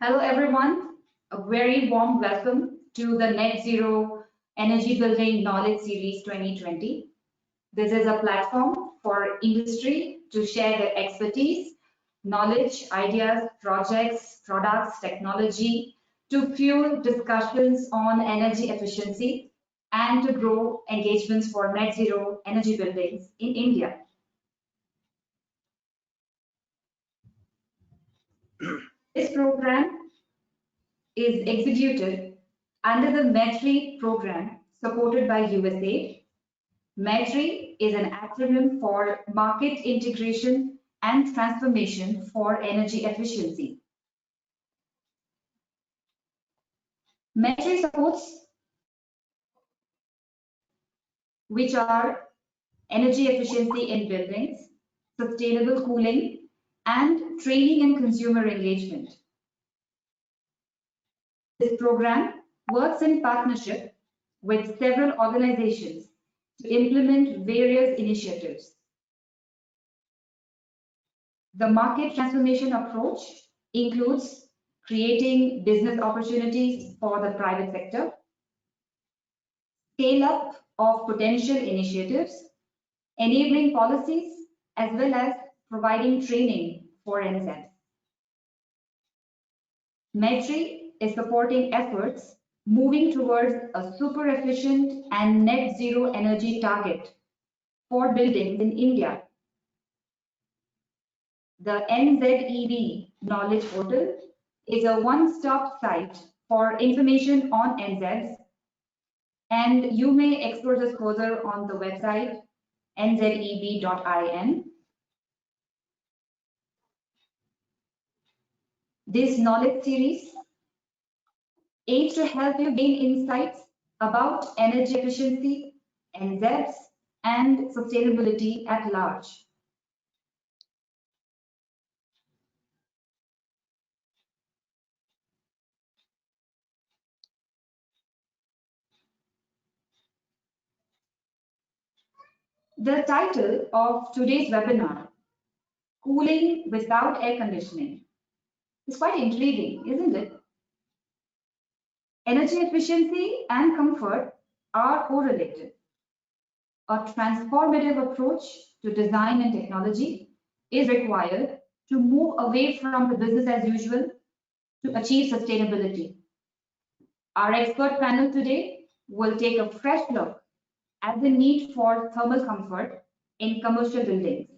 Hello everyone, a very warm welcome to the Net Zero Energy Building Knowledge Series 2020. This is a platform for industry to share their expertise, knowledge, ideas, projects, products, technology to fuel discussions on energy efficiency and to grow engagements for net zero energy buildings in India. This program is executed under the METRI program supported by USAID. METRI is an acronym for Market Integration and Transformation for Energy Efficiency. METRI supports which are energy efficiency in buildings, sustainable cooling, and training and consumer engagement. This program works in partnership with several organizations to implement various initiatives. The market transformation approach includes creating business opportunities for the private sector, scale up of potential initiatives, enabling policies, as well as providing training for NSMs. METRI is supporting efforts moving towards a super efficient and net zero energy target for buildings in India. The NZEB Knowledge Portal is a one-stop site for information on NZEBs, and you may explore this further on the website nzeb.in. This knowledge series aims to help you gain insights about energy efficiency, NZEBs, and sustainability at large. The title of today's webinar, Cooling Without Air Conditioning, is quite intriguing, isn't it? Energy efficiency and comfort are correlated. A transformative approach to design and technology is required to move away from the business as usual to achieve sustainability. Our expert panel today will take a fresh look at the need for thermal comfort in commercial buildings.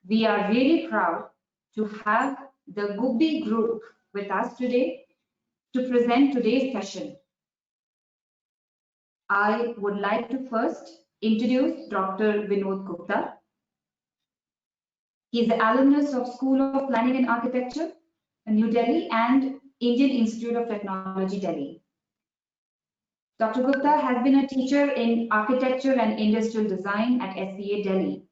We are really proud to have the Gubbi Group with us today to present today's session. I would like to first introduce Dr. Vinod Gupta. He is an alumnus of School of Planning and Architecture in New Delhi and Indian Institute of Technology, Delhi. Dr. Gupta has been a teacher in architecture and industrial design at SPA Delhi.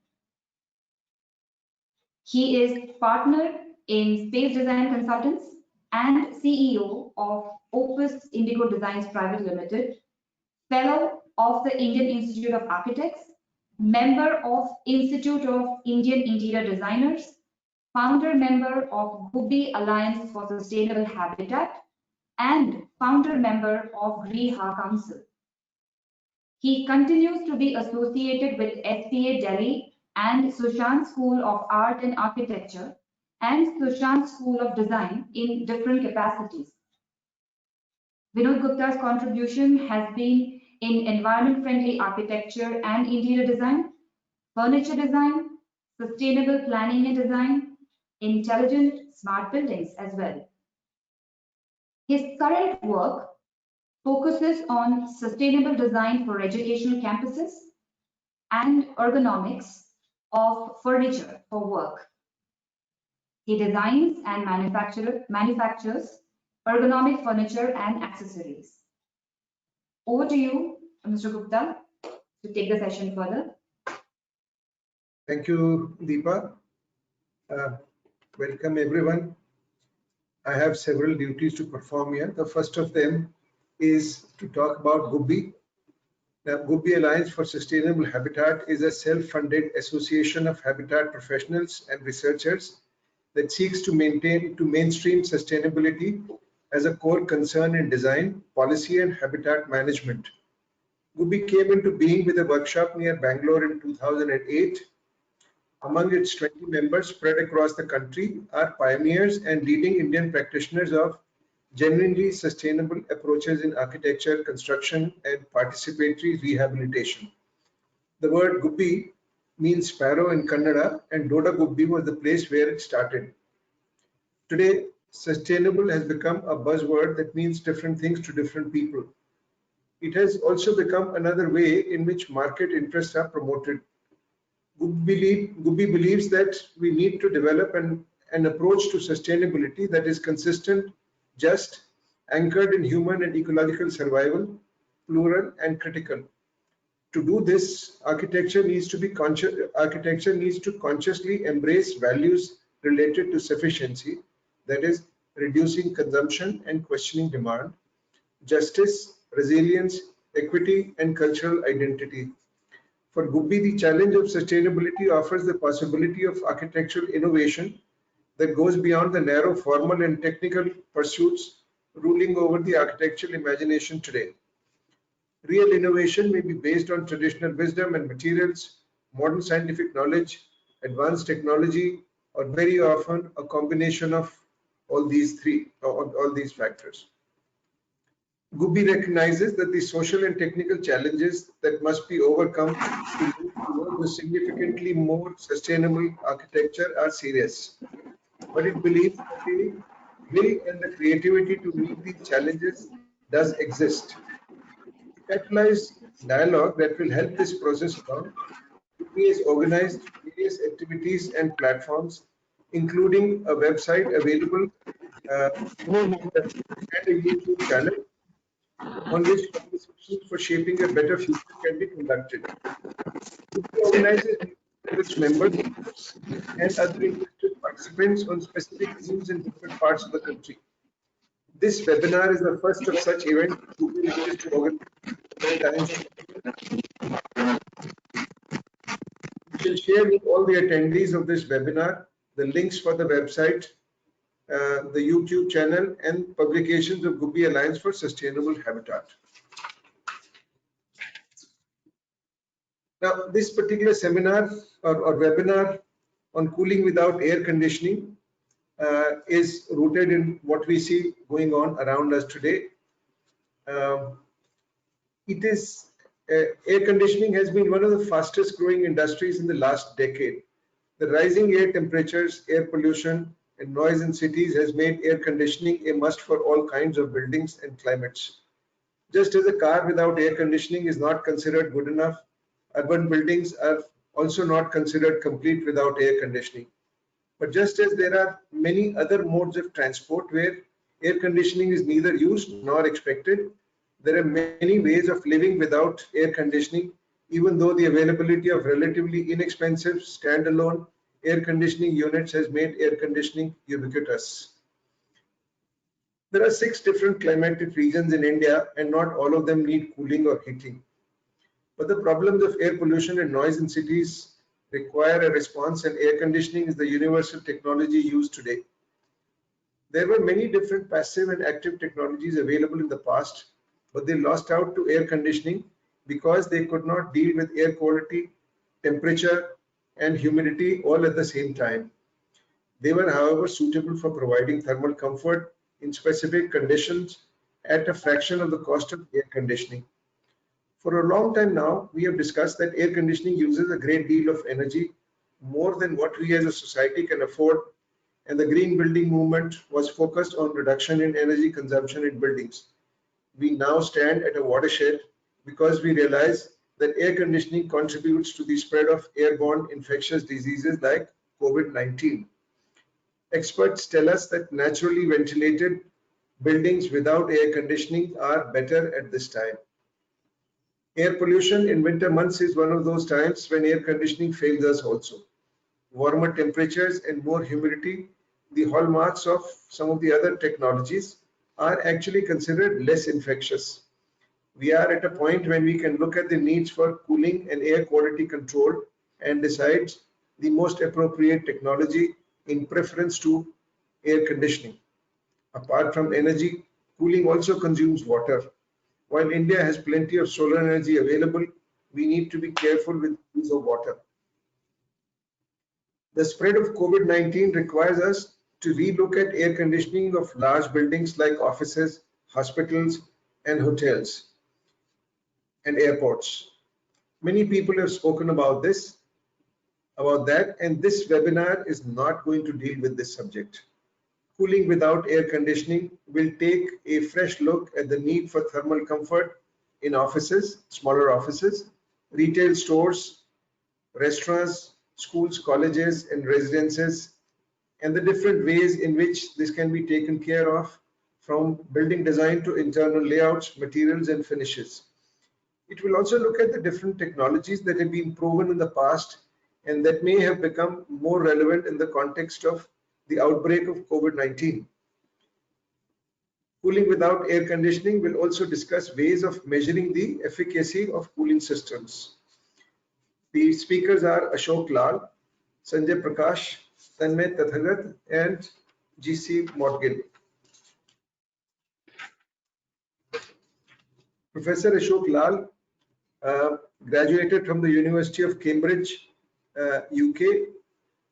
He is partner in Space Design Consultants and CEO of Opus Indigo Designs Private Limited, fellow of the Indian Institute of Architects, member of Institute of Indian Interior Designers, founder member of Gubbi Alliance for Sustainable Habitat, and founder member of Griha Council. He continues to be associated with SPA Delhi and Sushant School of Art and Architecture and Sushant School of Design in different capacities. Vinod Gupta's contribution has been in environment-friendly architecture and interior design, furniture design, sustainable planning and design, intelligent smart buildings as well. His current work focuses on sustainable design for educational campuses and ergonomics of furniture for work. He designs and manufactures ergonomic furniture and accessories. Over to you, Mr. Gupta, to take the session further. Thank you, Deepa. Welcome, everyone. I have several duties to perform here. The first of them is to talk about Gubbi. Gubbi Alliance for Sustainable Habitat is a self-funded association of habitat professionals and researchers that seeks to mainstream sustainability as a core concern in design, policy, and habitat management. Gubbi came into being with a workshop near Bangalore in 2008. Among its 20 members spread across the country are pioneers and leading Indian practitioners of genuinely sustainable approaches in architecture, construction, and participatory rehabilitation. The word Gubbi means sparrow in Kannada, and Doda Gubbi was the place where it started. Today, sustainable has become a buzzword that means different things to different people. It has also become another way in which market interests are promoted. Gubbi believes that we need to develop an approach to sustainability that is consistent, just, anchored in human and ecological survival, plural and critical. To do this, architecture needs to consciously embrace values related to sufficiency, that is, reducing consumption and questioning demand, justice, resilience, equity, and cultural identity. For Gubbi, the challenge of sustainability offers the possibility of architectural innovation that goes beyond the narrow formal and technical pursuits ruling over the architectural imagination today. Real innovation may be based on traditional wisdom and materials, modern scientific knowledge, advanced technology, or very often a combination of all these factors. Gubbi recognizes that the social and technical challenges that must be overcome to move towards a significantly more sustainable architecture are serious. But it believes that the will and the creativity to meet these challenges does exist. To catalyze dialogue that will help this process along, Gubbi has organized various activities and platforms, including a website available and a YouTube channel on which conversations for shaping a better future can be conducted. It organizes with its members and other interested participants on specific themes in different parts of the country. This webinar is the first of such events Google wishes to organize several times. We shall share with all the attendees of this webinar the links for the website, the YouTube channel, and publications of Gubbi Alliance for Sustainable Habitat. Now, this particular seminar or webinar on cooling without air conditioning is rooted in what we see going on around us today. Air conditioning has been one of the fastest growing industries in the last decade. The rising air temperatures, air pollution, and noise in cities has made air conditioning a must for all kinds of buildings and climates. Just as a car without air conditioning is not considered good enough, urban buildings are also not considered complete without air conditioning. But just as there are many other modes of transport where air conditioning is neither used nor expected, there are many ways of living without air conditioning, even though the availability of relatively inexpensive standalone air conditioning units has made air conditioning ubiquitous. There are 6 different climatic regions in India, and not all of them need cooling or heating. But the problems of air pollution and noise in cities require a response, and air conditioning is the universal technology used today. There were many different passive and active technologies available in the past, but they lost out to air conditioning because they could not deal with air quality, temperature, and humidity all at the same time. They were, however, suitable for providing thermal comfort in specific conditions at a fraction of the cost of air conditioning. For a long time now, we have discussed that air conditioning uses a great deal of energy, more than what we as a society can afford, and the green building movement was focused on reduction in energy consumption in buildings. We now stand at a watershed because we realize that air conditioning contributes to the spread of airborne infectious diseases like COVID-19. Experts tell us that naturally ventilated buildings without air conditioning are better at this time. Air pollution in winter months is one of those times when air conditioning fails us also. Warmer temperatures and more humidity, the hallmarks of some of the other technologies, are actually considered less infectious. We are at a point when we can look at the needs for cooling and air quality control and decide the most appropriate technology in preference to air conditioning. Apart from energy, cooling also consumes water. While India has plenty of solar energy available, we need to be careful with the use of water. The spread of COVID-19 requires us to relook at air conditioning of large buildings like offices, hospitals, and hotels and airports. Many people have spoken about that, and this webinar is not going to deal with this subject. Cooling without air conditioning will take a fresh look at the need for thermal comfort in offices, smaller offices, retail stores, restaurants, schools, colleges, and residences, and the different ways in which this can be taken care of, from building design to internal layouts, materials, and finishes. It will also look at the different technologies that have been proven in the past and that may have become more relevant in the context of the outbreak of COVID-19. Cooling without air conditioning will also discuss ways of measuring the efficacy of cooling systems. The speakers are Ashok Lal, Sanjay Prakash, Tanmay Tathagat, and GC Morgan. Professor Ashok Lal graduated from the University of Cambridge, UK,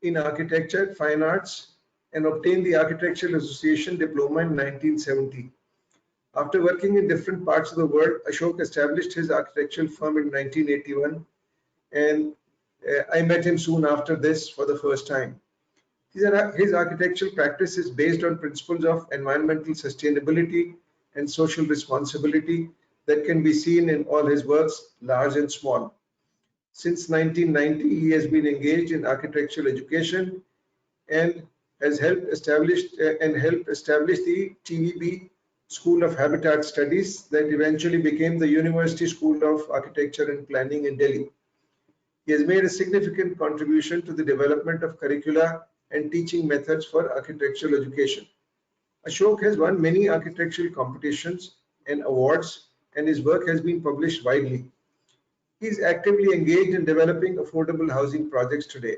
in Architecture, Fine Arts, and obtained the Architectural Association Diploma in 1970. After working in different parts of the world, Ashok established his architectural firm in 1981, and I met him soon after this for the first time. His architectural practice is based on principles of environmental sustainability and social responsibility that can be seen in all his works, large and small. Since 1990, he has been engaged in architectural education and has helped establish the TVB School of Habitat Studies that eventually became the University School of Architecture and Planning in Delhi. He has made a significant contribution to the development of curricula and teaching methods for architectural education. Ashok has won many architectural competitions and awards, and his work has been published widely. He is actively engaged in developing affordable housing projects today.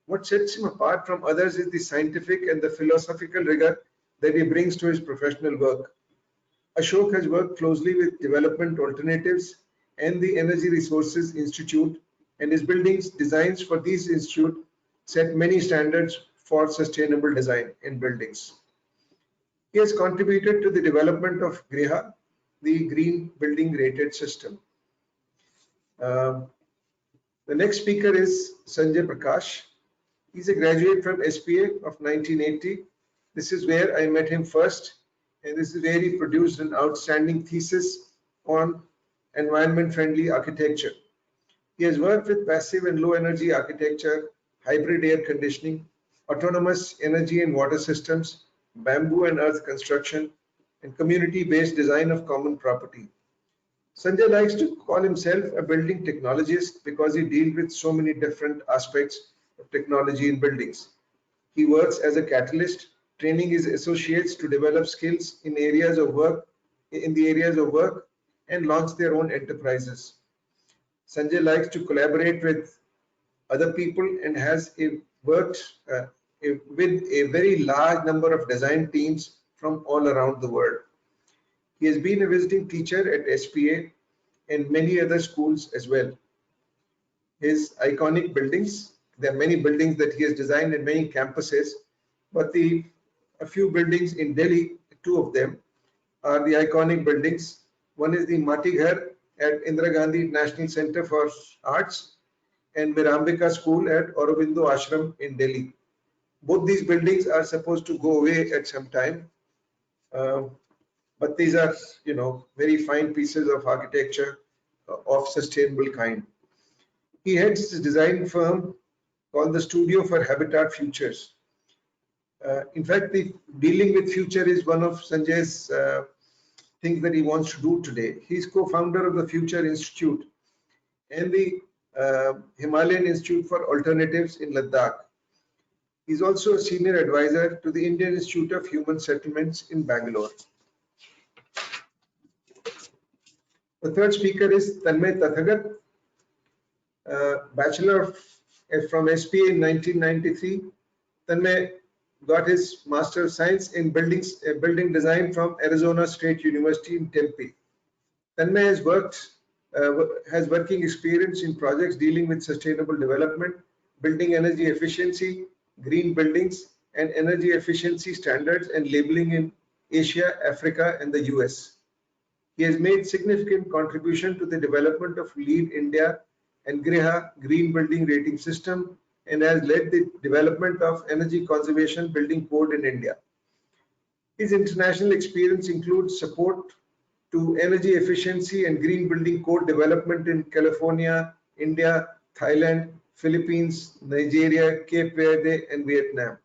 What sets him apart from others is the scientific and the philosophical rigor that he brings to his professional work. Ashok has worked closely with Development Alternatives and the Energy Resources Institute, and his buildings designs for these institutes set many standards for sustainable design in buildings. He has contributed to the development of GRIHA, the Green Building Rated System. The next speaker is Sanjay Prakash. He's a graduate from SPA of 1980. This is where I met him first, and this is where he produced an outstanding thesis on environment-friendly architecture. He has worked with passive and low energy architecture, hybrid air conditioning, autonomous energy and water systems, bamboo and earth construction, and community-based design of common property. Sanjay likes to call himself a building technologist because he deals with so many different aspects of technology in buildings. He works as a catalyst, training his associates to develop skills in the areas of work, and launch their own enterprises. Sanjay likes to collaborate with other people and has worked with a very large number of design teams from all around the world. He has been a visiting teacher at SPA and many other schools as well. His iconic buildings, there are many buildings that he has designed in many campuses, but a few buildings in Delhi, two of them, are the iconic buildings. One is the Mati Ghar at Indira Gandhi National Center for Arts and Mirambika School at Aurobindo Ashram in Delhi. Both these buildings are supposed to go away at some time, but these are, very fine pieces of architecture of sustainable kind. He heads his design firm called the Studio for Habitat Futures. In fact, the dealing with future is one of Sanjay's things that he wants to do today. He's co-founder of the Future Institute and the Himalayan Institute for Alternatives in Ladakh. He's also a senior advisor to the Indian Institute of Human Settlements in Bangalore. The third speaker is Tanmay Tathagat, Bachelor from SPA in 1993. Tanmay got his Master of Science in Building Design from Arizona State University in Tempe. Tanmay has working experience in projects dealing with sustainable development, building energy efficiency, green buildings, and energy efficiency standards and labeling in Asia, Africa, and the US. He has made significant contribution to the development of LEED India and GRIHA Green Building Rating System and has led the development of Energy Conservation Building Code in India. His international experience includes support to energy efficiency and green building code development in California, India, Thailand, Philippines, Nigeria, Cape Verde, and Vietnam.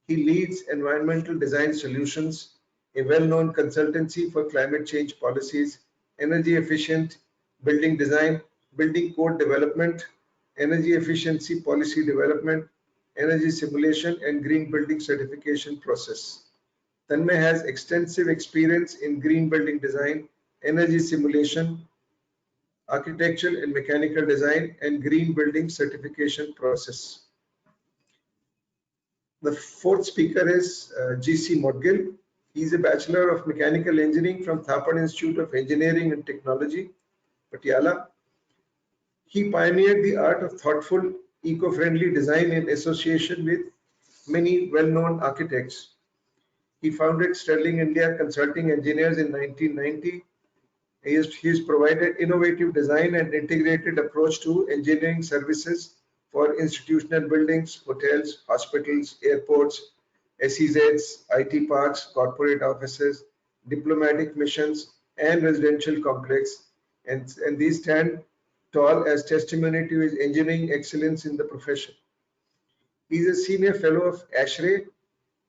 He leads Environmental Design Solutions, a well-known consultancy for climate change policies, energy efficient building design, building code development, energy efficiency policy development, energy simulation, and green building certification process. Tanmay has extensive experience in green building design, energy simulation, architectural and mechanical design, and green building certification process. The fourth speaker is GC Modgil. He is a Bachelor of Mechanical Engineering from Thapar Institute of Engineering and Technology, Patiala. He pioneered the art of thoughtful, eco-friendly design in association with many well-known architects. He founded Sterling India Consulting Engineers in 1990. He has provided innovative design and integrated approach to engineering services for institutional buildings, hotels, hospitals, airports, SEZs, IT parks, corporate offices, diplomatic missions, and residential complex. And these stand tall as testimony to his engineering excellence in the profession. He is a senior fellow of ASHRAE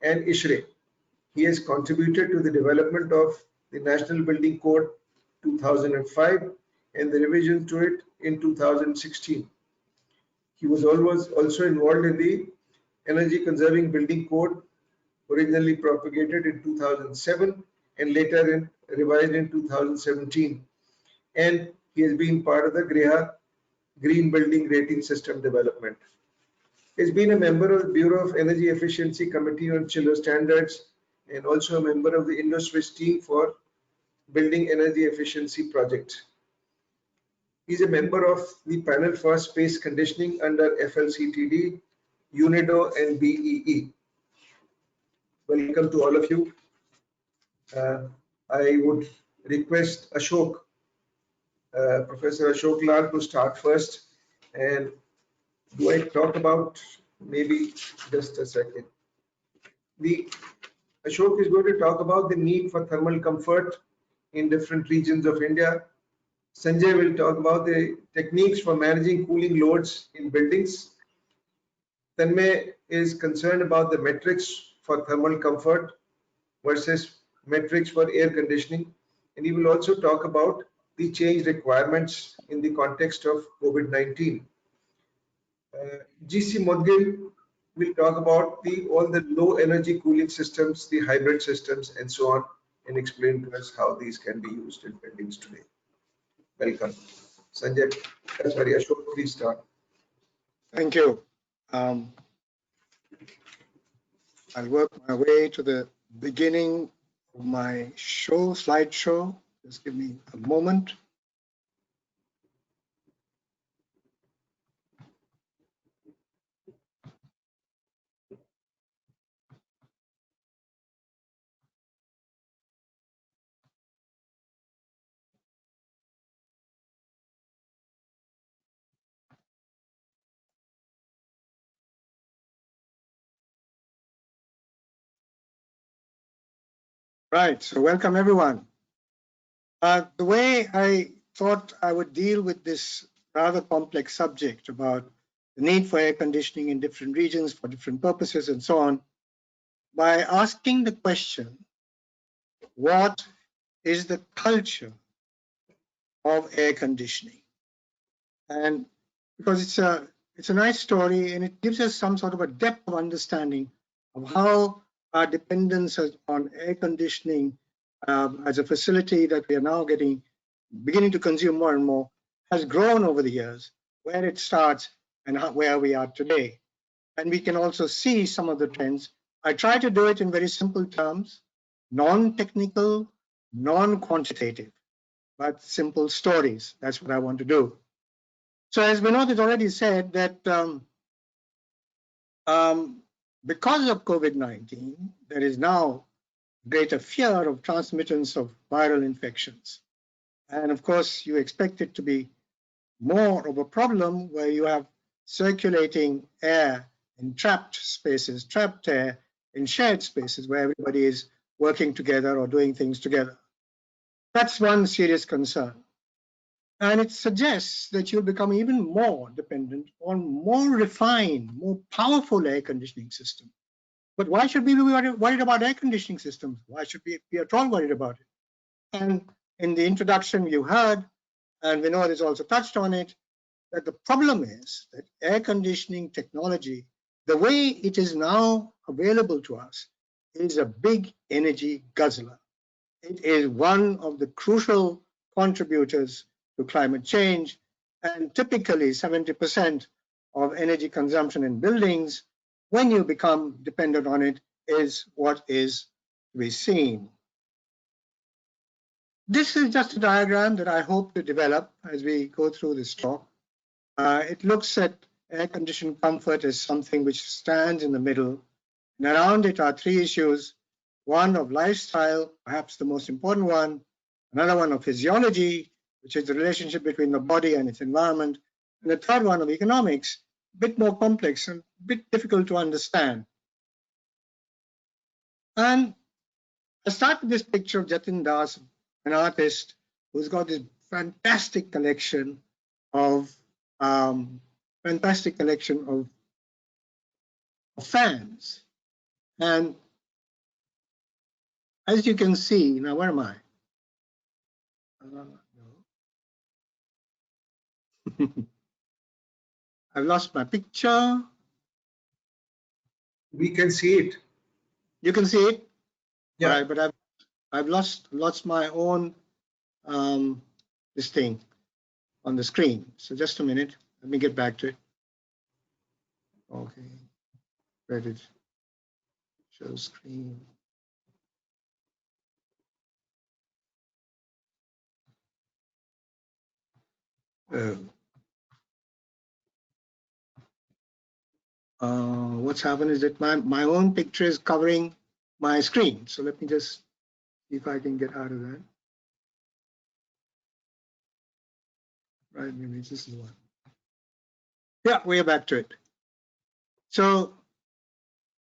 and ISHRAE. He has contributed to the development of the National Building Code 2005 and the revision to it in 2016. He was also involved in the Energy Conserving Building Code, originally propagated in 2007 and later revised in 2017. And he has been part of the GRIHA Green Building Rating System development. He has been a member of the Bureau of Energy Efficiency Committee on Chiller Standards and also a member of the Indo-Swiss team for Building Energy Efficiency Project. He is a member of the panel for space conditioning under FLCTD, UNIDO, and BEE. Welcome to all of you. I would request Ashok, Professor Ashok Lal, to start first. And do I talk about, maybe just a second. Ashok is going to talk about the need for thermal comfort in different regions of India. Sanjay will talk about the techniques for managing cooling loads in buildings. Tanmay is concerned about the metrics for thermal comfort versus metrics for air conditioning. And he will also talk about the change requirements in the context of COVID-19. GC Modgil will talk about all the low energy cooling systems, the hybrid systems, and so on, and explain to us how these can be used in buildings today. Welcome. Sanjay, sorry, Ashok, please start. Thank you. I'll work my way to the beginning of my slideshow. Just give me a moment. Right, so welcome everyone. The way I thought I would deal with this rather complex subject about the need for air conditioning in different regions for different purposes and so on, by asking the question, what is the culture of air conditioning? And because it's a nice story and it gives us some sort of a depth of understanding of how our dependence on air conditioning as a facility that we are now getting beginning to consume more and more, has grown over the years, where it starts and where we are today. And we can also see some of the trends. I try to do it in very simple terms, non-technical, non-quantitative, but simple stories. That's what I want to do. So as Vinod has already said, that because of COVID-19, there is now greater fear of transmittance of viral infections. And of course, you expect it to be more of a problem where you have circulating air in trapped spaces, trapped air in shared spaces where everybody is working together or doing things together. That's one serious concern. And it suggests that you'll become even more dependent on more refined, more powerful air conditioning systems. But why should we be worried about air conditioning systems? Why should we be at all worried about it? And in the introduction you heard, and Vinod has also touched on it, that the problem is that air conditioning technology, the way it is now available to us, is a big energy guzzler. It is one of the crucial contributors to climate change, and typically 70% of energy consumption in buildings, when you become dependent on it, is what is to be seen. This is just a diagram that I hope to develop as we go through this talk. It looks at air-conditioned comfort as something which stands in the middle, and around it are three issues: one of lifestyle, perhaps the most important one; another one of physiology, which is the relationship between the body and its environment; and the third one of economics, a bit more complex and a bit difficult to understand. And I start with this picture of Jatin Das, an artist who's got this fantastic collection of fans. And as you can see, now where am I? No. I've lost my picture. We can see it. You can see it? Yeah. Right, but I've lost my own this thing on the screen. So just a minute. Let me get back to it. Okay. Where did show screen? What's happened is that my own picture is covering my screen. So let me just see if I can get out of that. Right, maybe this is one. Yeah, we're back to it. So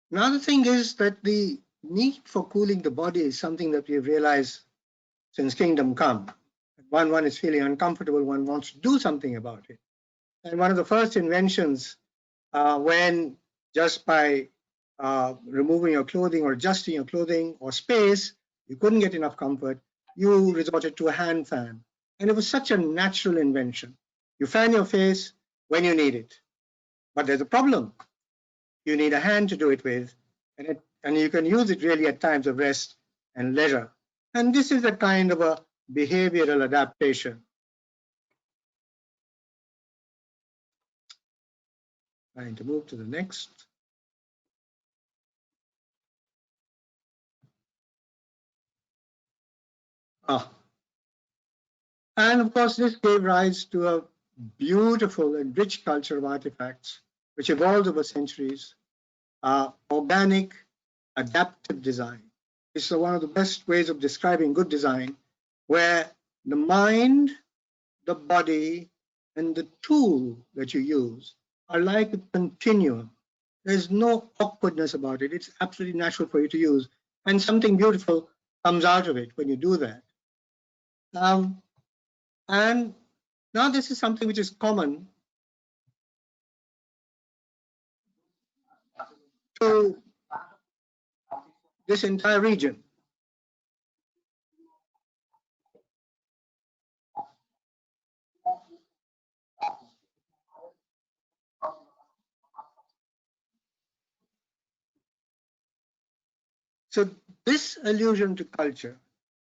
now the thing is that the need for cooling the body is something that we've realized since Kingdom Come. One is feeling uncomfortable, one wants to do something about it. And one of the first inventions when just by removing your clothing or adjusting your clothing or space, you couldn't get enough comfort, you resorted to a hand fan. And it was such a natural invention. You fan your face when you need it. But there's a problem. You need a hand to do it with, and you can use it really at times of rest and leisure. And this is a kind of a behavioral adaptation. Trying to move to the next. And of course, this gave rise to a beautiful and rich culture of artifacts, which evolved over centuries. Organic, adaptive design. This is one of the best ways of describing good design, where the mind, the body, and the tool that you use are like a continuum. There's no awkwardness about it. It's absolutely natural for you to use. And something beautiful comes out of it when you do that. And now this is something which is common to this entire region. So this allusion to culture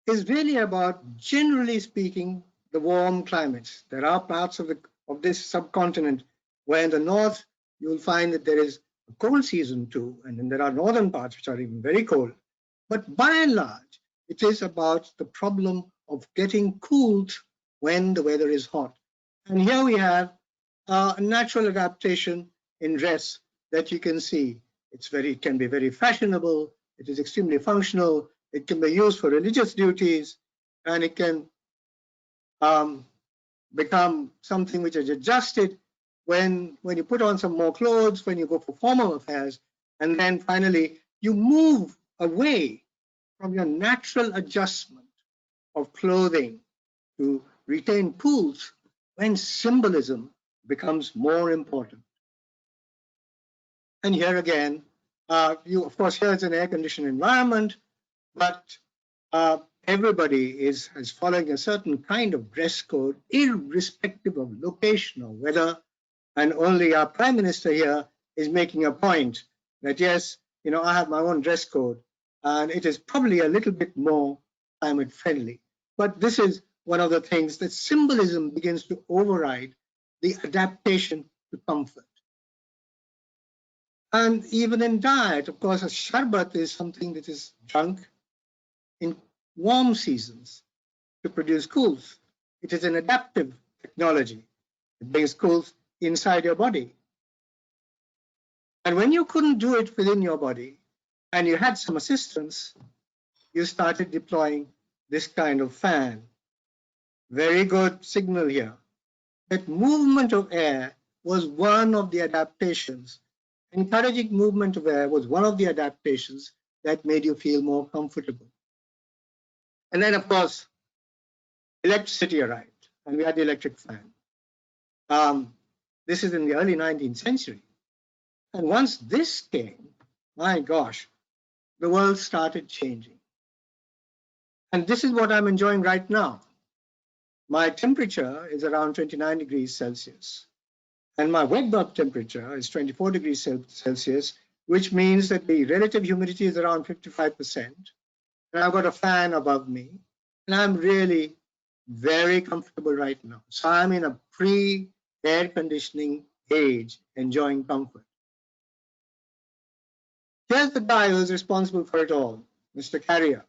is really about, generally speaking, the warm climates. There are parts of this subcontinent where in the north you'll find that there is a cold season too, and then there are northern parts which are even very cold. But by and large, it is about the problem of getting cooled when the weather is hot. And here we have a natural adaptation in dress that you can see. It can be very fashionable, it is extremely functional, it can be used for religious duties, and it can become something which is adjusted when you put on some more clothes, when you go for formal affairs, and then finally you move away from your natural adjustment of clothing to retain pools when symbolism becomes more important. And here again, of course, here it's an air-conditioned environment, but everybody is following a certain kind of dress code, irrespective of location or weather. And only our Prime Minister here is making a point that, yes, I have my own dress code, and it is probably a little bit more climate friendly. But this is one of the things that symbolism begins to override the adaptation to comfort. And even in diet, of course, a sharbat is something that is drunk in warm seasons to produce cools. It is an adaptive technology. It brings cools inside your body. And when you couldn't do it within your body and you had some assistance, you started deploying this kind of fan. Very good signal here. That movement of air was one of the adaptations. Encouraging movement of air was one of the adaptations that made you feel more comfortable. And then, of course, electricity arrived, and we had the electric fan. This is in the early 19th century. And once this came, my gosh, the world started changing. And this is what I'm enjoying right now. My temperature is around 29 degrees Celsius. And my wet bulb temperature is 24 degrees Celsius, which means that the relative humidity is around 55%. And I've got a fan above me. And I'm really very comfortable right now. So I'm in a pre-air conditioning age, enjoying comfort. Here's the guy who's responsible for it all, Mr. Carrier.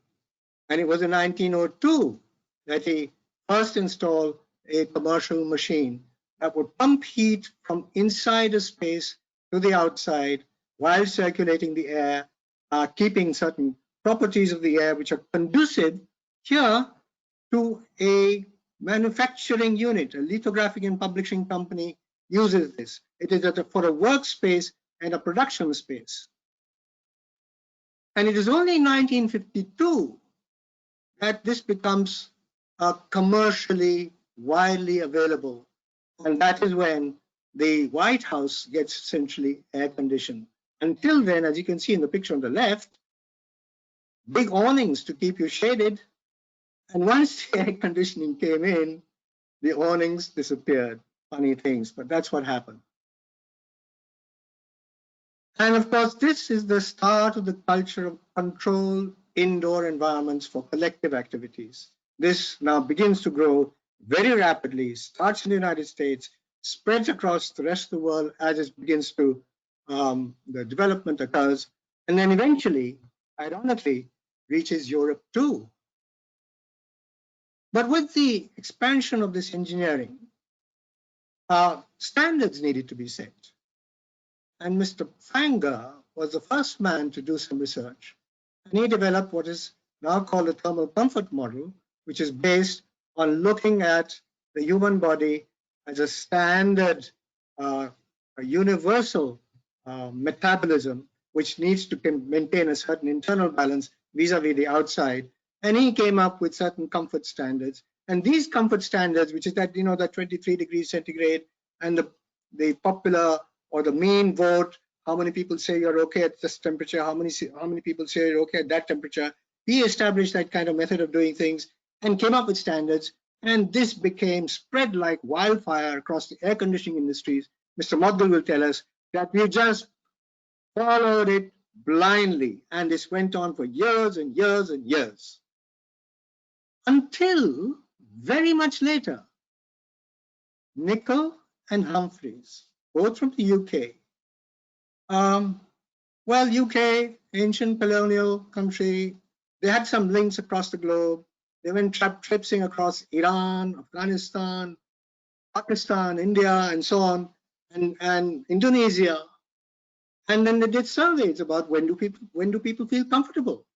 And it was in 1902 that he first installed a commercial machine that would pump heat from inside a space to the outside while circulating the air, keeping certain properties of the air which are conducive here to a manufacturing unit. A lithographic and publishing company uses this. It is for a workspace and a production space. And it is only in 1952 that this becomes commercially widely available. And that is when the White House gets essentially air conditioned. Until then, as you can see in the picture on the left, big awnings to keep you shaded. And once the air conditioning came in, the awnings disappeared. Funny things, but that's what happened. And of course, this is the start of the culture of controlled indoor environments for collective activities. This now begins to grow very rapidly, starts in the United States, spreads across the rest of the world as it begins to, the development occurs, and then eventually, ironically, reaches Europe too. But with the expansion of this engineering, standards needed to be set. And Mr. Fanger was the first man to do some research. And he developed what is now called the thermal comfort model, which is based on looking at the human body as a standard, a universal metabolism, which needs to maintain a certain internal balance vis-a-vis the outside. And he came up with certain comfort standards. And these comfort standards, which is that, that 23 degrees centigrade and the popular or the mean vote, how many people say you're okay at this temperature, how many people say you're okay at that temperature. He established that kind of method of doing things and came up with standards. And this became spread like wildfire across the air conditioning industries. Mr. Modgul will tell us that we just followed it blindly. And this went on for years and years and years. Until very much later, Nicol and Humphreys, both from the UK. Well, UK, ancient colonial country, they had some links across the globe. They went traipsing across Iran, Afghanistan, Pakistan, India, and so on, and Indonesia. And then they did surveys about when do people feel comfortable?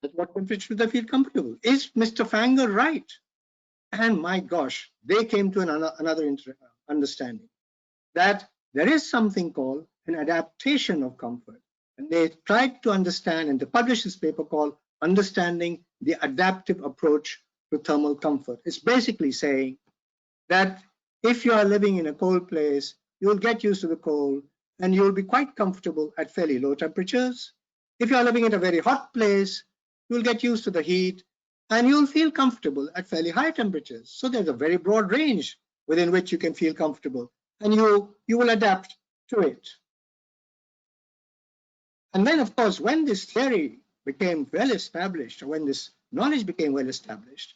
At what temperature do they feel comfortable? Is Mr. Fanger right? And my gosh, they came to another understanding that there is something called an adaptation of comfort. And they tried to understand, and they published this paper called Understanding the Adaptive Approach to Thermal Comfort. It's basically saying that if you are living in a cold place, you'll get used to the cold and you'll be quite comfortable at fairly low temperatures. If you are living in a very hot place, you'll get used to the heat and you'll feel comfortable at fairly high temperatures. So there's a very broad range within which you can feel comfortable, and you will adapt to it. And then, of course, when this theory became well established, or when this knowledge became well established,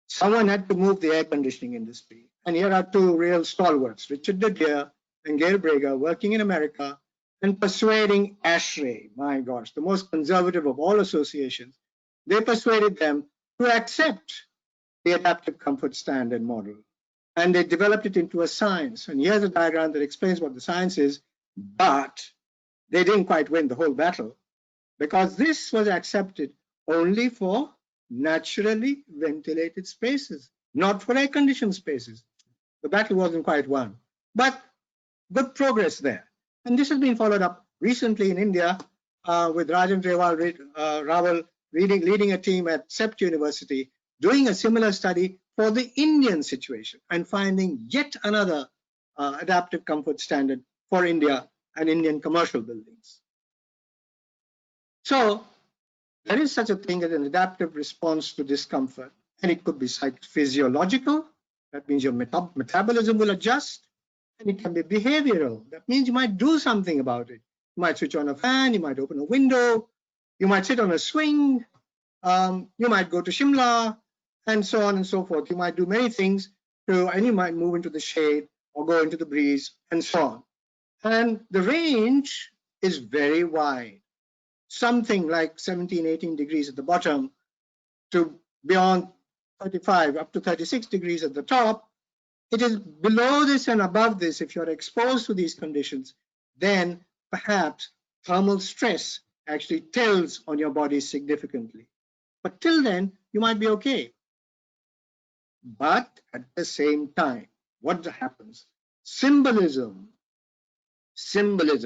someone had to move the air conditioning industry. And here are two real stalwarts, Richard de Geer and Gail Brager, working in America and persuading ASHRAE, my gosh, the most conservative of all associations. They persuaded them to accept the adaptive comfort standard model. And they developed it into a science. And here's a diagram that explains what the science is, but they didn't quite win the whole battle because this was accepted only for naturally ventilated spaces, not for air-conditioned spaces. The battle wasn't quite won, but good progress there. And this has been followed up recently in India with Rajendra Rawal leading a team at CEPT University, doing a similar study for the Indian situation and finding yet another adaptive comfort standard for India and Indian commercial buildings. So there is such a thing as an adaptive response to discomfort, and it could be physiological. That means your metabolism will adjust, and it can be behavioral. That means you might do something about it. You might switch on a fan, you might open a window, you might sit on a swing, you might go to Shimla, and so on and so forth. You might do many things, and you might move into the shade or go into the breeze, and so on. And the range is very wide, something like 17, 18 degrees at the bottom to beyond 35, up to 36 degrees at the top. It is below this and above this, if you're exposed to these conditions, then perhaps thermal stress actually tells on your body significantly. But till then, you might be okay. But at the same time, what happens? Symbolism,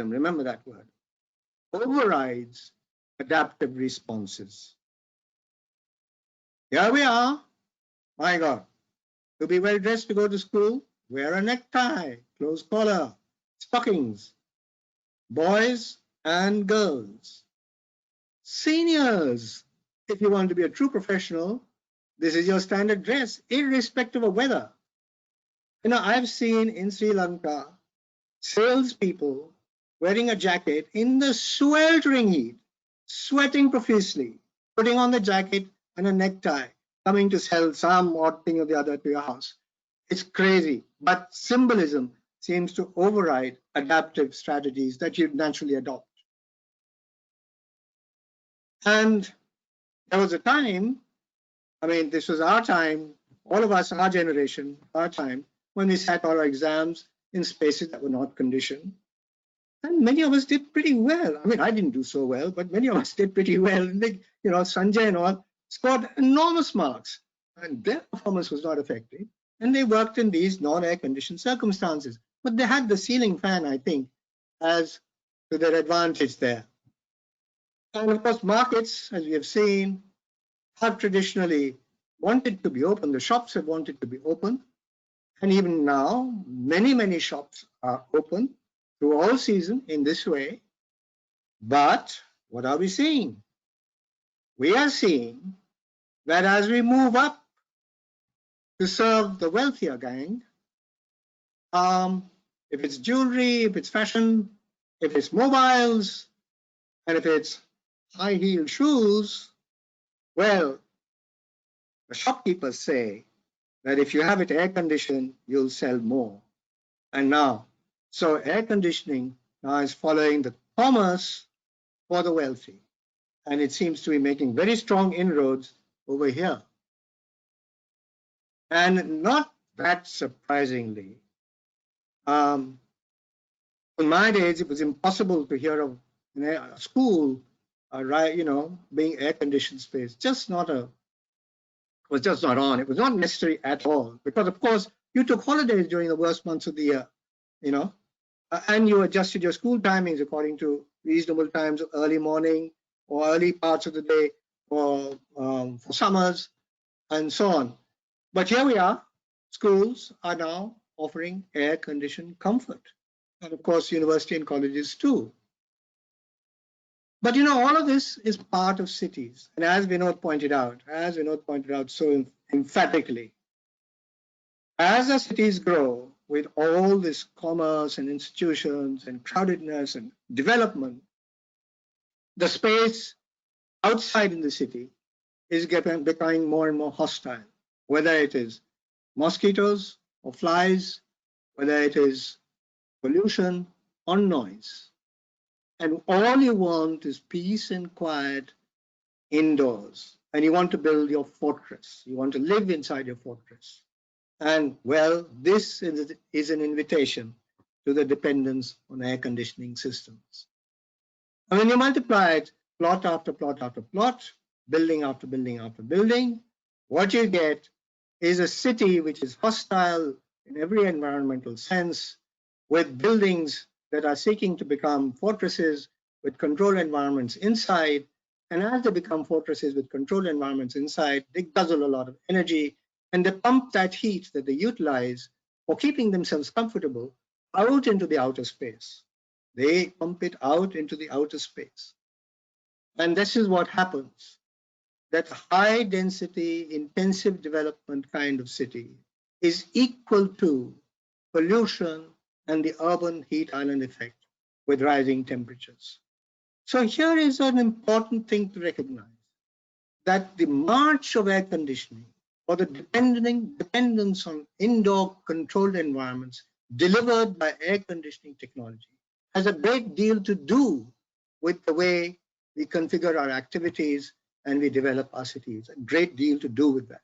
remember that word, overrides adaptive responses. Here we are. My God, to be well dressed to go to school, wear a necktie, close collar, stockings, boys and girls. Seniors, if you want to be a true professional, this is your standard dress, irrespective of weather. You know, I've seen in Sri Lanka salespeople wearing a jacket in the sweltering heat, sweating profusely, putting on the jacket and a necktie, coming to sell some odd thing or the other to your house. It's crazy, but symbolism seems to override adaptive strategies that you naturally adopt. And there was a time, I mean, this was our time, all of us, our generation, our time, when we sat all our exams in spaces that were not conditioned. And many of us did pretty well. I mean, I didn't do so well, but many of us did pretty well. And they, you know, Sanjay and all scored enormous marks, and their performance was not affected. And they worked in these non-air conditioned circumstances. But they had the ceiling fan, I think, as to their advantage there. And of course, markets, as we have seen, have traditionally wanted to be open. The shops have wanted to be open. And even now, many, many shops are open through all season in this way. But what are we seeing? We are seeing that as we move up to serve the wealthier gang, if it's jewelry, if it's fashion, if it's mobiles, and if it's high-heeled shoes, well, the shopkeepers say that if you have it air conditioned, you'll sell more. And now, so air conditioning now is following the commerce for the wealthy. And it seems to be making very strong inroads over here. And not that surprisingly, in my days, it was impossible to hear of a school, being air-conditioned space. Was just not on. It was not necessary at all, because of course you took holidays during the worst months of the year, and you adjusted your school timings according to reasonable times of early morning or early parts of the day for summers and so on. But here we are, schools are now offering air-conditioned comfort, and of course university and colleges too. But all of this is part of cities, and as Vinod pointed out so emphatically, as the cities grow with all this commerce and institutions and crowdedness and development, the space outside in the city is becoming more and more hostile, whether it is mosquitoes or flies, whether it is pollution or noise. And all you want is peace and quiet indoors. And you want to build your fortress. You want to live inside your fortress. And well, this is an invitation to the dependence on air conditioning systems. And when you multiply it plot after plot after plot, building after building after building, what you get is a city which is hostile in every environmental sense, with buildings that are seeking to become fortresses with controlled environments inside. And as they become fortresses with controlled environments inside, they guzzle a lot of energy, and they pump that heat that they utilize for keeping themselves comfortable out into the outer space. They pump it out into the outer space. And this is what happens, that high density, intensive development kind of city is equal to pollution and the urban heat island effect with rising temperatures. So here is an important thing to recognize, that the march of air conditioning, or the dependence on indoor controlled environments delivered by air conditioning technology, has a great deal to do with the way we configure our activities and we develop our cities, a great deal to do with that.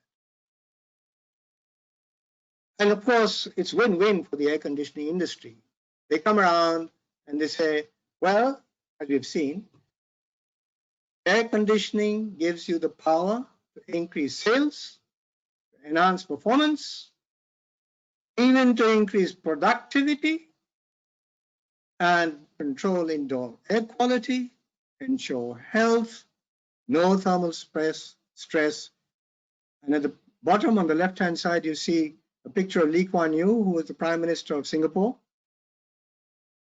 And of course, it's win-win for the air conditioning industry. They come around and they say, well, as we've seen, air conditioning gives you the power to increase sales, to enhance performance, even to increase productivity and control indoor air quality, ensure health, no thermal stress. And at the bottom on the left-hand side, you see a picture of Lee Kuan Yew, who was the Prime Minister of Singapore,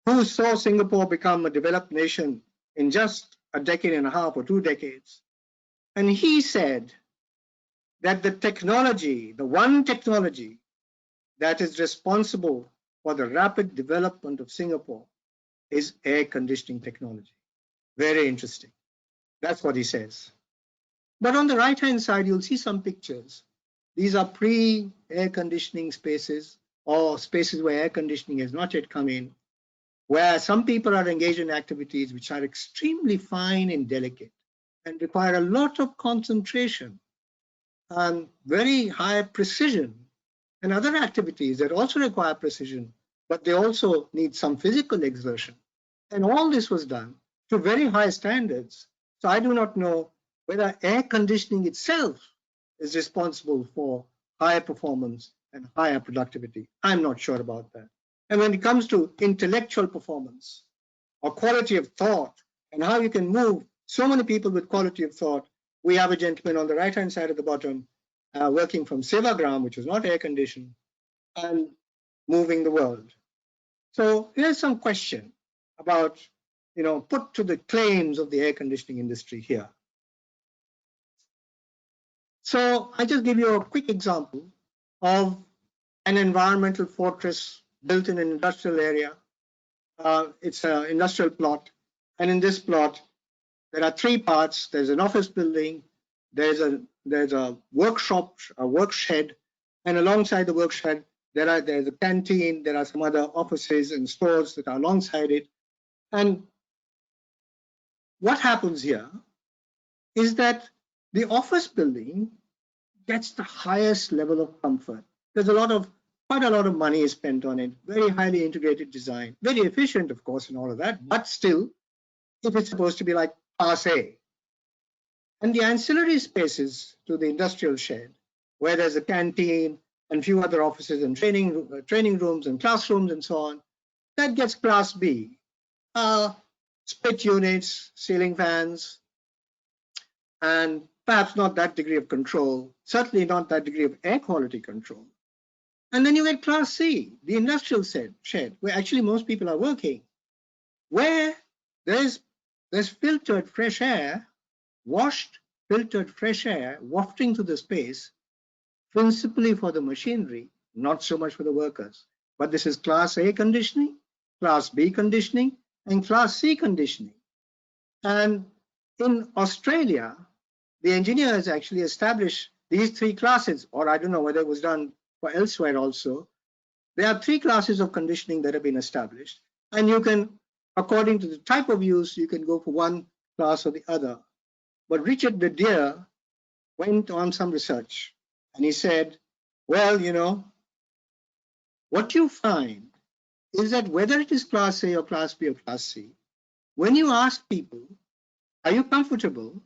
who saw Singapore become a developed nation in just a decade and a half or 2 decades. And he said that the technology, the one technology that is responsible for the rapid development of Singapore is air conditioning technology. Very interesting. That's what he says. But on the right-hand side, you'll see some pictures. These are pre-air conditioning spaces, or spaces where air conditioning has not yet come in, where some people are engaged in activities which are extremely fine and delicate and require a lot of concentration and very high precision, and other activities that also require precision, but they also need some physical exertion. And all this was done to very high standards. So I do not know whether air conditioning itself is responsible for higher performance and higher productivity. I'm not sure about that. And when it comes to intellectual performance or quality of thought and how you can move so many people with quality of thought, we have a gentleman on the right-hand side at the bottom working from Sevagram, which is not air conditioned, and moving the world. So here's some question about, put to the claims of the air conditioning industry here. So I just give you a quick example of an environmental fortress built in an industrial area. It's an industrial plot. And in this plot, there are 3 parts. There's an office building, there's a workshop, a work shed, And alongside the work shed, there's a canteen, there are some other offices and stores that are alongside it. And what happens here is that the office building gets the highest level of comfort. There's quite a lot of money is spent on it, very highly integrated design, very efficient, of course, and all of that, but still, if it's supposed to be like Class A. And the ancillary spaces to the industrial shed, where there's a canteen and a few other offices and training rooms and classrooms and so on, that gets Class B. Split units, ceiling fans, and perhaps not that degree of control, certainly not that degree of air quality control. And then you get Class C, the industrial shed, where actually most people are working, where there's filtered fresh air, washed, filtered fresh air wafting through the space, principally for the machinery, not so much for the workers. But this is Class A conditioning, Class B conditioning, and Class C conditioning. And in Australia, the engineers actually established these three classes, or I don't know whether it was done for elsewhere also. There are three classes of conditioning that have been established. And you can, according to the type of use, you can go for one class or the other. But Richard de Deer went on some research and he said, well, you know, what you find is that whether it is Class A or Class B or Class C, when you ask people, are you comfortable?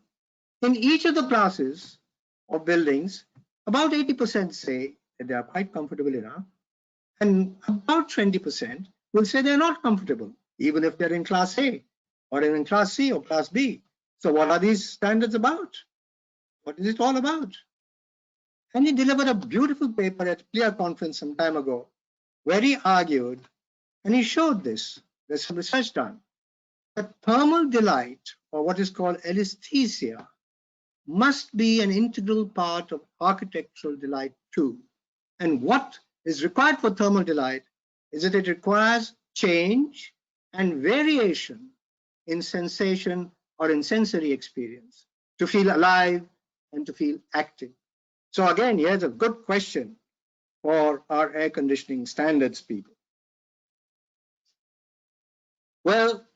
In each of the classes of buildings, about 80% say that they are quite comfortable enough, and about 20% will say they're not comfortable, even if they're in Class A or in Class C or Class B. So what are these standards about? What is it all about? And he delivered a beautiful paper at a CLEAR conference some time ago, where he argued, and he showed this, there's some research done, that thermal delight, or what is called aesthesia, must be an integral part of architectural delight too. And what is required for thermal delight is that it requires change and variation in sensation or in sensory experience to feel alive and to feel active. So again, here's a good question for our air conditioning standards people. Well,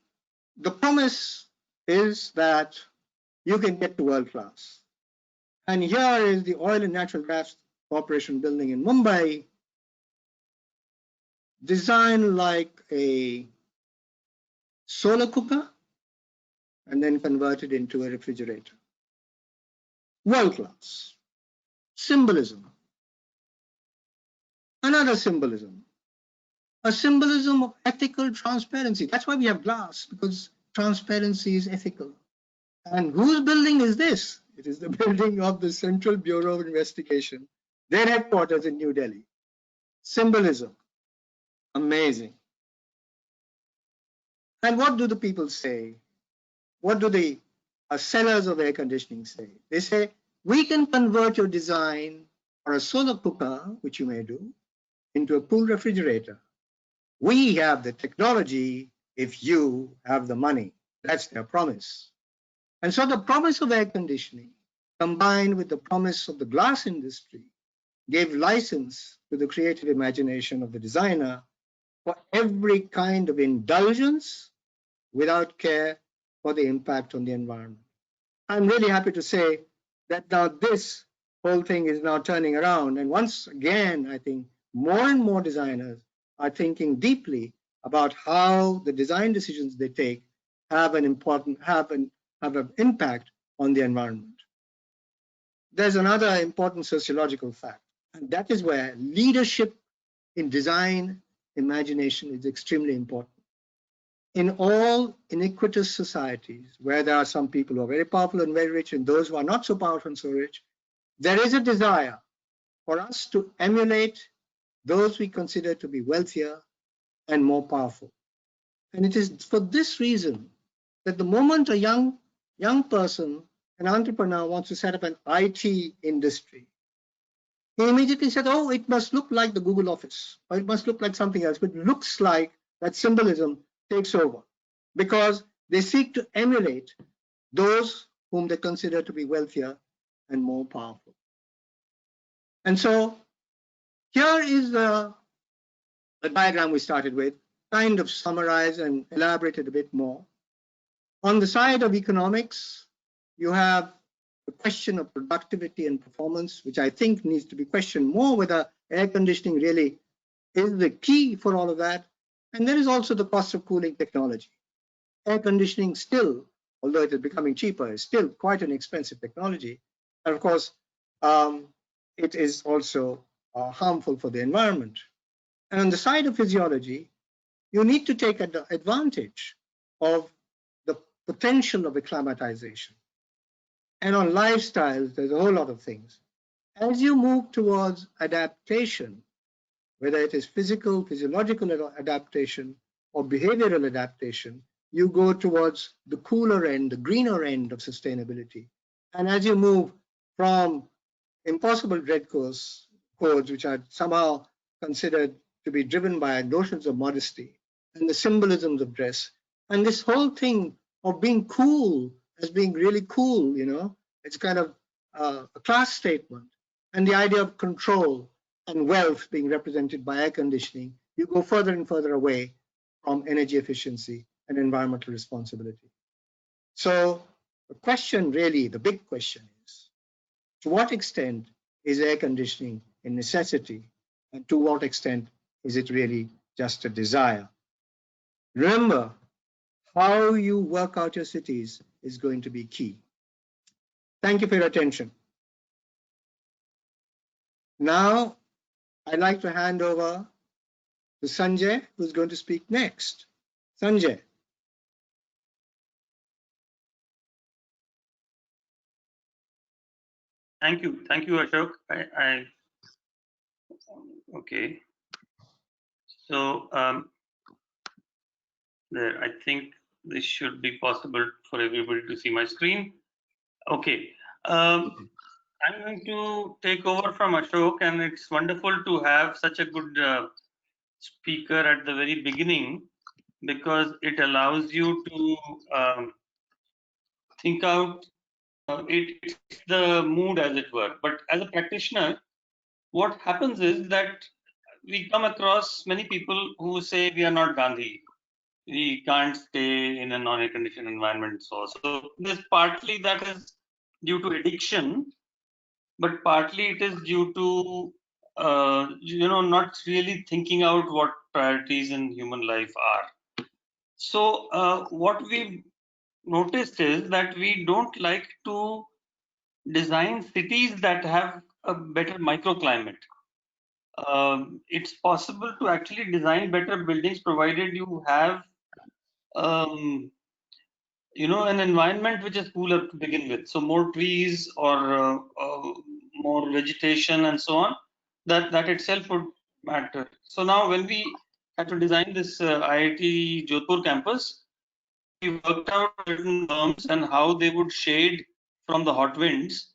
the promise is that you can get to world class. And here is the Oil and Natural Gas Corporation building in Mumbai, designed like a solar cooker and then converted into a refrigerator. World class. Symbolism. Another symbolism. A symbolism of ethical transparency. That's why we have glass, because transparency is ethical. And whose building is this? It is the building of the Central Bureau of Investigation, their headquarters in New Delhi. Symbolism. Amazing. And what do the people say? What do the sellers of air conditioning say? They say, we can convert your design for a solar cooker, which you may do, into a cool refrigerator. We have the technology if you have the money. That's their promise. And so the promise of air conditioning, combined with the promise of the glass industry, gave license to the creative imagination of the designer for every kind of indulgence without care for the impact on the environment. I'm really happy to say that now this whole thing is now turning around. And once again, I think more and more designers are thinking deeply about how the design decisions they take have an impact on the environment. There's another important sociological fact, and that is where leadership in design imagination is extremely important. In all iniquitous societies, where there are some people who are very powerful and very rich, and those who are not so powerful and so rich, there is a desire for us to emulate those we consider to be wealthier and more powerful. And it is for this reason that the moment a young person, an entrepreneur, wants to set up an IT industry, he immediately said, oh, it must look like the Google office, or it must look like something else. But it looks like that symbolism takes over, because they seek to emulate those whom they consider to be wealthier and more powerful. And so Here is the diagram we started with, kind of summarized and elaborated a bit more. On the side of economics, you have the question of productivity and performance, which I think needs to be questioned more, whether air conditioning really is the key for all of that. And there is also the cost of cooling technology. Air conditioning still, although it is becoming cheaper, is still quite an expensive technology. And of course, it is also harmful for the environment. And on the side of physiology, you need to take advantage of the potential of acclimatization. And on lifestyles, there's a whole lot of things. As you move towards adaptation, whether it is physical, physiological adaptation, or behavioral adaptation, you go towards the cooler end, the greener end of sustainability. And as you move from impossible dread codes, which are somehow considered to be driven by notions of modesty and the symbolisms of dress, and this whole thing of being cool as being really cool, it's kind of a class statement, and the idea of control and wealth being represented by air conditioning, you go further and further away from energy efficiency and environmental responsibility. So the question really, the big question is, to what extent is air conditioning a necessity, and to what extent is it really just a desire? Remember, how you work out your cities is going to be key. Thank you for your attention. Now, I'd like to hand over to Sanjay, who's going to speak next. Sanjay. Thank you, Ashok. Okay. So there, I think this should be possible for everybody to see my screen. Okay. I'm going to take over from Ashok, and it's wonderful to have such a good speaker at the very beginning, because it allows you to think out it's the mood, as it were. But as a practitioner, what happens is that we come across many people who say we are not Gandhi. We can't stay in a non-air conditioned environment. So this partly that is due to addiction, but partly it is due to not really thinking out what priorities in human life are. So what we've noticed is that we don't like to design cities that have a better microclimate. It's possible to actually design better buildings provided you have an environment which is cooler to begin with. So more trees or more vegetation and so on, that itself would matter. So now when we had to design this IIT Jodhpur campus, we worked out certain terms and how they would shade from the hot winds,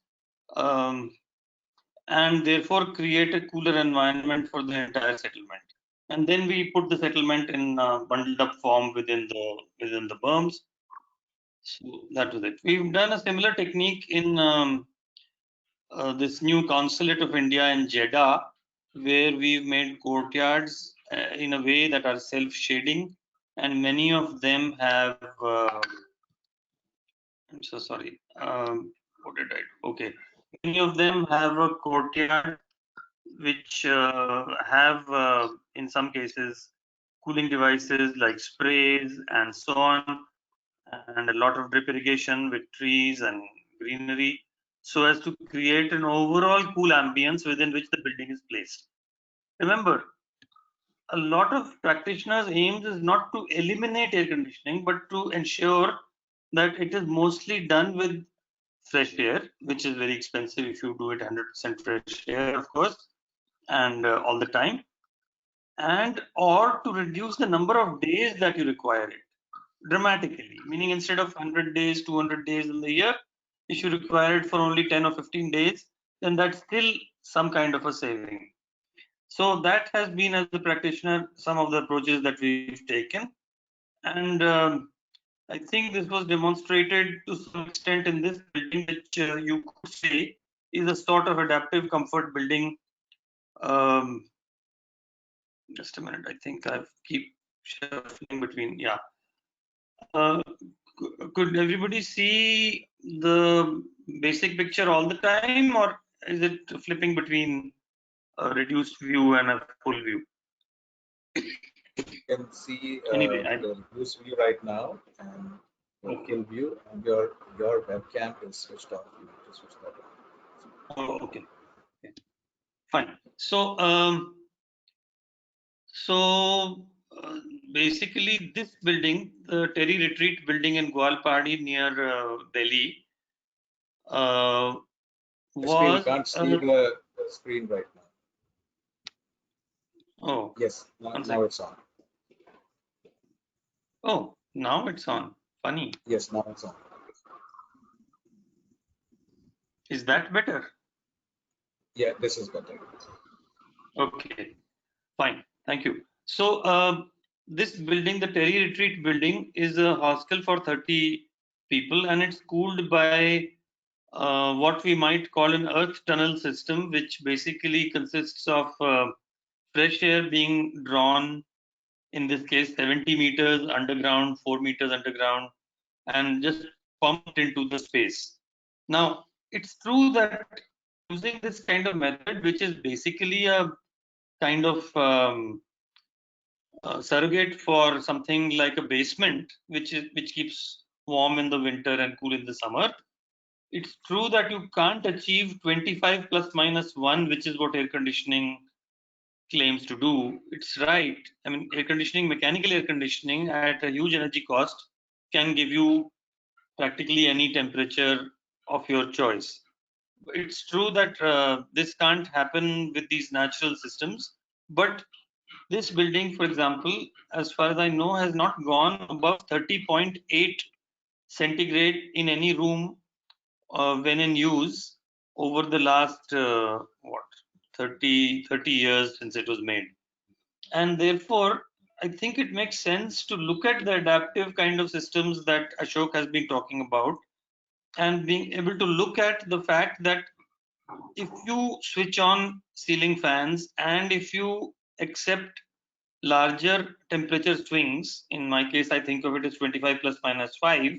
and therefore create a cooler environment for the entire settlement. And then we put the settlement in bundled up form within the berms. So that was it. We've done a similar technique in this new consulate of India in Jeddah, where we've made courtyards in a way that are self-shading, and many of them have. I'm so sorry. What did I do? Okay, many of them have a courtyard which have, in some cases, cooling devices like sprays and so on, and a lot of drip irrigation with trees and greenery, so as to create an overall cool ambience within which the building is placed. Remember, a lot of practitioners' aims is not to eliminate air conditioning, but to ensure that it is mostly done with fresh air, which is very expensive if you do it 100% fresh air, of course, and all the time, and or to reduce the number of days that you require it dramatically, meaning instead of 100 days, 200 days in the year, if you require it for only 10 or 15 days, then that's still some kind of a saving. So that has been, as a practitioner, some of the approaches that we've taken, and I think this was demonstrated to some extent in this building, which you could say is a sort of adaptive comfort building Just a minute. I think I keep shuffling between. Yeah. Could everybody see the basic picture all the time, or is it flipping between a reduced view and a full view? You can see Anyway, the reduced view right now and the full view, and your webcam is switched off. You need to switch that on. Oh, okay. Fine. So, basically, this building, the Terry Retreat building in Gwalpadi near Delhi, Actually, we was. can't see the screen right now. Oh, Yes, now it's on. oh, now it's on. Funny. Yes, now it's on. Is that better? Yeah, this is better. Okay, fine. Thank you. So, this building, the Terry Retreat building, is a hostel for 30 people, and it's cooled by what we might call an earth tunnel system, which basically consists of fresh air being drawn, in this case 70 meters underground, 4 meters underground, and just pumped into the space. Now, it's true that using this kind of method, which is basically a kind of surrogate for something like a basement, which keeps warm in the winter and cool in the summer. It's true that you can't achieve 25 plus minus 1, which is what air conditioning claims to do. It's right. I mean, air conditioning, mechanical air conditioning at a huge energy cost can give you practically any temperature of your choice. It's true that this can't happen with these natural systems, but this building, for example, as far as I know, has not gone above 30.8 centigrade in any room when in use over the last 30 years since it was made. And therefore, I think it makes sense to look at the adaptive kind of systems that Ashok has been talking about, and being able to look at the fact that if you switch on ceiling fans and if you accept larger temperature swings, in my case I think of it as 25 plus minus 5,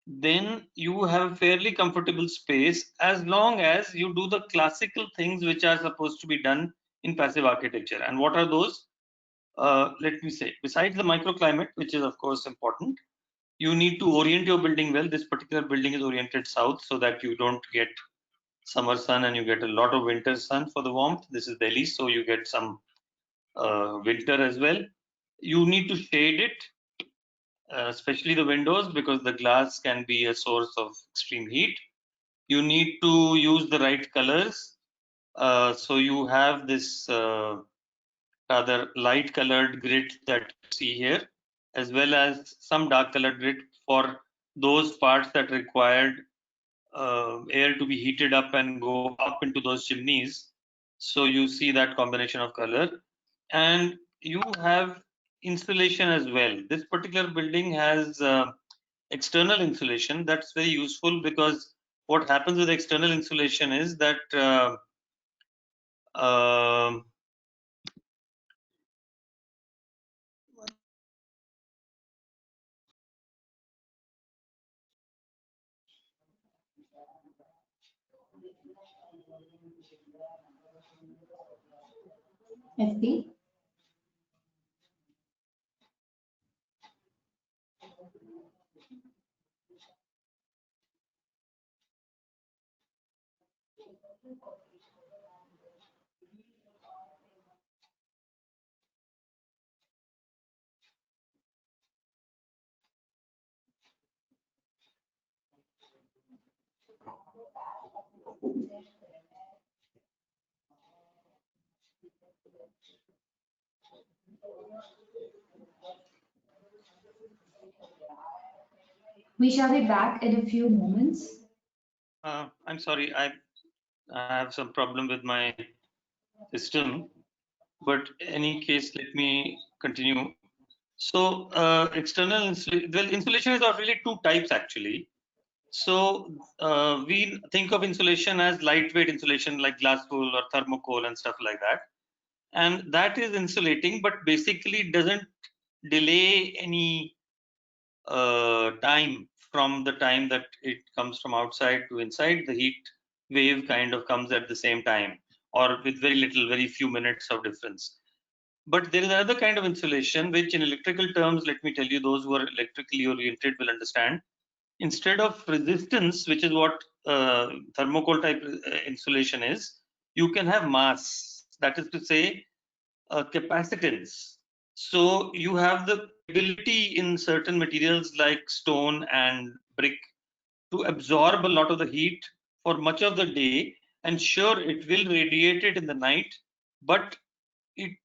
then you have a fairly comfortable space, as long as you do the classical things which are supposed to be done in passive architecture. And what are those? Let me say, besides the microclimate, which is of course important, you need to orient your building well. This particular building is oriented south so that you don't get summer sun and you get a lot of winter sun for the warmth. This is Delhi, so you get some winter as well. You need to shade it, especially the windows, because the glass can be a source of extreme heat. You need to use the right colors. So you have this rather light colored grid that you see here, as well as some dark colored grid for those parts that required air to be heated up and go up into those chimneys. So you see that combination of color, and you have insulation as well. This particular building has external insulation. That's very useful, because what happens with external insulation is that SP. We shall be back in a few moments. I'm sorry, I have some problem with my system, but in any case, let me continue. So external insulation, well, insulation is of really two types actually. So we think of insulation as lightweight insulation like glass wool or thermocol and stuff like that. And that is insulating, but basically doesn't delay any time from the time that it comes from outside to inside. The heat wave kind of comes at the same time, or with very few minutes of difference. But there is another kind of insulation which in electrical terms, let me tell you, those who are electrically oriented will understand. Instead of resistance, which is what thermocol type insulation is, you can have mass. That is to say, capacitance. So you have the ability in certain materials like stone and brick to absorb a lot of the heat for much of the day, and sure, it will radiate it in the night, but it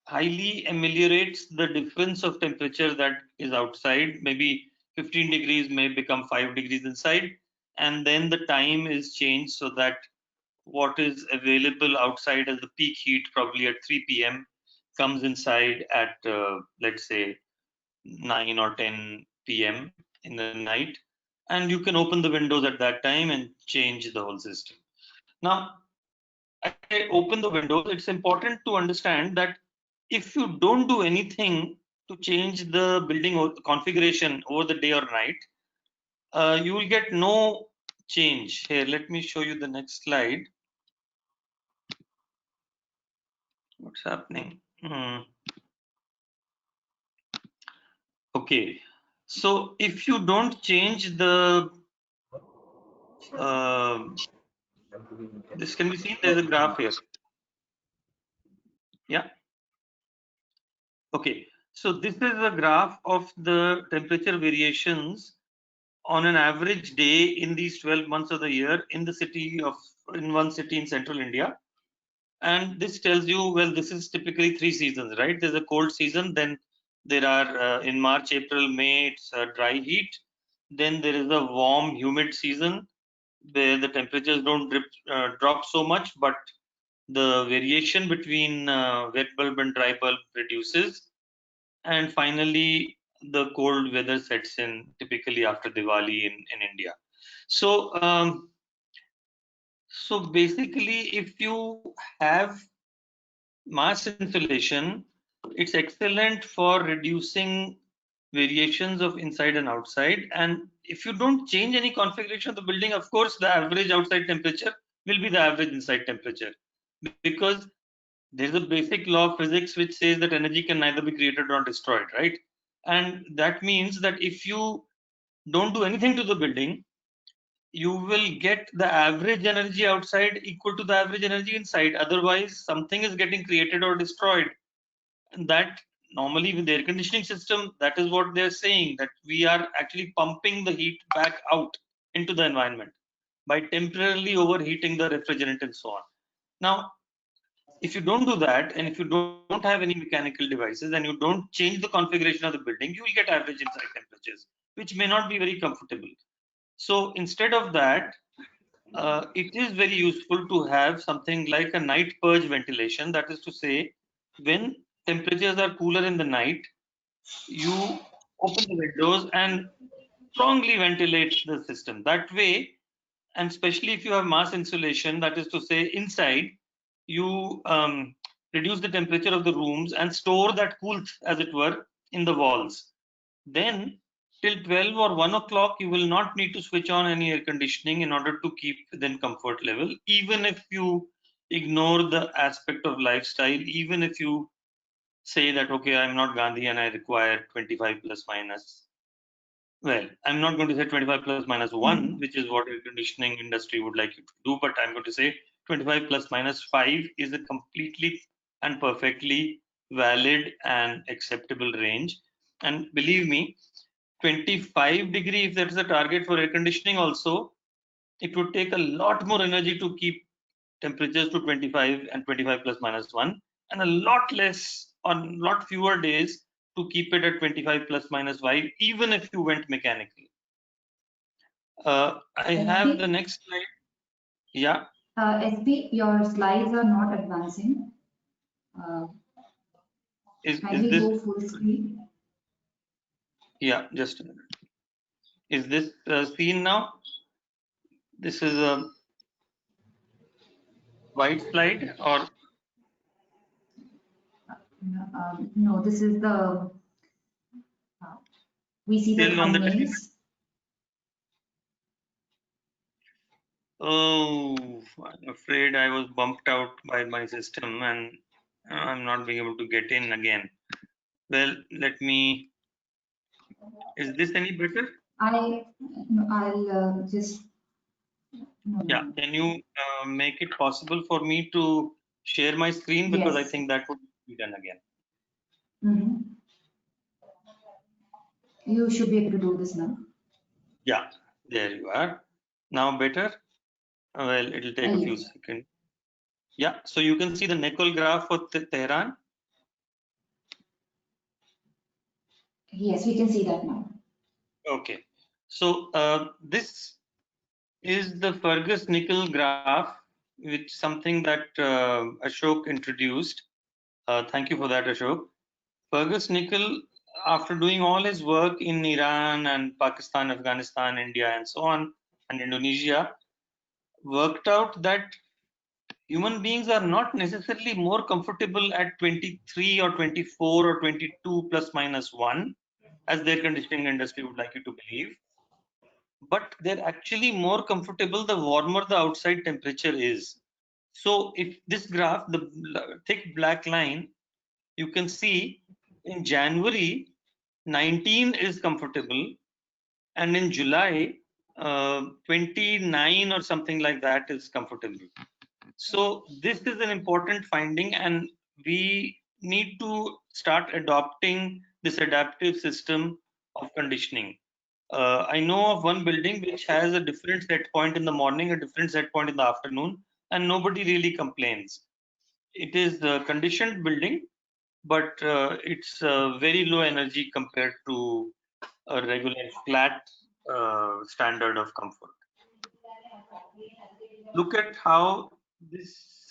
highly ameliorates the difference of temperature that is outside. Maybe 15 degrees may become 5 degrees inside, and then the time is changed so that what is available outside as the peak heat, probably at 3 p.m., comes inside at, let's say, 9 or 10 p.m. in the night. And you can open the windows at that time and change the whole system. Now, I open the windows, it's important to understand that if you don't do anything to change the building or configuration over the day or night, you will get no change. Here, let me show you the next slide. What's happening? Okay, so if you don't change the this can be seen, there's a graph here. Yeah. Okay, so this is a graph of the temperature variations on an average day in these 12 months of the year in one city in central India. And this tells you, well, this is typically 3 seasons, right? There's a cold season, then there are in March, April, May, it's dry heat. Then there is a warm, humid season where the temperatures don't drop so much, but the variation between wet bulb and dry bulb reduces. And finally, the cold weather sets in typically after Diwali in India. So, so basically, if you have mass insulation, it's excellent for reducing variations of inside and outside. And if you don't change any configuration of the building, of course, the average outside temperature will be the average inside temperature, because there's a basic law of physics which says that energy can neither be created nor destroyed, right? And that means that if you don't do anything to the building, you will get the average energy outside equal to the average energy inside. Otherwise, something is getting created or destroyed. And that normally with the air conditioning system, that is what they're saying, that we are actually pumping the heat back out into the environment by temporarily overheating the refrigerant and so on. Now, if you don't do that, and if you don't have any mechanical devices, and you don't change the configuration of the building, you will get average inside temperatures, which may not be very comfortable. So instead of that, it is very useful to have something like a night purge ventilation. That is to say, when temperatures are cooler in the night, you open the windows and strongly ventilate the system. That way, and especially if you have mass insulation, that is to say inside, you reduce the temperature of the rooms and store that coolth, as it were, in the walls. Then till 12 or 1 o'clock, you will not need to switch on any air conditioning in order to keep within comfort level, even if you ignore the aspect of lifestyle, even if you say that, okay, I'm not Gandhi and I require 25 plus minus. Well, I'm not going to say 25 plus minus 1, which is what air conditioning industry would like you to do, but I'm going to say 25 plus minus 5 is a completely and perfectly valid and acceptable range. And believe me, 25 degree, if that's the target for air conditioning also, it would take a lot more energy to keep temperatures to 25 and 25 plus minus 1, and a lot less on lot fewer days to keep it at 25 plus minus 5, even if you went mechanically. I have the next slide. Yeah. SB, your slides are not advancing. Is Kindly this? go full screen. Yeah, just a minute. Is this seen now? This is a white slide, or No, this is the, we see the still on the television? timings. Oh, I'm afraid I was bumped out by my system and I'm not being able to get in again. Well, let me, is this any better? I'll just, no, Yeah, no. can you make it possible for me to share my screen? Because I Yes. think that would be done again. Mhm. You should be able to do this now. Yeah, there you are. Now better? Well, it'll take a few Yes. seconds. Yeah, so you can see the Nickel graph for Tehran. Yes, we can see that now. Okay, so this is the Fergus Nickel graph, which something that Ashok introduced. Thank you for that, Ashok. Fergus Nickel, after doing all his work in Iran and Pakistan, Afghanistan, India, and so on, and Indonesia, worked out that human beings are not necessarily more comfortable at 23 or 24 or 22 plus minus 1, as the air conditioning industry would like you to believe, but they're actually more comfortable the warmer the outside temperature is. So if this graph, the thick black line, you can see in January 19 is comfortable, and in July 29 or something like that is comfortable. So this is an important finding, and we need to start adopting this adaptive system of conditioning. I know of one building which has a different set point in the morning, a different set point in the afternoon, and nobody really complains. It is a conditioned building, but it's very low energy compared to a regular flat standard of comfort. Look at how this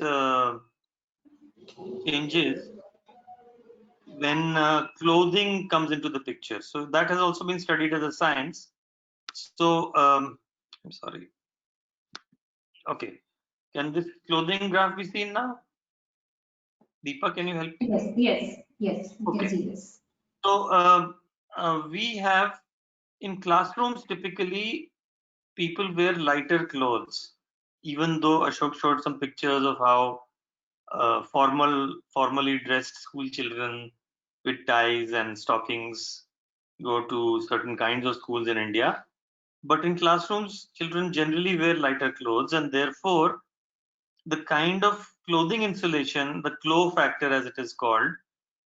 changes when clothing comes into the picture. So that has also been studied as a science. So I'm sorry. Okay, can this clothing graph be seen now? Deepa, can you help me? Yes, yes, yes, we can Okay. see this. So we have in classrooms typically people wear lighter clothes, even though Ashok showed some pictures of how formally dressed school children with ties and stockings go to certain kinds of schools in India. But in classrooms, children generally wear lighter clothes, and therefore the kind of clothing insulation, the glow factor as it is called,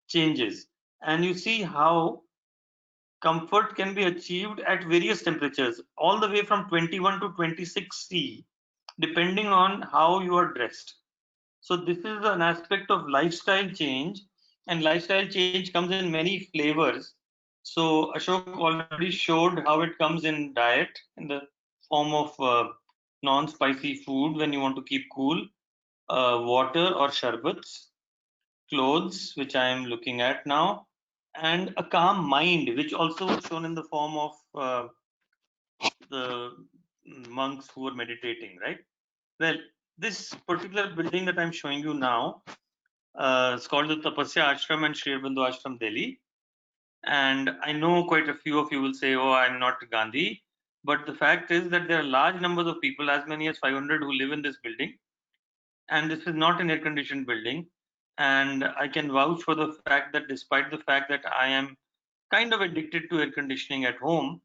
changes. And you see how comfort can be achieved at various temperatures, all the way from 21 to 26 C, depending on how you are dressed. So this is an aspect of lifestyle change, and lifestyle change comes in many flavors. So Ashok already showed how it comes in diet in the form of non-spicy food when you want to keep cool, water or sharbats, clothes, which I am looking at now, and a calm mind, which also was shown in the form of the monks who were meditating, right? Well, this particular building that I'm showing you now, it's called the Tapasya Ashram and Sri Aurobindo Ashram, Delhi. And I know quite a few of you will say, oh, I'm not Gandhi. But the fact is that there are large numbers of people, as many as 500, who live in this building. And this is not an air-conditioned building. And I can vouch for the fact that despite the fact that I am kind of addicted to air conditioning at home,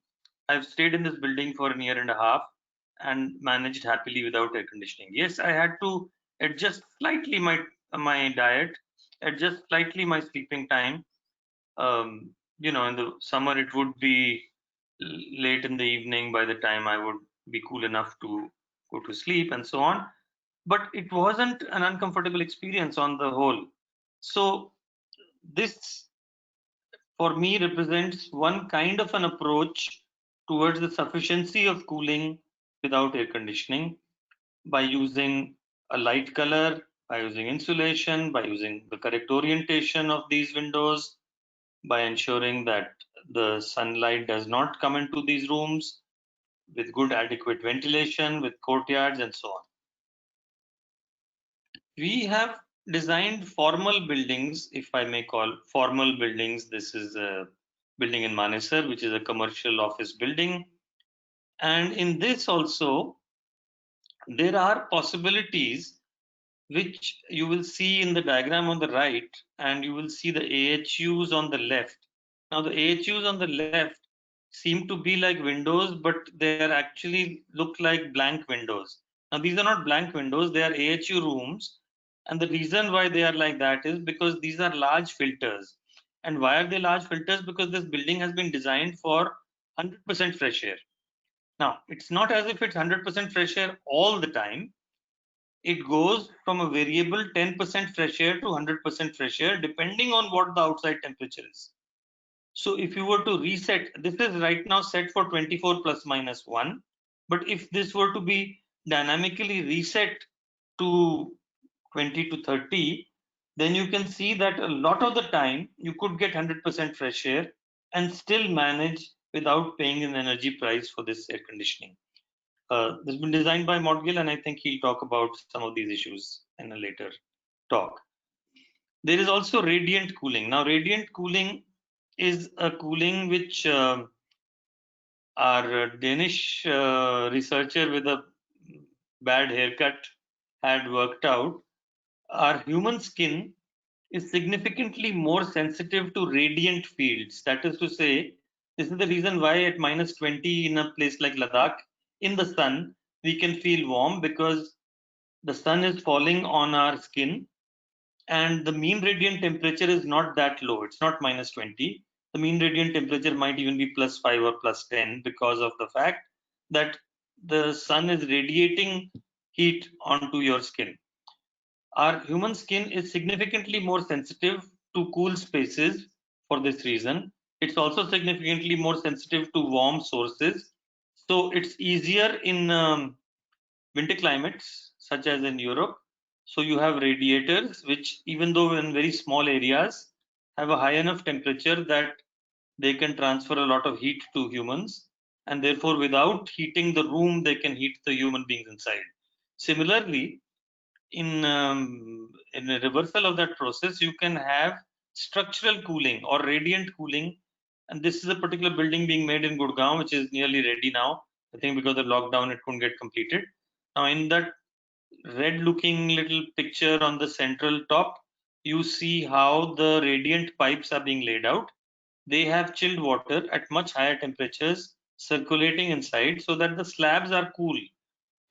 I've stayed in this building for a year and a half and managed happily without air conditioning. Yes, I had to adjust slightly my diet, adjust slightly my sleeping time. In the summer it would be late in the evening by the time I would be cool enough to go to sleep and so on. But it wasn't an uncomfortable experience on the whole. So this for me represents one kind of an approach towards the sufficiency of cooling without air conditioning by using a light color, by using insulation, by using the correct orientation of these windows, by ensuring that the sunlight does not come into these rooms, with good adequate ventilation, with courtyards and so on. We have designed formal buildings, if I may call formal buildings. This is a building in Manesar, which is a commercial office building. And in this also, there are possibilities which you will see in the diagram on the right, and you will see the AHUs on the left. Now the AHUs on the left seem to be like windows, but they are actually look like blank windows. Now these are not blank windows, they are AHU rooms. And the reason why they are like that is because these are large filters. And why are they large filters? Because this building has been designed for 100% fresh air. Now, it's not as if it's 100% fresh air all the time. It goes from a variable 10% fresh air to 100% fresh air, depending on what the outside temperature is. So if you were to reset, this is right now set for 24 plus minus 1. But if this were to be dynamically reset to 20 to 30, then you can see that a lot of the time you could get 100% fresh air and still manage without paying an energy price for this air conditioning. This has been designed by Modgill, and I think he'll talk about some of these issues in a later talk. There is also radiant cooling. Now, radiant cooling is a cooling which our Danish researcher with a bad haircut had worked out. Our human skin is significantly more sensitive to radiant fields. That is to say, this is the reason why at minus 20 in a place like Ladakh, in the sun, we can feel warm, because the sun is falling on our skin and the mean radiant temperature is not that low. It's not minus 20. The mean radiant temperature might even be plus 5 or plus 10 because of the fact that the sun is radiating heat onto your skin. Our human skin is significantly more sensitive to cool spaces for this reason. It's also significantly more sensitive to warm sources. So it's easier in winter climates, such as in Europe. So you have radiators, which even though in very small areas, have a high enough temperature that they can transfer a lot of heat to humans. And therefore, without heating the room, they can heat the human beings inside. Similarly, in a reversal of that process, you can have structural cooling or radiant cooling. And this is a particular building being made in Gurgaon, which is nearly ready now. I think because of lockdown, it couldn't get completed. Now, in that red looking little picture on the central top, you see how the radiant pipes are being laid out. They have chilled water at much higher temperatures circulating inside so that the slabs are cool.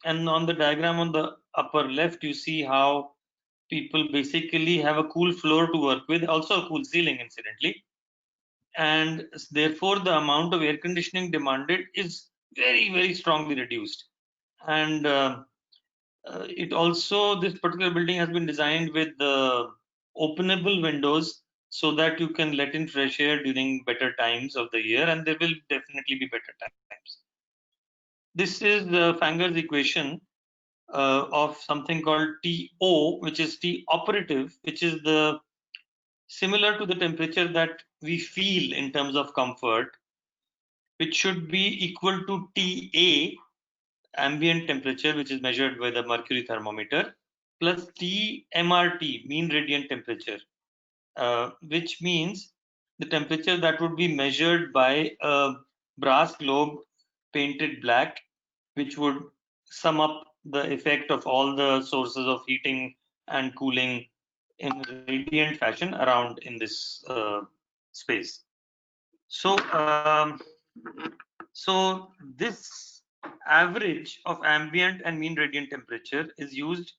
And on the diagram on the upper left, you see how people basically have a cool floor to work with, also a cool ceiling, incidentally. And therefore, the amount of air conditioning demanded is very, very strongly reduced. And it also, this particular building has been designed with the openable windows so that you can let in fresh air during better times of the year, and there will definitely be better times. This is Fanger's equation of something called TO, which is T operative, which is the similar to the temperature that we feel in terms of comfort, which should be equal to TA, ambient temperature, which is measured by the mercury thermometer, plus TMRT, mean radiant temperature, which means the temperature that would be measured by a brass globe painted black, which would sum up the effect of all the sources of heating and cooling in radiant fashion around in this space. So, so this average of ambient and mean radiant temperature is used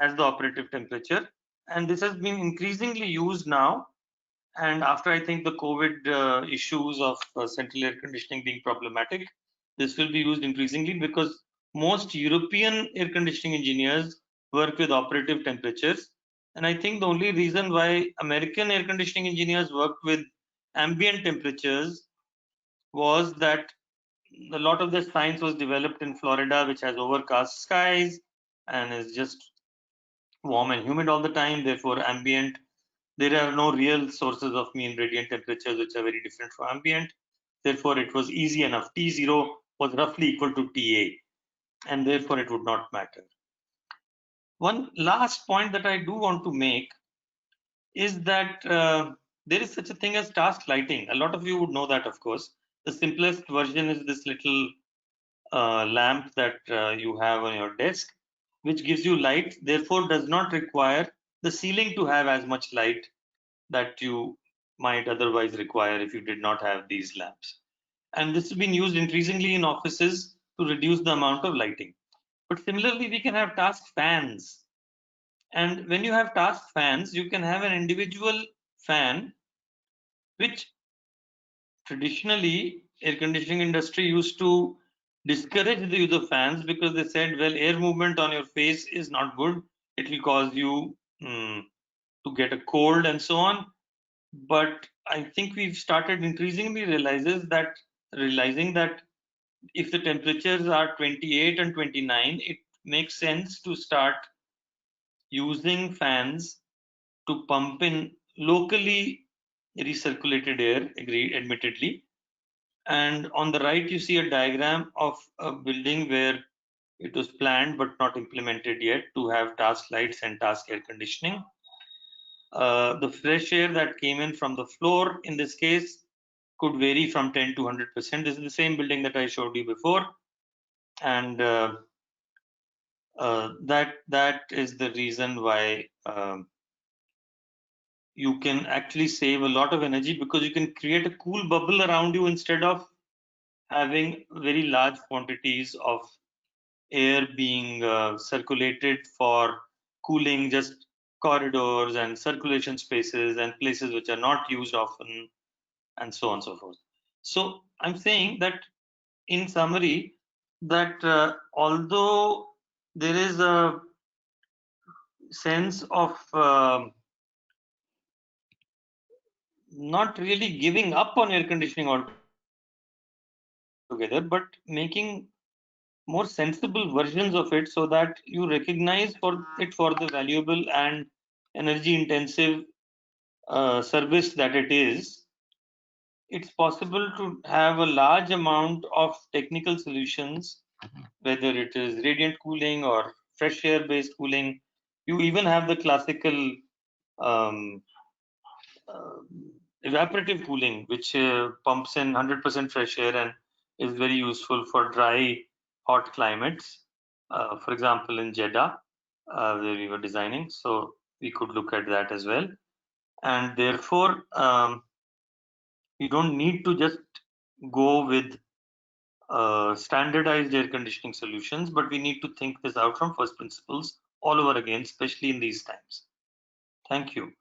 as the operative temperature, and this has been increasingly used now. And after I think the COVID issues of central air conditioning being problematic, this will be used increasingly because most European air conditioning engineers work with operative temperatures. And I think the only reason why American air conditioning engineers worked with ambient temperatures was that a lot of the science was developed in Florida, which has overcast skies and is just warm and humid all the time. Therefore, ambient, there are no real sources of mean radiant temperatures which are very different from ambient. Therefore, it was easy enough. T0 was roughly equal to TA, and therefore it would not matter. One last point that I do want to make is that there is such a thing as task lighting. A lot of you would know that, of course. The simplest version is this little lamp that you have on your desk, which gives you light, therefore does not require the ceiling to have as much light that you might otherwise require if you did not have these lamps. And this has been used increasingly in offices to reduce the amount of lighting. But similarly, we can have task fans. And when you have task fans, you can have an individual fan, which traditionally air conditioning industry used to discourage the use of fans because they said, well, air movement on your face is not good. It will cause you to get a cold and so on. But I think we've started increasingly realizing that if the temperatures are 28 and 29, it makes sense to start using fans to pump in locally recirculated air, admittedly. And on the right, you see a diagram of a building where it was planned but not implemented yet to have task lights and task air conditioning. The fresh air that came in from the floor in this case could vary from 10 to 100%. This is the same building that I showed you before, and that is the reason why you can actually save a lot of energy, because you can create a cool bubble around you instead of having very large quantities of air being circulated for cooling just corridors and circulation spaces and places which are not used often, and so on and so forth. So I'm saying that in summary, that although there is a sense of not really giving up on air conditioning altogether, but making more sensible versions of it so that you recognize for the valuable and energy intensive service that it is, it's possible to have a large amount of technical solutions, whether it is radiant cooling or fresh air based cooling. You even have the classical um, uh, evaporative cooling, which pumps in 100% fresh air and is very useful for dry, hot climates. For example, in Jeddah, where we were designing, so we could look at that as well. And therefore, you don't need to just go with standardized air conditioning solutions, but we need to think this out from first principles all over again, especially in these times. Thank you.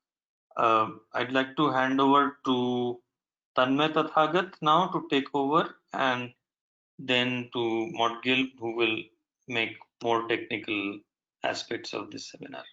I'd like to hand over to Tanmay Tathagat now to take over, and then to Modgil, who will make more technical aspects of this seminar.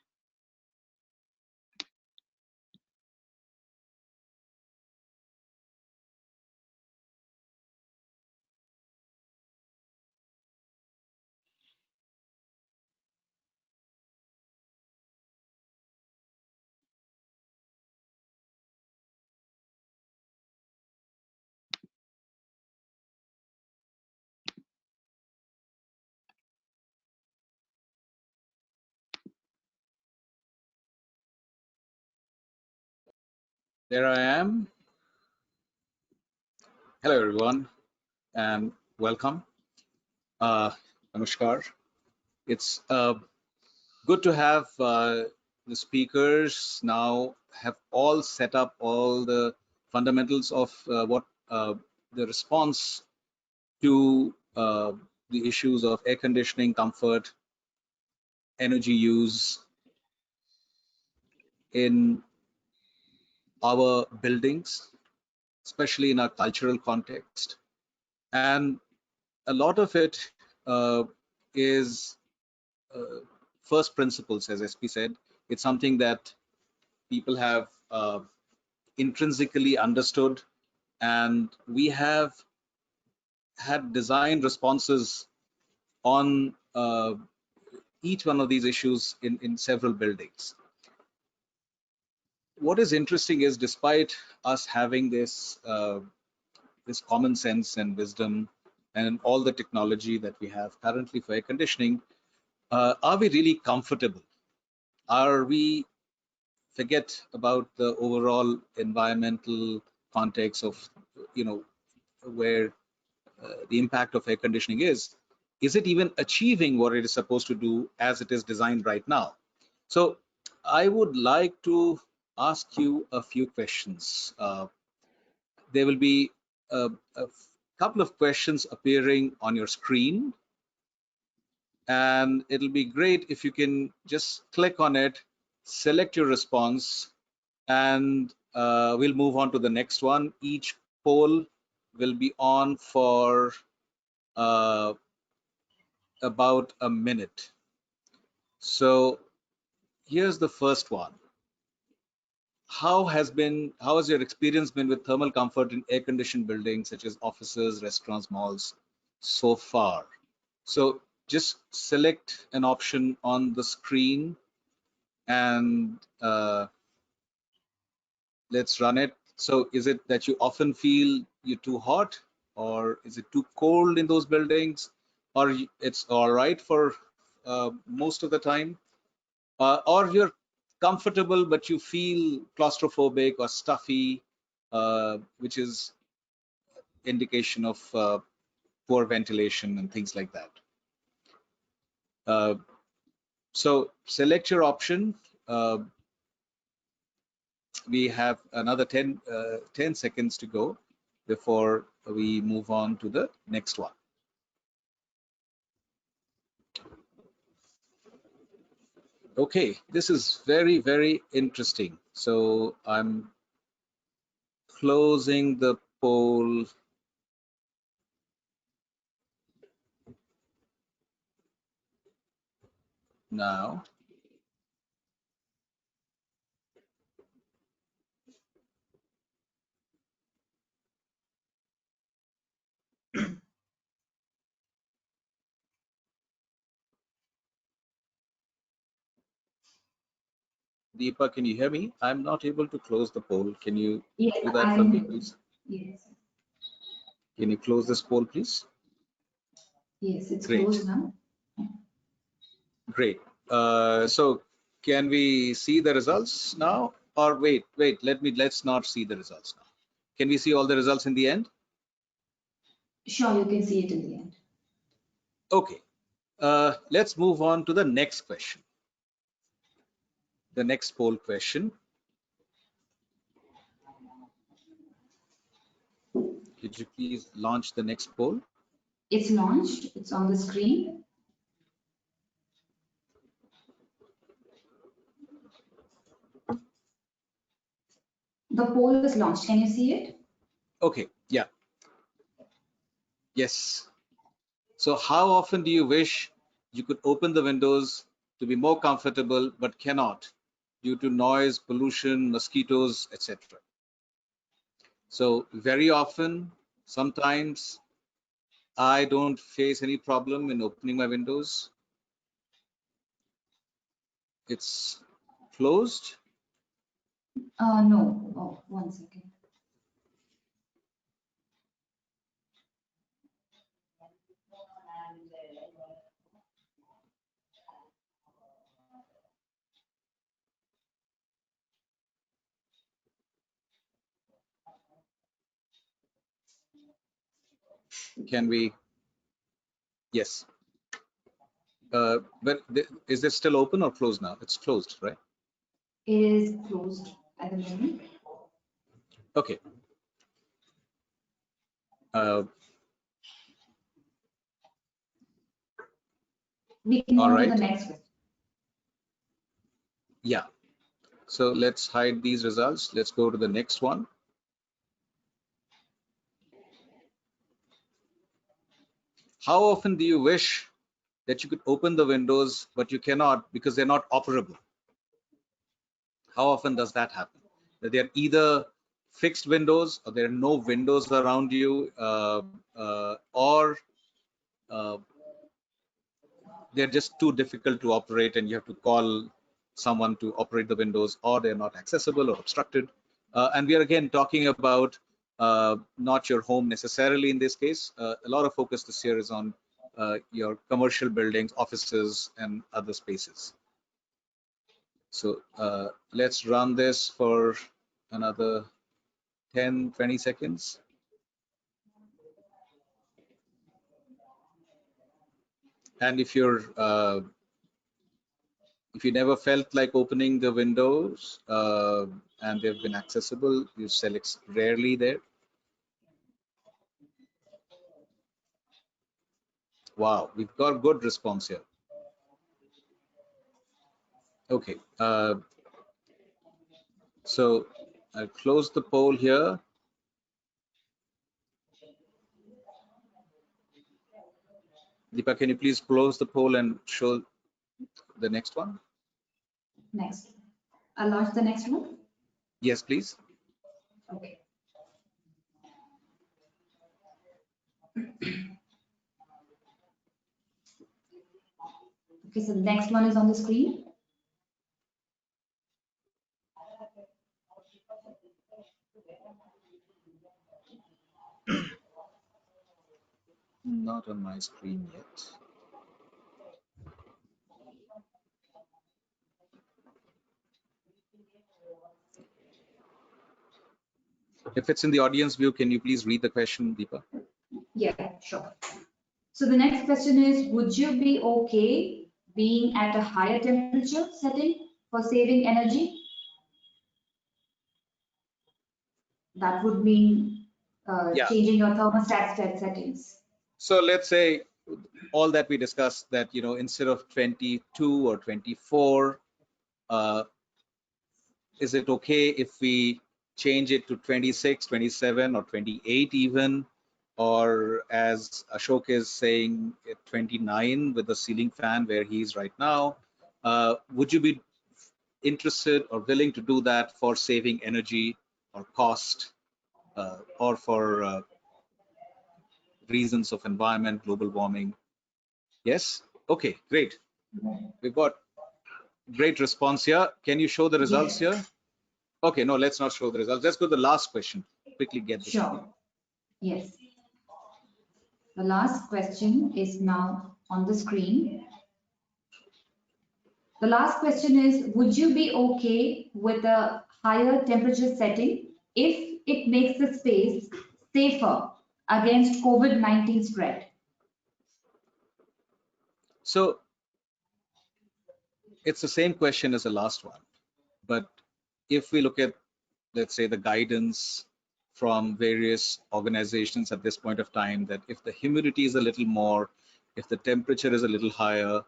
There I am. Hello, everyone, and welcome. Namaskar. It's good to have the speakers now have all set up all the fundamentals of what the response to the issues of air conditioning, comfort, energy use in our buildings, especially in our cultural context. And a lot of it is first principles, as SP said. It's something that people have intrinsically understood, and we have had designed responses on each one of these issues in several buildings. What is interesting is, despite us having this this common sense and wisdom and all the technology that we have currently for air conditioning, are we really comfortable? Are we forget about the overall environmental context of, where the impact of air conditioning is it even achieving what it is supposed to do as it is designed right now? So I would like to ask you a few questions. There will be a couple of questions appearing on your screen, and it'll be great if you can just click on it, select your response, and we'll move on to the next one. Each poll will be on for about a minute. So here's the first one. How has your experience been with thermal comfort in air-conditioned buildings such as offices, restaurants, malls so far? So just select an option on the screen and let's run it. So is it that you often feel you're too hot, or is it too cold in those buildings, or it's all right for most of the time, or you're comfortable but you feel claustrophobic or stuffy, which is indication of poor ventilation and things like that. So select your option. We have another 10 seconds to go before we move on to the next one. Okay, this is very, very interesting. So I'm closing the poll now. Deepa, can you hear me? I'm not able to close the poll. Can you do that for me, please? Yes. Can you close this poll, please? Yes, it's Great. closed now. Great. So can we see the results now? Or wait, let's not see the results now. Can we see all the results in the end? Sure, you can see it in the end. Okay. Let's move on to the next question. The next poll question. Could you please launch the next poll? It's launched. It's on the screen. The poll is launched. Can you see it? Okay. Yeah. Yes. So how often do you wish you could open the windows to be more comfortable but cannot due to noise, pollution, mosquitoes, etc.? So very often, sometimes I don't face any problem in opening my windows. It's closed. No. Oh, 1 second. Can we? Yes. But is it still open or closed now? It's closed, right? It is closed at the moment. Okay. We can move All on to right. the next question. Yeah. So let's hide these results. Let's go to the next one. How often do you wish that you could open the windows, but you cannot because they're not operable? How often does that happen? That they're either fixed windows or there are no windows around you, or they're just too difficult to operate and you have to call someone to operate the windows, or they're not accessible or obstructed. And we are again talking about not your home necessarily in this case. A lot of focus this year is on your commercial buildings, offices, and other spaces. So let's run this for another 10-20 seconds. And if you never felt like opening the windows and they've been accessible, you select rarely there. Wow, we've got good response here. Okay, so I'll close the poll here. Deepa, can you please close the poll and show the next one? Next. I'll launch the next one. Yes, please. Okay. Okay, so the next one is on the screen. Not on my screen yet. If it's in the audience view, can you please read the question, Deepa? Yeah, sure. So the next question is, would you be okay being at a higher temperature setting for saving energy? That would mean Yeah. changing your thermostat settings. So let's say all that we discussed, that instead of 22 or 24, is it okay if we change it to 26, 27, or 28 even? Or as Ashok is saying, 29 with the ceiling fan where he is right now. Would you be interested or willing to do that for saving energy or cost or for reasons of environment, global warming? Yes? Okay, great. We've got great response here. Can you show the results Yes. here? Okay, no, let's not show the results. Let's go to the last question. Quickly get this. Sure. Yes. The last question is now on the screen. The last question is, would you be okay with a higher temperature setting if it makes the space safer against COVID-19 spread? So it's the same question as the last one, but if we look at, let's say, the guidance from various organizations at this point of time, that if the humidity is a little more, if the temperature is a little higher,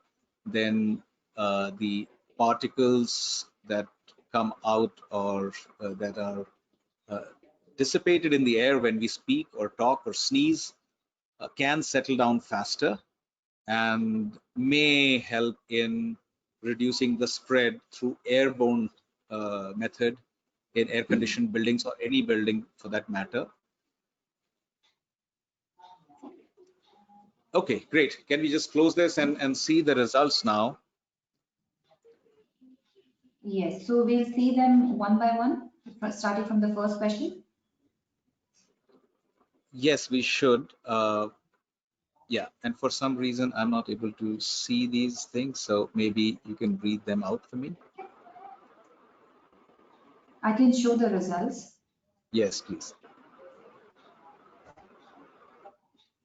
then the particles that come out or that are dissipated in the air when we speak or talk or sneeze can settle down faster and may help in reducing the spread through airborne method in air-conditioned buildings or any building for that matter. Okay, great. Can we just close this and see the results now? Yes, so we'll see them one by one, starting from the first question. Yes, we should. Yeah, and for some reason, I'm not able to see these things, so maybe you can read them out for me. I can show the results. Yes, please.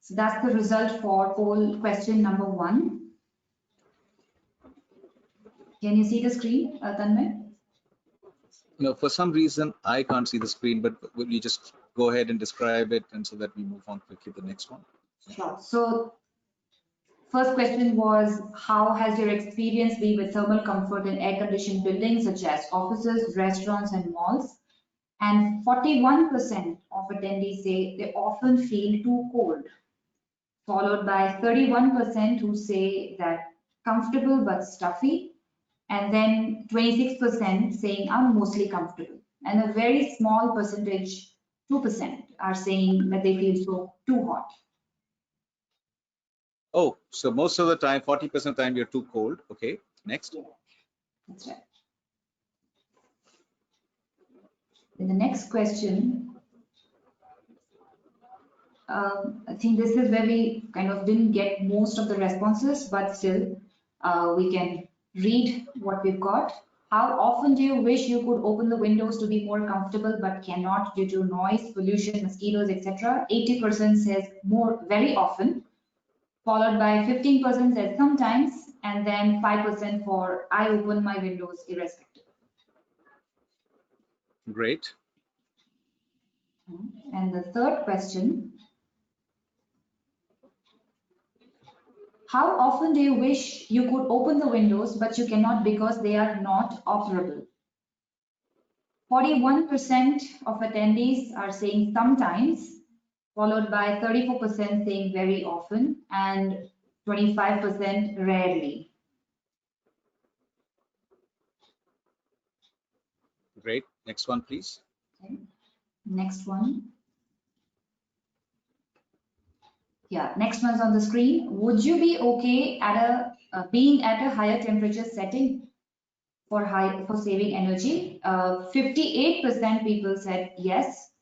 So that's the result for poll question number 1. Can you see the screen, Tanmay? No, for some reason, I can't see the screen, but will you just go ahead and describe it, and so that we move on quickly to the next one? Sure. So first question was, how has your experience been with thermal comfort in air-conditioned buildings such as offices, restaurants, and malls? And 41% of attendees say they often feel too cold, followed by 31% who say that comfortable but stuffy, and then 26% saying I'm mostly comfortable. And a very small percentage, 2%, are saying that they feel so too hot. Oh, so most of the time, 40% of the time, you're too cold. Okay, next. That's right. In the next question, I think this is where we kind of didn't get most of the responses, but still we can read what we've got. How often do you wish you could open the windows to be more comfortable but cannot due to noise, pollution, mosquitoes, etc.? 80% says more, very often, followed by 15% says sometimes, and then 5% for I open my windows irrespective. Great. And the third question, how often do you wish you could open the windows but you cannot because they are not operable? 41% of attendees are saying sometimes, followed by 34% saying very often and 25% rarely. Great. Next one, please. Okay. Next one. Yeah, next one's on the screen. Would you be okay at being at a higher temperature setting for saving energy? 58% people said yes,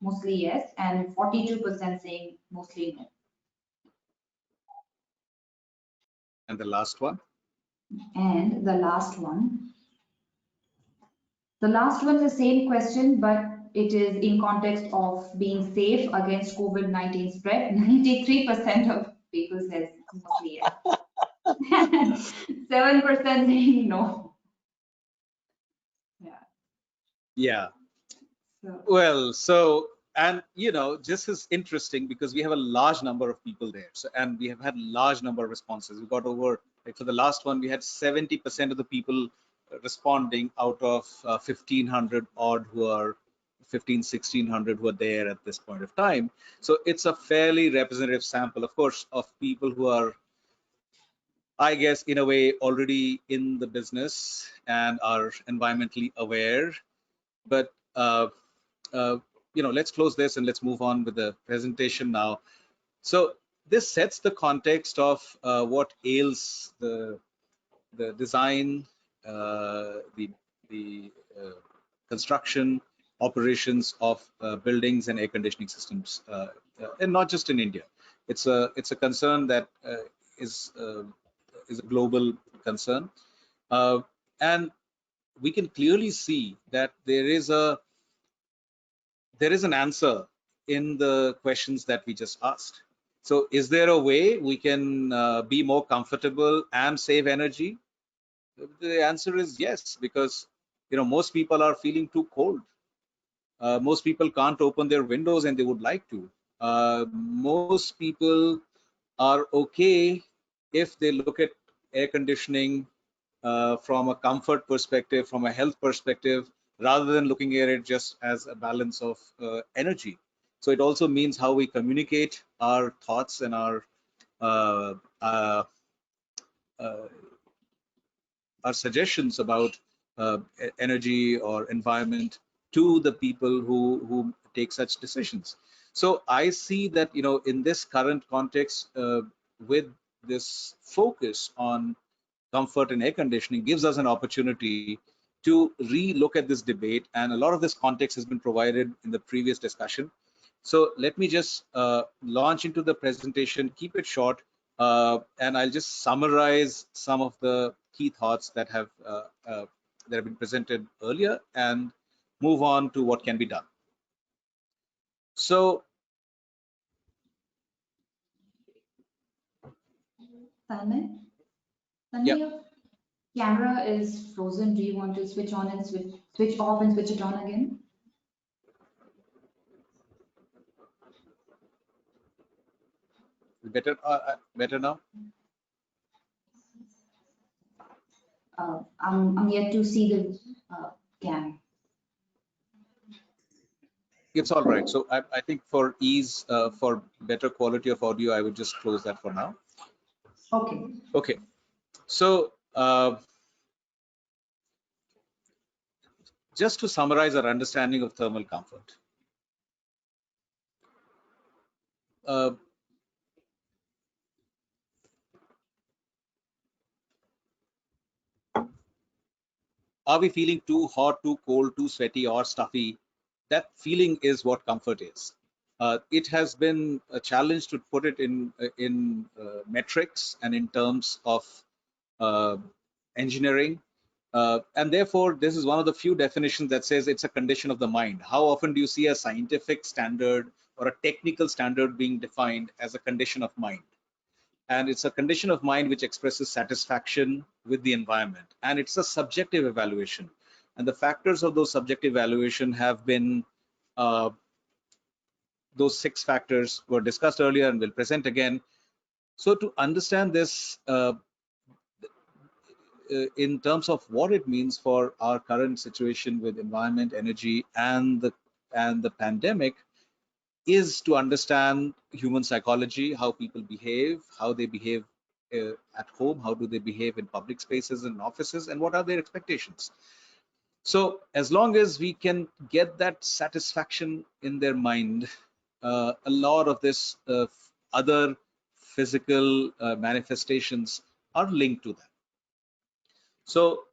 mostly yes, and 42% saying mostly no. And the last one. And the last one. The last one is the same question, but it is in context of being safe against COVID-19 spread. 93% of people says mostly yes. 7% saying no. Yeah. Yeah. So, Well, so, and this is interesting because we have a large number of people there. So, and we have had large number of responses. We got over, like for the last one, we had 70% of the people responding out of 1500 odd who are 1600 who are there at this point of time. So it's a fairly representative sample, of course, of people who are, I guess, in a way already in the business and are environmentally aware. But let's close this and let's move on with the presentation now. So this sets the context of what ails the design, the construction, operations of buildings and air conditioning systems, and not just in India. It's a concern that is a global concern, and we can clearly see that there is an answer in the questions that we just asked. So is there a way we can be more comfortable and save energy? The answer is yes, because most people are feeling too cold. Most people can't open their windows and they would like to. Most people are okay if they look at air conditioning from a comfort perspective, from a health perspective, rather than looking at it just as a balance of energy. So it also means how we communicate our thoughts and our suggestions about energy or environment to the people who take such decisions. So I see that in this current context, with this focus on comfort and air conditioning, gives us an opportunity to re-look at this debate, and a lot of this context has been provided in the previous discussion. So let me just launch into the presentation, keep it short, and I'll just summarize some of the key thoughts that have been presented earlier and move on to what can be done. So Tanmay, yeah. your camera is frozen. Do you want to switch on and switch off and switch it on again? Better now? I'm yet to see the cam. It's all right. So I think for ease, for better quality of audio, I would just close that for now. Okay. Okay. So just to summarize our understanding of thermal comfort. Are we feeling too hot, too cold, too sweaty, or stuffy? That feeling is what comfort is. It has been a challenge to put it in metrics and in terms of uh, engineering. And therefore, this is one of the few definitions that says it's a condition of the mind. How often do you see a scientific standard or a technical standard being defined as a condition of mind? And it's a condition of mind which expresses satisfaction with the environment. And it's a subjective evaluation. And the factors of those subjective evaluation have been those 6 factors were discussed earlier and will present again. So to understand this, in terms of what it means for our current situation with environment, energy, and the pandemic, is to understand human psychology, how people behave, how they behave at home, how do they behave in public spaces and offices, and what are their expectations. So as long as we can get that satisfaction in their mind, a lot of this other physical manifestations are linked to that. So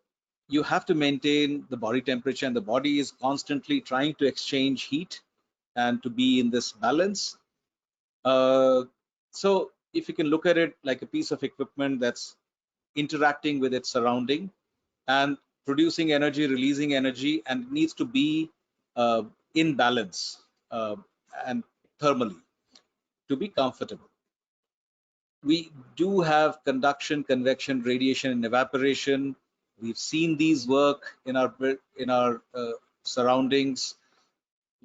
you have to maintain the body temperature, and the body is constantly trying to exchange heat and to be in this balance. So if you can look at it like a piece of equipment that's interacting with its surrounding and producing energy, releasing energy, and it needs to be in balance and thermally to be comfortable. We do have conduction, convection, radiation, and evaporation. We've seen these work in our surroundings.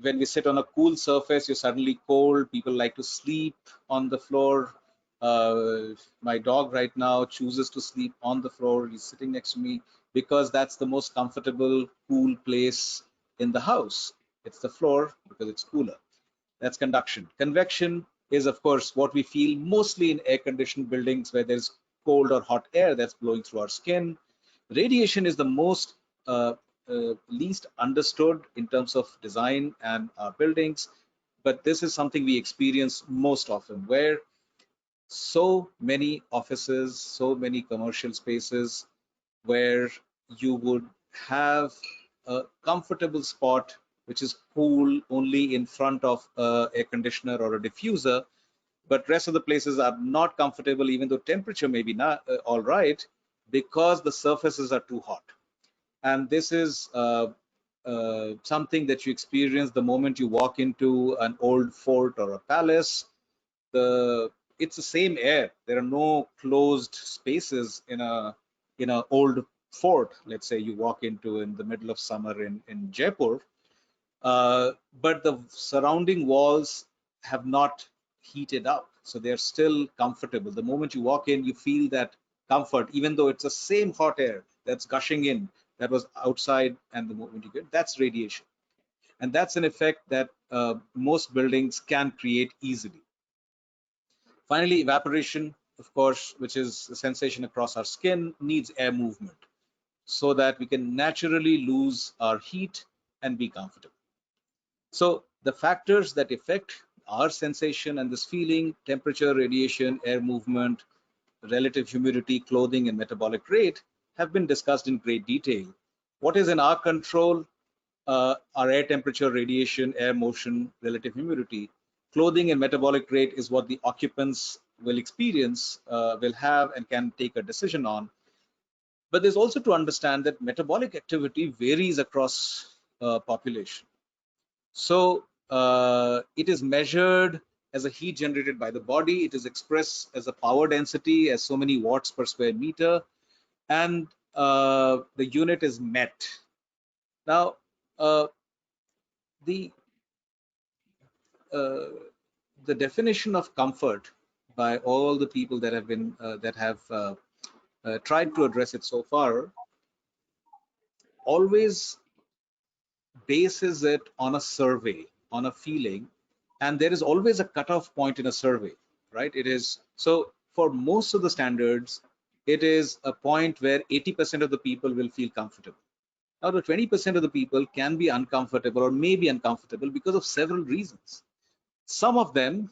When we sit on a cool surface, you're suddenly cold. People like to sleep on the floor. My dog right now chooses to sleep on the floor. He's sitting next to me because that's the most comfortable, cool place in the house. It's the floor because it's cooler. That's conduction. Convection is, of course, what we feel mostly in air-conditioned buildings where there's cold or hot air that's blowing through our skin. Radiation is the most least understood in terms of design and our buildings, but this is something we experience most often, where so many offices, so many commercial spaces where you would have a comfortable spot which is cool only in front of a air conditioner or a diffuser, but rest of the places are not comfortable even though temperature may be not all right, because the surfaces are too hot. And this is something that you experience the moment you walk into an old fort or a palace. It's the same air. There are no closed spaces in a old fort. Let's say you walk into in the middle of summer in Jaipur, but the surrounding walls have not heated up, so they're still comfortable. The moment you walk in, you feel that comfort, even though it's the same hot air that's gushing in that was outside, and the moment you get, that's radiation. And that's an effect that most buildings can create easily. Finally, evaporation, of course, which is a sensation across our skin, needs air movement so that we can naturally lose our heat and be comfortable. So the factors that affect our sensation and this feeling, temperature, radiation, air movement, relative humidity, clothing, and metabolic rate, have been discussed in great detail. What is in our control? Our air temperature, radiation, air motion, relative humidity. Clothing and metabolic rate is what the occupants will experience, will have, and can take a decision on. But there's also to understand that metabolic activity varies across population. So it is measured as a heat generated by the body. It is expressed as a power density, as so many watts per square meter, and the unit is met. Now, the definition of comfort by all the people that have been tried to address it so far always bases it on a survey, on a feeling, and there is always a cutoff point in a survey, right? It is so for most of the standards, it is a point where 80% of the people will feel comfortable. Now, the 20% of the people can be uncomfortable or may be uncomfortable because of several reasons. Some of them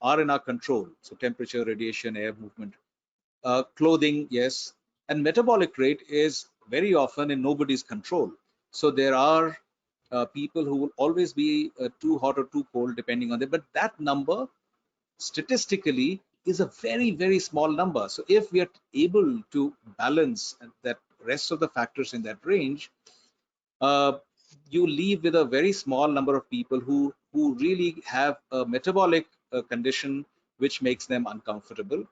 are in our control, so temperature, radiation, air movement, clothing, yes, and metabolic rate is very often in nobody's control. So there are people who will always be too hot or too cold depending on it. But that number statistically is a very, very small number. So if we are able to balance that rest of the factors in that range, you leave with a very small number of people who really have a metabolic condition which makes them uncomfortable.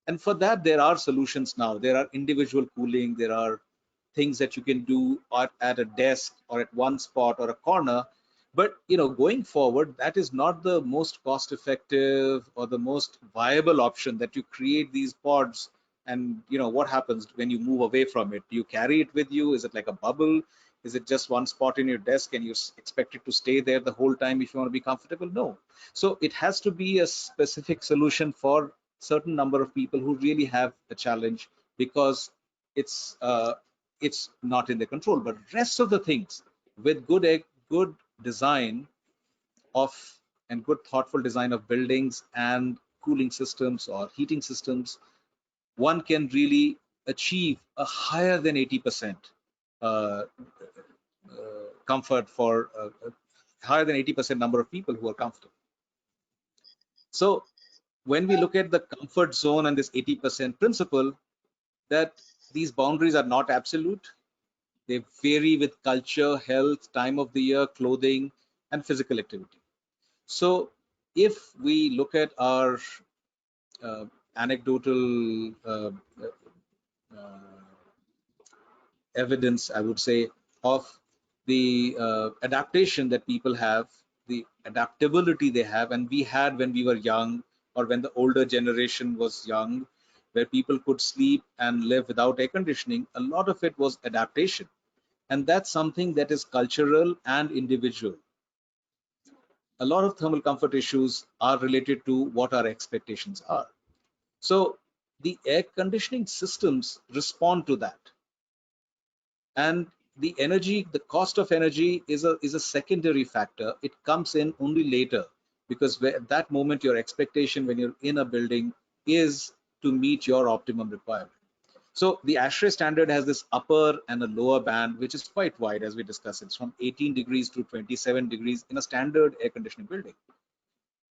And for that, there are solutions now. There are individual cooling. There are things that you can do at a desk or at one spot or a corner. But going forward, that is not the most cost effective or the most viable option, that you create these pods. And what happens when you move away from it? Do you carry it with you? Is it like a bubble? Is it just one spot in your desk and you expect it to stay there the whole time if you want to be comfortable? No. So it has to be a specific solution for certain number of people who really have a challenge, because it's not in their control. But rest of the things, with good design of and good thoughtful design of buildings and cooling systems or heating systems, one can really achieve a higher than 80% comfort for higher than 80% number of people who are comfortable. So when we look at the comfort zone and this 80% principle, that these boundaries are not absolute. They vary with culture, health, time of the year, clothing, and physical activity. So if we look at our anecdotal evidence, I would say, of the adaptation that people have, the adaptability they have, and we had when we were young, or when the older generation was young, where people could sleep and live without air conditioning. A lot of it was adaptation, and that's something that is cultural and individual. A lot of thermal comfort issues are related to what our expectations are. So the air conditioning systems respond to that. And the energy, the cost of energy is a secondary factor. It comes in only later, because at that moment your expectation when you're in a building is to meet your optimum requirement. So the ASHRAE standard has this upper and a lower band, which is quite wide, as we discussed. It's from 18 degrees to 27 degrees in a standard air conditioning building.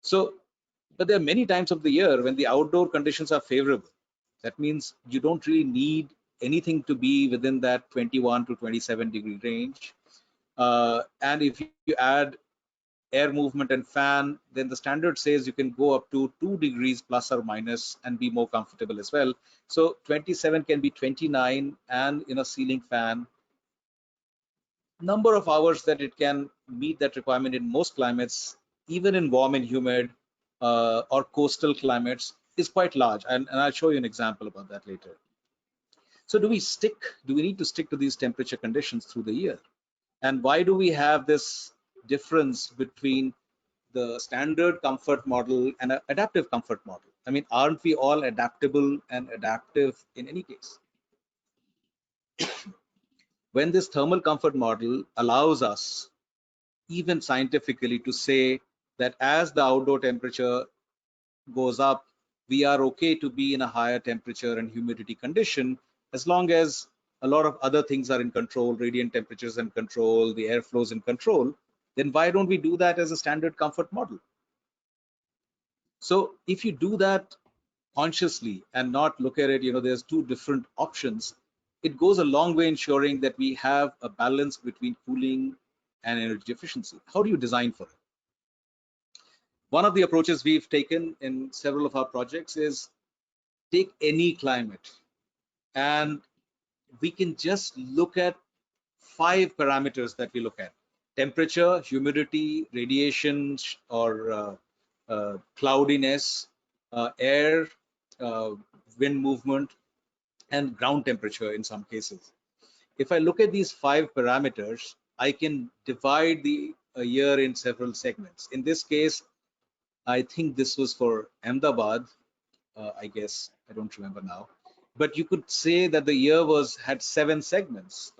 So, but there are many times of the year when the outdoor conditions are favorable. That means you don't really need anything to be within that 21 to 27 degree range. And if you add air movement and fan, then the standard says you can go up to 2 degrees plus or minus and be more comfortable as well. So 27 can be 29, and in a ceiling fan, number of hours that it can meet that requirement in most climates, even in warm and humid or coastal climates, is quite large. And I'll show you an example about that later. So do we need to stick to these temperature conditions through the year? And why do we have this difference between the standard comfort model and an adaptive comfort model? I mean, aren't we all adaptable and adaptive in any case? When this thermal comfort model allows us, even scientifically, to say that as the outdoor temperature goes up, we are okay to be in a higher temperature and humidity condition, as long as a lot of other things are in control, radiant temperatures in control, the airflow is in control, then why don't we do that as a standard comfort model? So if you do that consciously and not look at it, there's two different options, it goes a long way ensuring that we have a balance between cooling and energy efficiency. How do you design for it? One of the approaches we've taken in several of our projects is take any climate, and we can just look at 5 parameters that we look at: temperature, humidity, radiation or cloudiness, air, wind movement, and ground temperature in some cases. If I look at these 5 parameters, I can divide a year in several segments. In this case, I think this was for Ahmedabad, I guess, I don't remember now. But you could say that the year had 7 segments.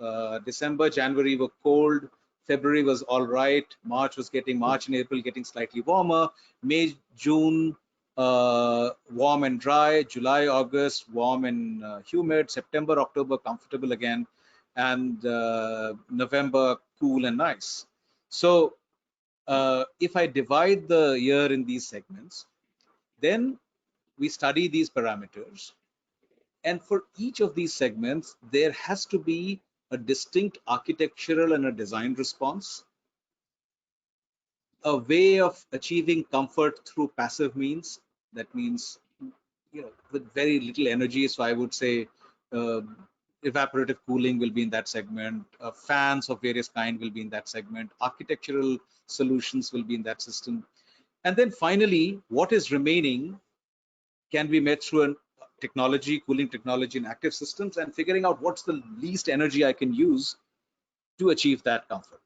December, January were cold, February was all right, March and April getting slightly warmer, May, June, warm and dry, July, August, warm and humid, September, October, comfortable again, and November, cool and nice. So if I divide the year in these segments, then we study these parameters. And for each of these segments, there has to be a distinct architectural and a design response, a way of achieving comfort through passive means. That means, with very little energy. So I would say uh, evaporative cooling will be in that segment. Fans of various kind will be in that segment. Architectural solutions will be in that system. And then finally, what is remaining can be met through a technology, cooling technology in active systems, and figuring out what's the least energy I can use to achieve that comfort.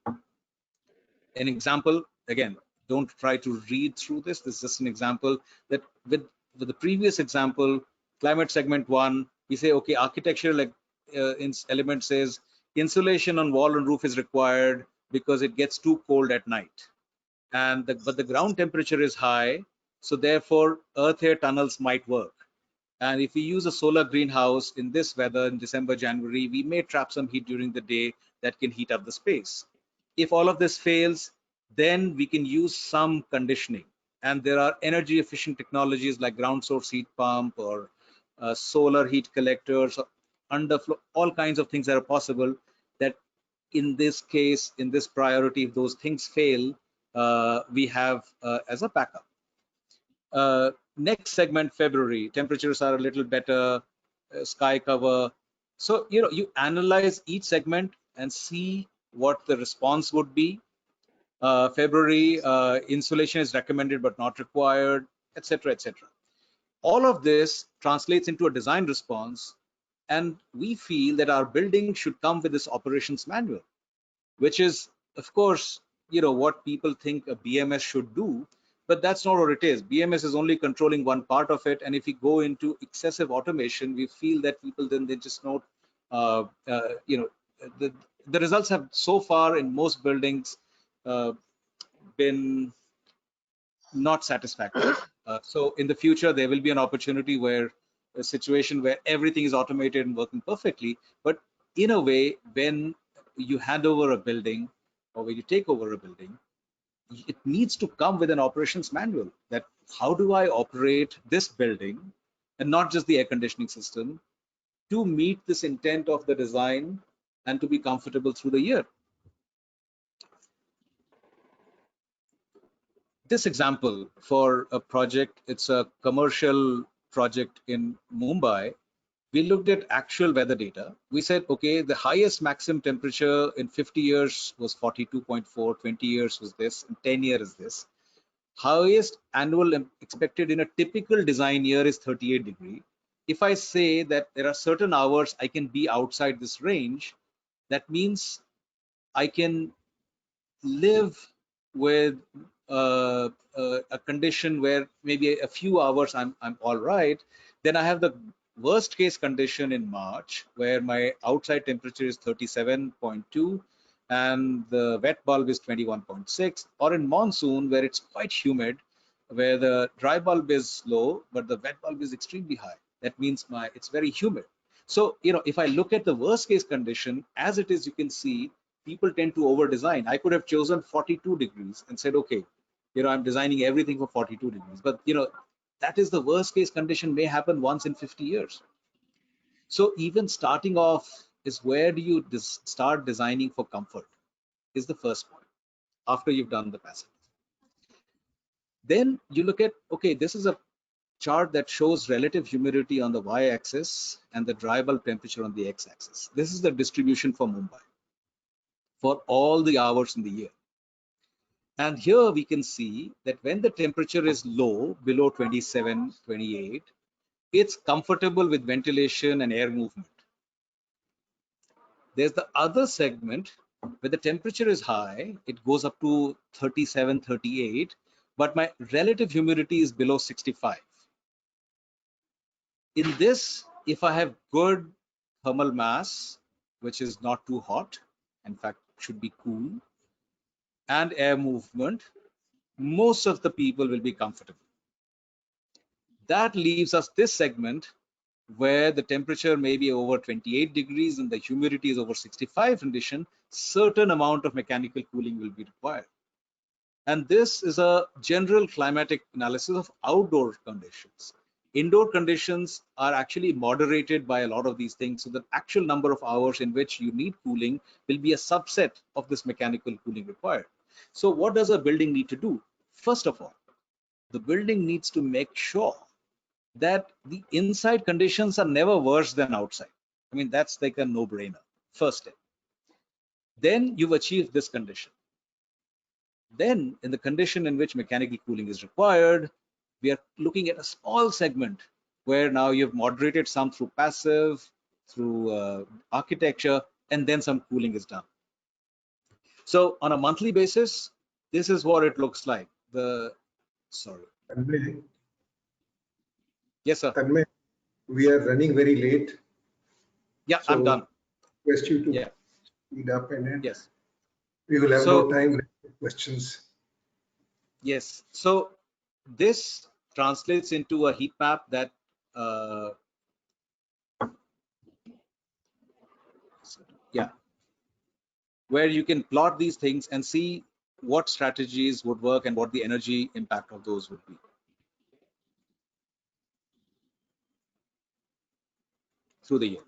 An example, again, don't try to read through this. This is just an example that with the previous example, climate segment 1, we say, okay, architectural element says insulation on wall and roof is required because it gets too cold at night. But the ground temperature is high, so therefore earth air tunnels might work. And if we use a solar greenhouse in this weather in December, January, we may trap some heat during the day that can heat up the space. If all of this fails, then we can use some conditioning. And there are energy efficient technologies like ground source heat pump or solar heat collectors, or underflow, all kinds of things that are possible that in this case, in this priority, if those things fail, we have as a backup. Next segment, February, temperatures are a little better, sky cover. So, you analyze each segment and see what the response would be. February, insulation is recommended but not required, etc., etc. All of this translates into a design response, and we feel that our building should come with this operations manual, which is, of course, what people think a BMS should do, but that's not what it is. BMS is only controlling one part of it, and if we go into excessive automation, we feel that people then they just not, the results have so far in most buildings been not satisfactory. So in the future, there will be an opportunity where a situation where everything is automated and working perfectly. But in a way, when you hand over a building or when you take over a building, it needs to come with an operations manual that how do I operate this building and not just the air conditioning system to meet this intent of the design and to be comfortable through the year. This example for a project, it's a commercial project in Mumbai. We looked at actual weather data. We said, okay, the highest maximum temperature in 50 years was 42.4, 20 years was this, and 10 years is this. Highest annual expected in a typical design year is 38 degrees. If I say that there are certain hours I can be outside this range, that means I can live with a condition where maybe a few hours I'm all right. Then I have the worst case condition in March where my outside temperature is 37.2 and the wet bulb is 21.6, or in monsoon where it's quite humid, where the dry bulb is low but the wet bulb is extremely high. That means it's very humid. So if I look at the worst case condition as it is, you can see people tend to over design. I could have chosen 42 degrees and said, okay, I'm designing everything for 42 degrees, but that is the worst case condition, may happen once in 50 years. So even starting off is where do you start designing for comfort is the first point after you've done the passive. Then you look at, okay, this is a chart that shows relative humidity on the y-axis and the dry bulb temperature on the x-axis. This is the distribution for Mumbai for all the hours in the year. And here we can see that when the temperature is low, below 27, 28, it's comfortable with ventilation and air movement. There's the other segment where the temperature is high, it goes up to 37, 38, but my relative humidity is below 65. In this, if I have good thermal mass, which is not too hot, in fact, should be cool, and air movement, most of the people will be comfortable. That leaves us this segment where the temperature may be over 28 degrees and the humidity is over 65 condition, certain amount of mechanical cooling will be required. And this is a general climatic analysis of outdoor conditions. Indoor conditions are actually moderated by a lot of these things. So the actual number of hours in which you need cooling will be a subset of this mechanical cooling required. So what does a building need to do? First of all, the building needs to make sure that the inside conditions are never worse than outside. I mean, that's like a no-brainer. First step. Then you've achieved this condition. Then, in the condition in which mechanical cooling is required, we are looking at a small segment where now you've moderated some through passive, through architecture, and then some cooling is done. So, on a monthly basis, this is what it looks like. Sorry. Tanmay, Yes, sir. Tanmay, we are running very late. Yeah, So I'm done. request you to Yeah. speed up, and Yes. we will have So, no time for questions. yes. So, this translates into a heat map that yeah, where you can plot these things and see what strategies would work and what the energy impact of those would be through the year.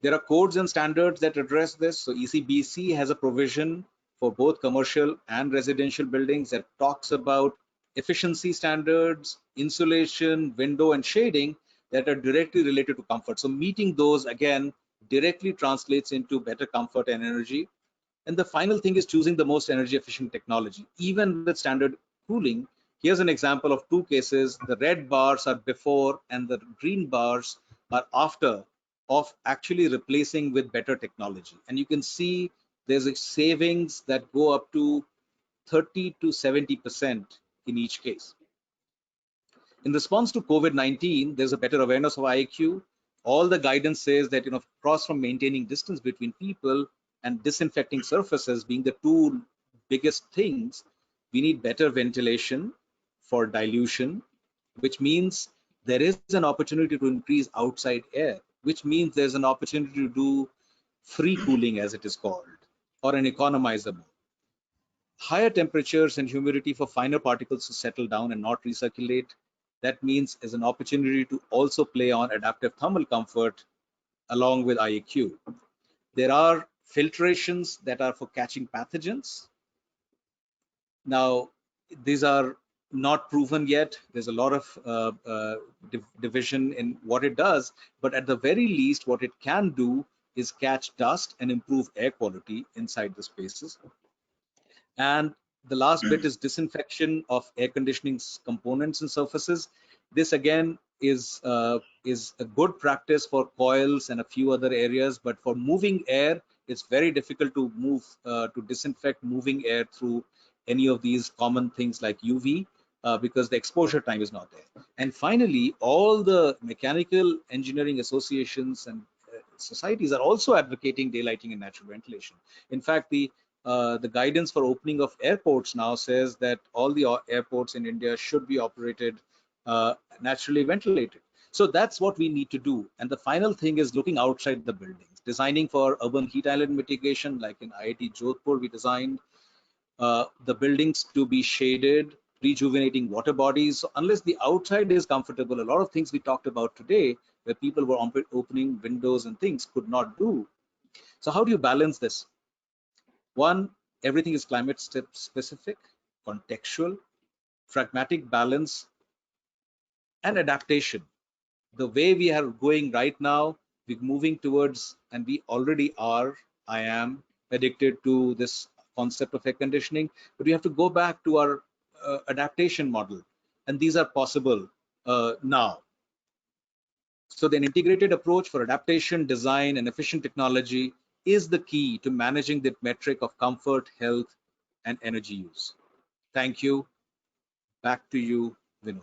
There are codes and standards that address this. So ECBC has a provision for both commercial and residential buildings that talks about efficiency standards, insulation, window, and shading that are directly related to comfort. So meeting those, again, directly translates into better comfort and energy. And the final thing is choosing the most energy efficient technology. Even with standard cooling, here's an example of two cases. The red bars are before and the green bars are after of actually replacing with better technology. And you can see there's a savings that go up to 30 to 70% in each case. In response to COVID-19, there's a better awareness of IAQ. All the guidance says that, across from maintaining distance between people and disinfecting surfaces being the two biggest things, we need better ventilation for dilution, which means there is an opportunity to increase outside air, which means there's an opportunity to do free cooling, as it is called, or an economizer mode. Higher temperatures and humidity for finer particles to settle down and not recirculate. That means is an opportunity to also play on adaptive thermal comfort along with IAQ. There are filtrations that are for catching pathogens. Now, these are not proven yet. There's a lot of division in what it does, but at the very least, what it can do is catch dust and improve air quality inside the spaces. And the last bit is disinfection of air conditioning components and surfaces. This again is a good practice for coils and a few other areas, but for moving air, it's very difficult to to disinfect moving air through any of these common things like UV because the exposure time is not there. And finally, all the mechanical engineering associations and societies are also advocating daylighting and natural ventilation. In fact, the guidance for opening of airports now says that all the airports in India should be operated naturally ventilated. So that's what we need to do. And the final thing is looking outside the buildings, designing for urban heat island mitigation, like in IIT Jodhpur, we designed the buildings to be shaded, rejuvenating water bodies. So unless the outside is comfortable, a lot of things we talked about today, where people were opening windows and things, could not do. So how do you balance this? One, everything is climate specific, contextual, pragmatic balance, and adaptation. The way we are going right now, we're moving towards, and we already are, I am addicted to this concept of air conditioning, but we have to go back to our adaptation model. And these are possible now. So the integrated approach for adaptation, design, and efficient technology is the key to managing the metric of comfort, health, and energy use. Thank you. Back to you, Vinod.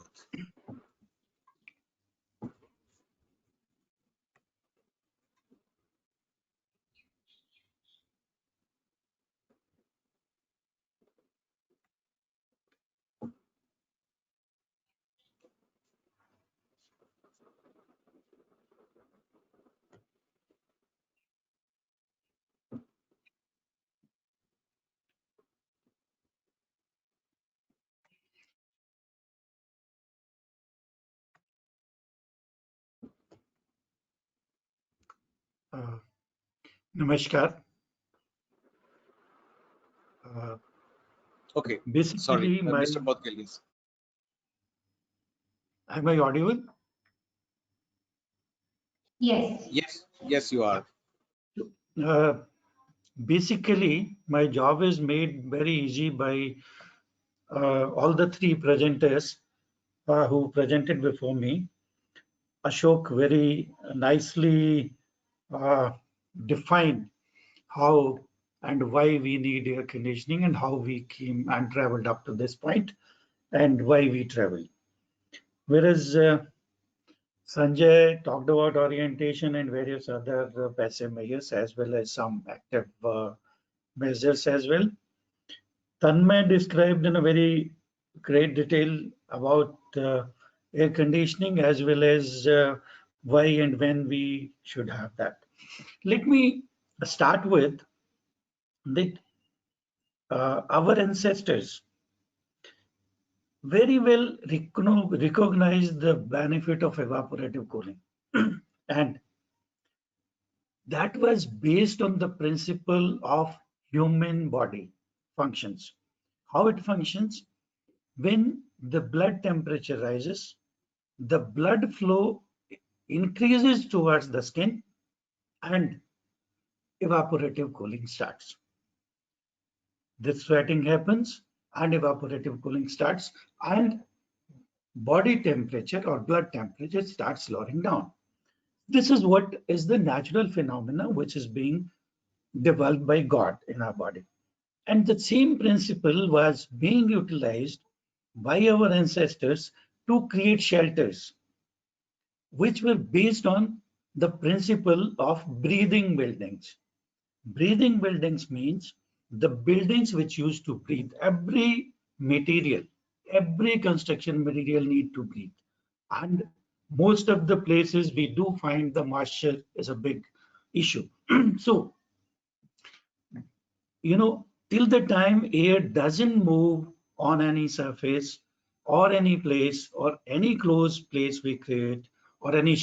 Namaskar. Okay, sorry, Basically, Mr. Bodgil, yes. am I audible? Yes. Yes, you are. Basically, my job is made very easy by all the three presenters who presented before me. Ashok very nicely defined how and why we need air conditioning and how we came and traveled up to this point and why we traveled. Whereas Sanjay talked about orientation and various other passive measures as well as some active measures as well. Tanmay described in a very great detail about air conditioning as well as why and when we should have that. Let me start with that our ancestors very well recognize the benefit of evaporative cooling. And that was based on the principle of human body functions. How it functions: when the blood temperature rises, the blood flow increases towards the skin and evaporative cooling starts. The sweating happens and evaporative cooling starts, and body temperature or blood temperature starts lowering down. This is what is the natural phenomena which is being developed by God in our body. And the same principle was being utilized by our ancestors to create shelters, which were based on the principle of breathing buildings. Breathing buildings means the buildings which used to breathe. Every material, every construction material need to breathe. And most of the places we do find the moisture is a big issue. So, till the time air doesn't move on any surface or any place or any closed place we create or any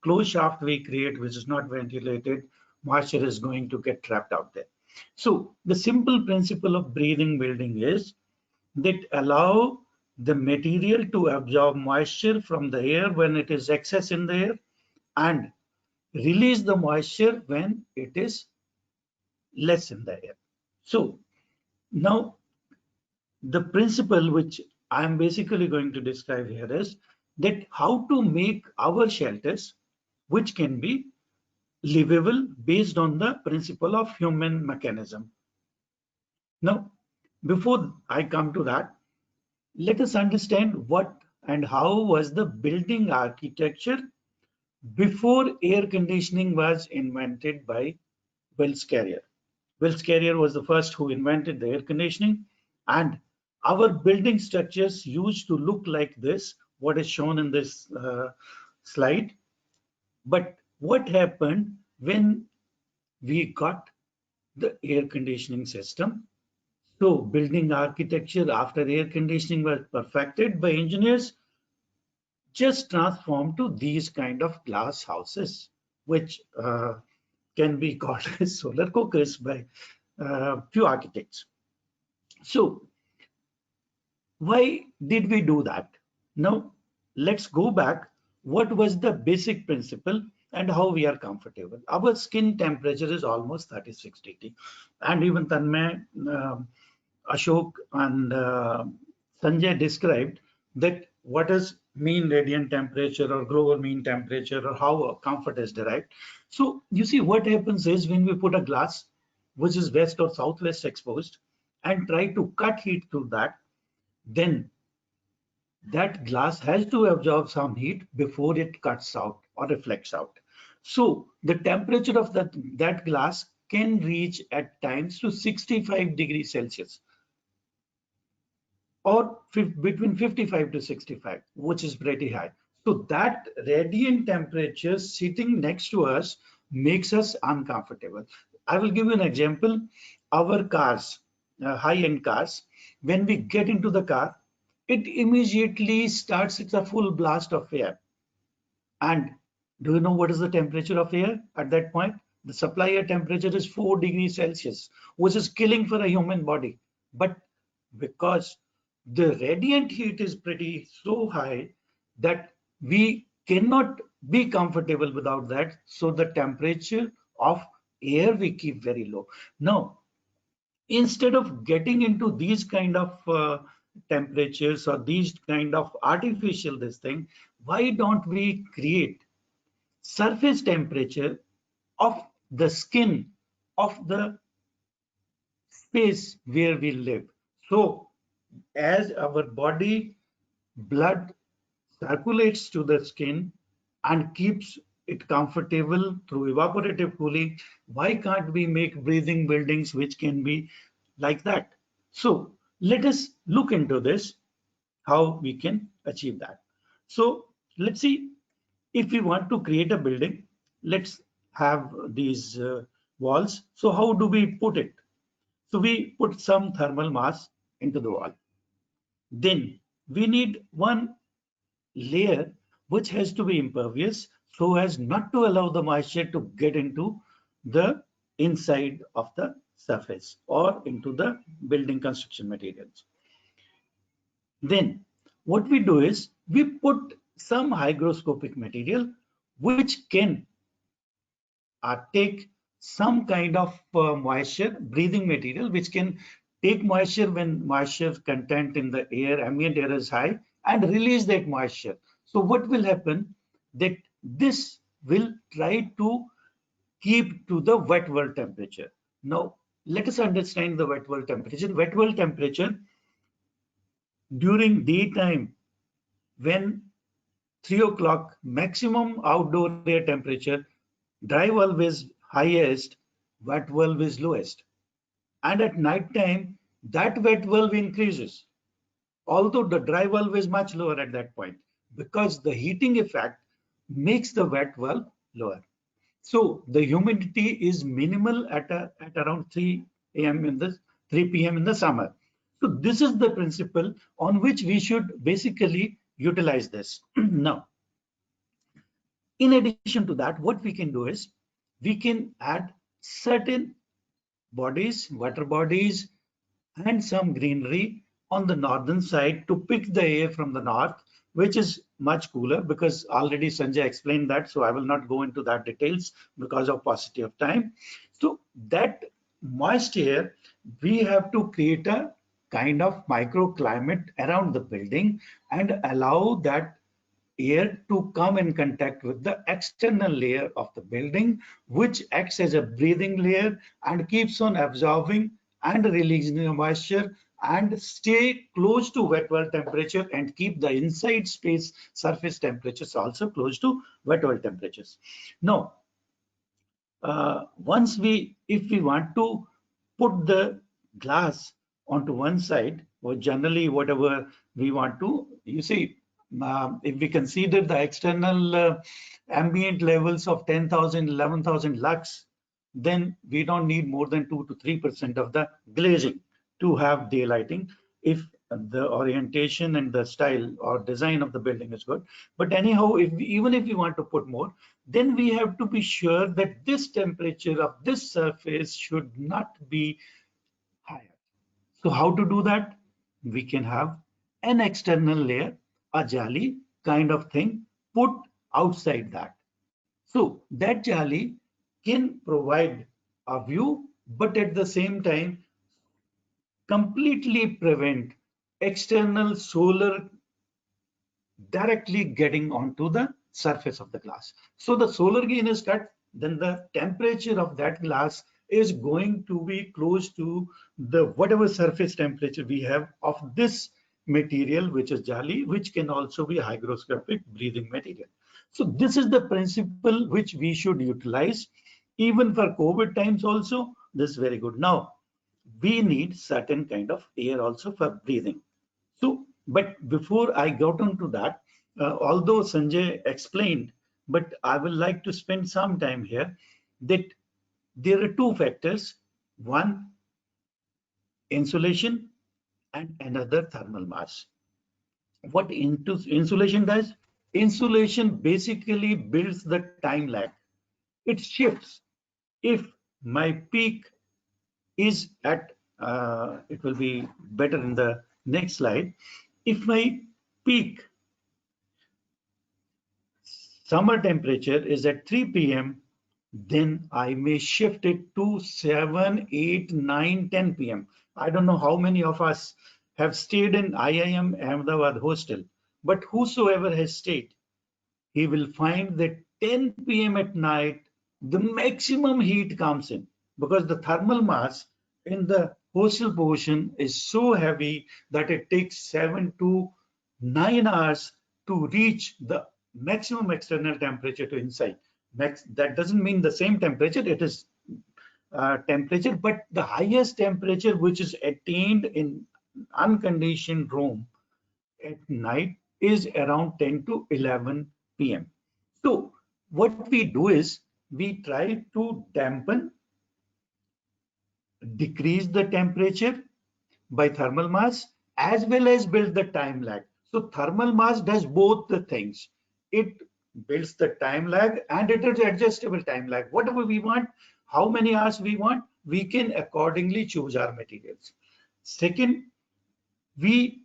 closed shaft we create which is not ventilated, moisture is going to get trapped out there. So the simple principle of breathing building is that allow the material to absorb moisture from the air when it is excess in the air and release the moisture when it is less in the air. So now the principle which I'm basically going to describe here is that how to make our shelters which can be livable based on the principle of human mechanism. Now, before I come to that, let us understand what and how was the building architecture before air conditioning was invented by Wells Carrier. Wells Carrier was the first who invented the air conditioning, and our building structures used to look like this, what is shown in this slide. But what happened when we got the air conditioning system? So building architecture after air conditioning was perfected by engineers just transformed to these kind of glass houses, which can be called as solar cookers by few architects. So why did we do that? Now let's go back. What was the basic principle and how we are comfortable? Our skin temperature is almost 36 degrees, and even Tanmay, Ashok, and Sanjay described that what is mean radiant temperature or global mean temperature or how comfort is derived. So you see what happens is when we put a glass which is west or southwest exposed and try to cut heat through that, then that glass has to absorb some heat before it cuts out or reflects out. So the temperature of that glass can reach at times to 65 degrees Celsius or between 55 to 65, which is pretty high. So that radiant temperature sitting next to us makes us uncomfortable. I will give you an example. Our cars, high-end cars, when we get into the car, it immediately starts with a full blast of air. And Do you know what is the temperature of air at that point? The supply air temperature is 4 degrees Celsius, which is killing for a human body. But because the radiant heat is pretty so high that we cannot be comfortable without that, so the temperature of air we keep very low. Now, instead of getting into these kind of temperatures or these kind of artificial this thing, why don't we create surface temperature of the skin of the space where we live? So as our body blood circulates to the skin and keeps it comfortable through evaporative cooling, why can't we make breathing buildings which can be like that? So let us look into this, how we can achieve that. So let's see, if we want to create a building, let's have these walls. So how do we put it? So we put some thermal mass into the wall. Then we need one layer which has to be impervious so as not to allow the moisture to get into the inside of the surface or into the building construction materials. Then what we do is we put some hygroscopic material which can take some kind of moisture, breathing material, which can take moisture when moisture content in the air, ambient air is high, and release that moisture. So what will happen, that this will try to keep to the wet world temperature. Now, let us understand the wet world temperature. Wet world temperature during daytime, when 3 o'clock, maximum outdoor air temperature, dry valve is highest, wet valve is lowest. And at night time, that wet valve increases, although the dry valve is much lower at that point, because the heating effect makes the wet valve lower. So the humidity is minimal at around 3 a.m. in the 3 p.m. in the summer. So this is the principle on which we should basically utilize this. Now, in addition to that, what we can do is we can add certain bodies, water bodies, and some greenery on the northern side to pick the air from the north, which is much cooler, because already Sanjay explained that, so I will not go into that details because of paucity of time. So that moist air, we have to create a kind of microclimate around the building and allow that air to come in contact with the external layer of the building, which acts as a breathing layer and keeps on absorbing and releasing the moisture and stay close to wet world temperature and keep the inside space surface temperatures also close to wet world temperatures. Now, if we want to put the glass onto one side, or generally whatever we want to, you see, if we consider the external ambient levels of 10,000, 11,000 lux, then we don't need more than 2 to 3% of the glazing to have daylighting if the orientation and the style or design of the building is good. But anyhow, even if we want to put more, then we have to be sure that this temperature of this surface should not be higher. So how to do that? We can have an external layer, a jali kind of thing, put outside that. So that jali can provide a view, but at the same time completely prevent external solar directly getting onto the surface of the glass. So the solar gain is cut, then the temperature of that glass is going to be close to the whatever surface temperature we have of this material, which is jali, which can also be hygroscopic breathing material. So this is the principle which we should utilize even for COVID times also. This is very good. Now, we need certain kind of air also for breathing. So, but before I got onto that, although Sanjay explained, but I would like to spend some time here, that there are two factors: one, insulation, and another, thermal mass. What insulation does? insulation basically builds the time lag. It shifts. If my peak is at, it will be better in the next slide. If my peak summer temperature is at 3 p.m., then I may shift it to 7, 8, 9, 10 p.m. I don't know how many of us have stayed in IIM Ahmedabad hostel, but whosoever has stayed, he will find that 10 p.m. at night, the maximum heat comes in because the thermal mass in the hostel portion is so heavy that it takes 7 to 9 hours to reach the maximum external temperature to inside. That doesn't mean the same temperature, it is temperature, but the highest temperature which is attained in unconditioned room at night is around 10 to 11 p.m. So what we do is we try to dampen, decrease the temperature by thermal mass as well as build the time lag. So thermal mass does both the things. It builds the time lag and it is adjustable time lag. Whatever we want, how many hours we want, we can accordingly choose our materials. Second, we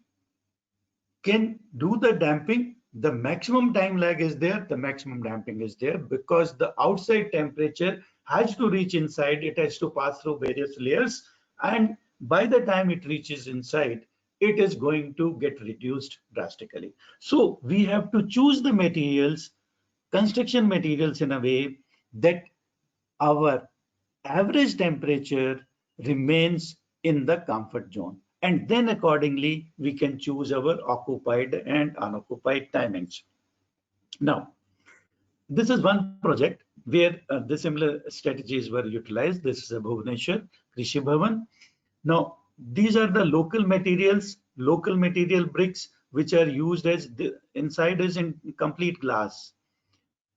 can do the damping. The maximum time lag is there, the maximum damping is there because the outside temperature has to reach inside, it has to pass through various layers, and by the time it reaches inside, it is going to get reduced drastically. So we have to choose the materials, construction materials, in a way that our average temperature remains in the comfort zone, and then accordingly we can choose our occupied and unoccupied timings. Now, this is one project where the similar strategies were utilized. This is a Bhubaneswar Krishi Bhavan. Now, these are the local materials, local material bricks, which are used as the inside is in complete glass,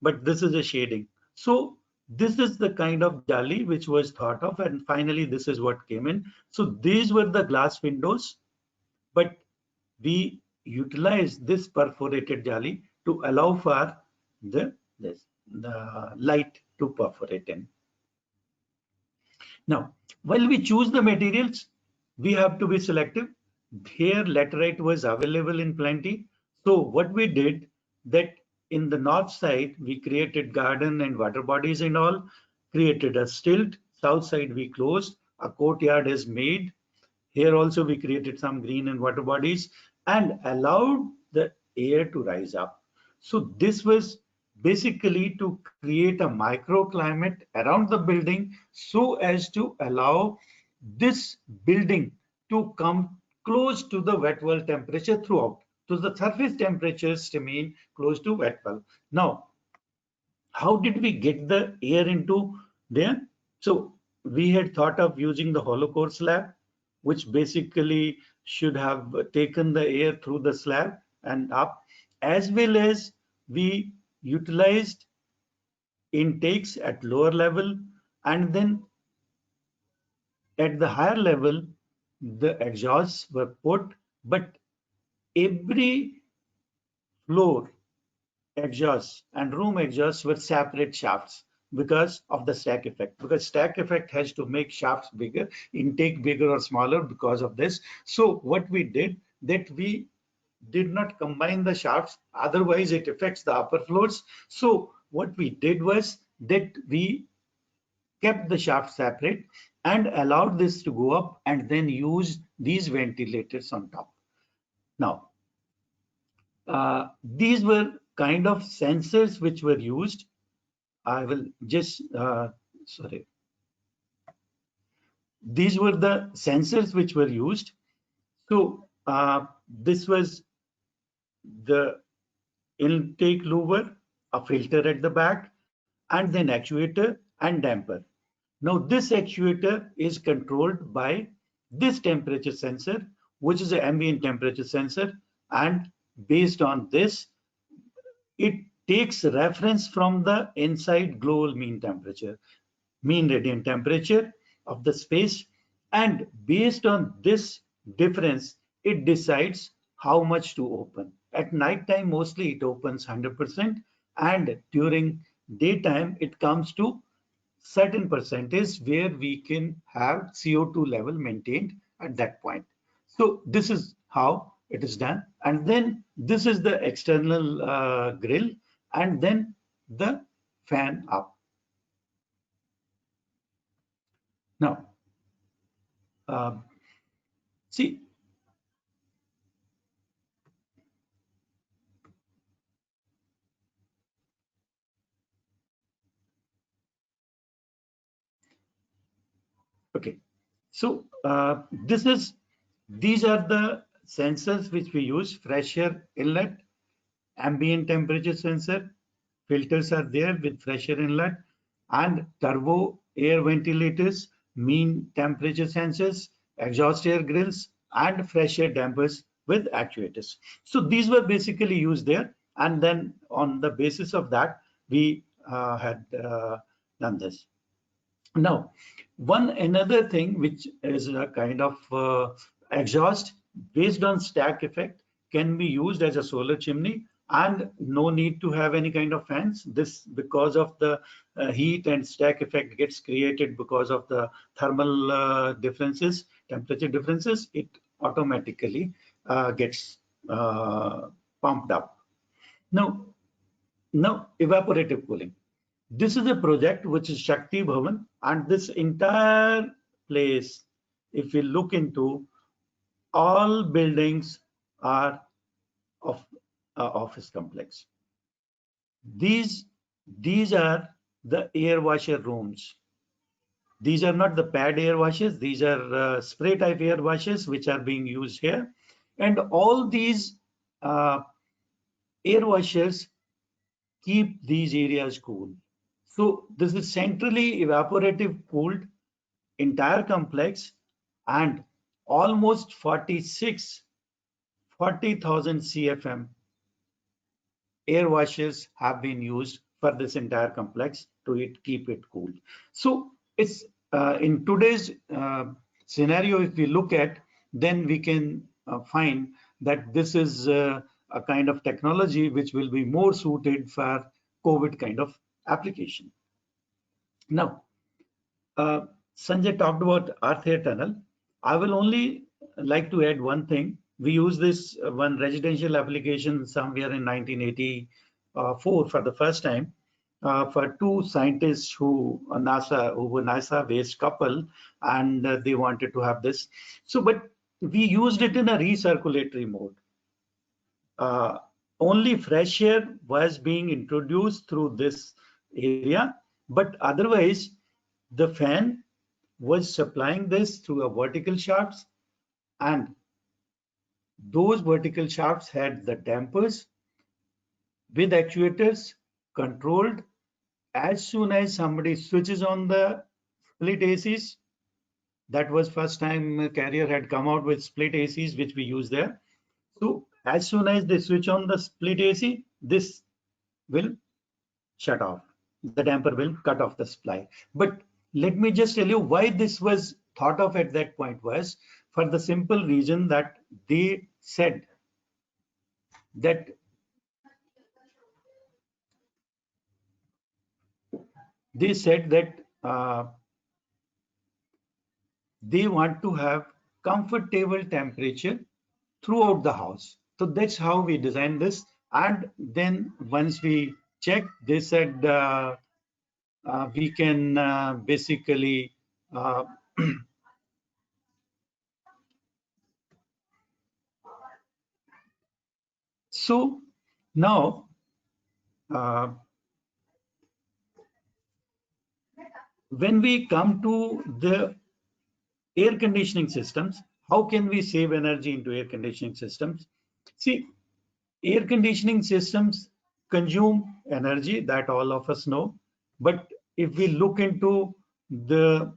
but this is a shading. So this is the kind of jali which was thought of, and finally this is what came in. So these were the glass windows, but we utilized this perforated jali to allow for the light to perforate in. Now, while we choose the materials, we have to be selective. Here laterite was available in plenty. So what we did, that in the north side, we created garden and water bodies and all, created a stilt. South side we closed, a courtyard is made. Here also we created some green and water bodies and allowed the air to rise up. So this was basically to create a microclimate around the building so as to allow this building to come close to the wet bulb temperature throughout. So the surface temperatures remain close to wet bulb. Now, how did we get the air into there? So we had thought of using the hollow core slab, which basically should have taken the air through the slab and up, as well as we utilized intakes at lower level, and then at the higher level the exhausts were put, but every floor exhausts and room exhausts were separate shafts because of the stack effect, because stack effect has to make shafts bigger, intake bigger or smaller because of this. So what we did, that we did not combine the shafts, otherwise it affects the upper floors. So what we did was that we kept the shaft separate and allowed this to go up and then use these ventilators on top. Now, these were kind of sensors which were used. I will just, sorry. These were the sensors which were used. So this was the intake louver, a filter at the back, and then actuator and damper. Now this actuator is controlled by this temperature sensor, which is an ambient temperature sensor, and based on this, it takes reference from the inside global mean temperature, mean radiant temperature of the space, and based on this difference, it decides how much to open. At night time, mostly it opens 100%, and during daytime, it comes to certain percentage where we can have CO2 level maintained at that point. So this is how it is done. And then this is the external grill, and then the fan up. Now, uh, see, okay. So these are the sensors which we use: fresh air inlet, ambient temperature sensor, filters are there with fresh air inlet, and turbo air ventilators, mean temperature sensors, exhaust air grills, and fresh air dampers with actuators. So these were basically used there, and then on the basis of that, we had done this. Now, one another thing which is a kind of exhaust based on stack effect can be used as a solar chimney, and no need to have any kind of fans. This, because of the heat and stack effect gets created because of the thermal differences, temperature differences, it automatically gets pumped up. Now evaporative cooling. This is a project which is Shakti Bhavan, and this entire place, if we look into, all buildings are of office complex. These are the air washer rooms. These are not the pad air washers. These are spray type air washers which are being used here, and all these air washers keep these areas cool. So this is centrally evaporative cooled entire complex, and almost 40,000 CFM air washers have been used for this entire complex to keep it cool. So it's in today's scenario, if we look at, then we can find that this is a kind of technology which will be more suited for COVID kind of application. Now, Sanjay talked about earth air tunnel. I will only like to add one thing. We use this one residential application somewhere in 1984 for the first time for two scientists who were NASA-based couple, and they wanted to have this. So, but we used it in a recirculatory mode. Only fresh air was being introduced through this area, but otherwise the fan was supplying this through a vertical shafts, and those vertical shafts had the dampers with actuators controlled. As soon as somebody switches on the split ACs, that was first time Carrier had come out with split ACs, which we use there. So as soon as they switch on the split AC, this will shut off. The damper will cut off the supply. But let me just tell you why this was thought of at that point was for the simple reason that they said that they want to have comfortable temperature throughout the house. So that's how we designed this. And then once we checked, they said we can basically so now when we come to the air conditioning systems, how can we save energy into air conditioning systems? See, air conditioning systems consume energy, that all of us know. But if we look into the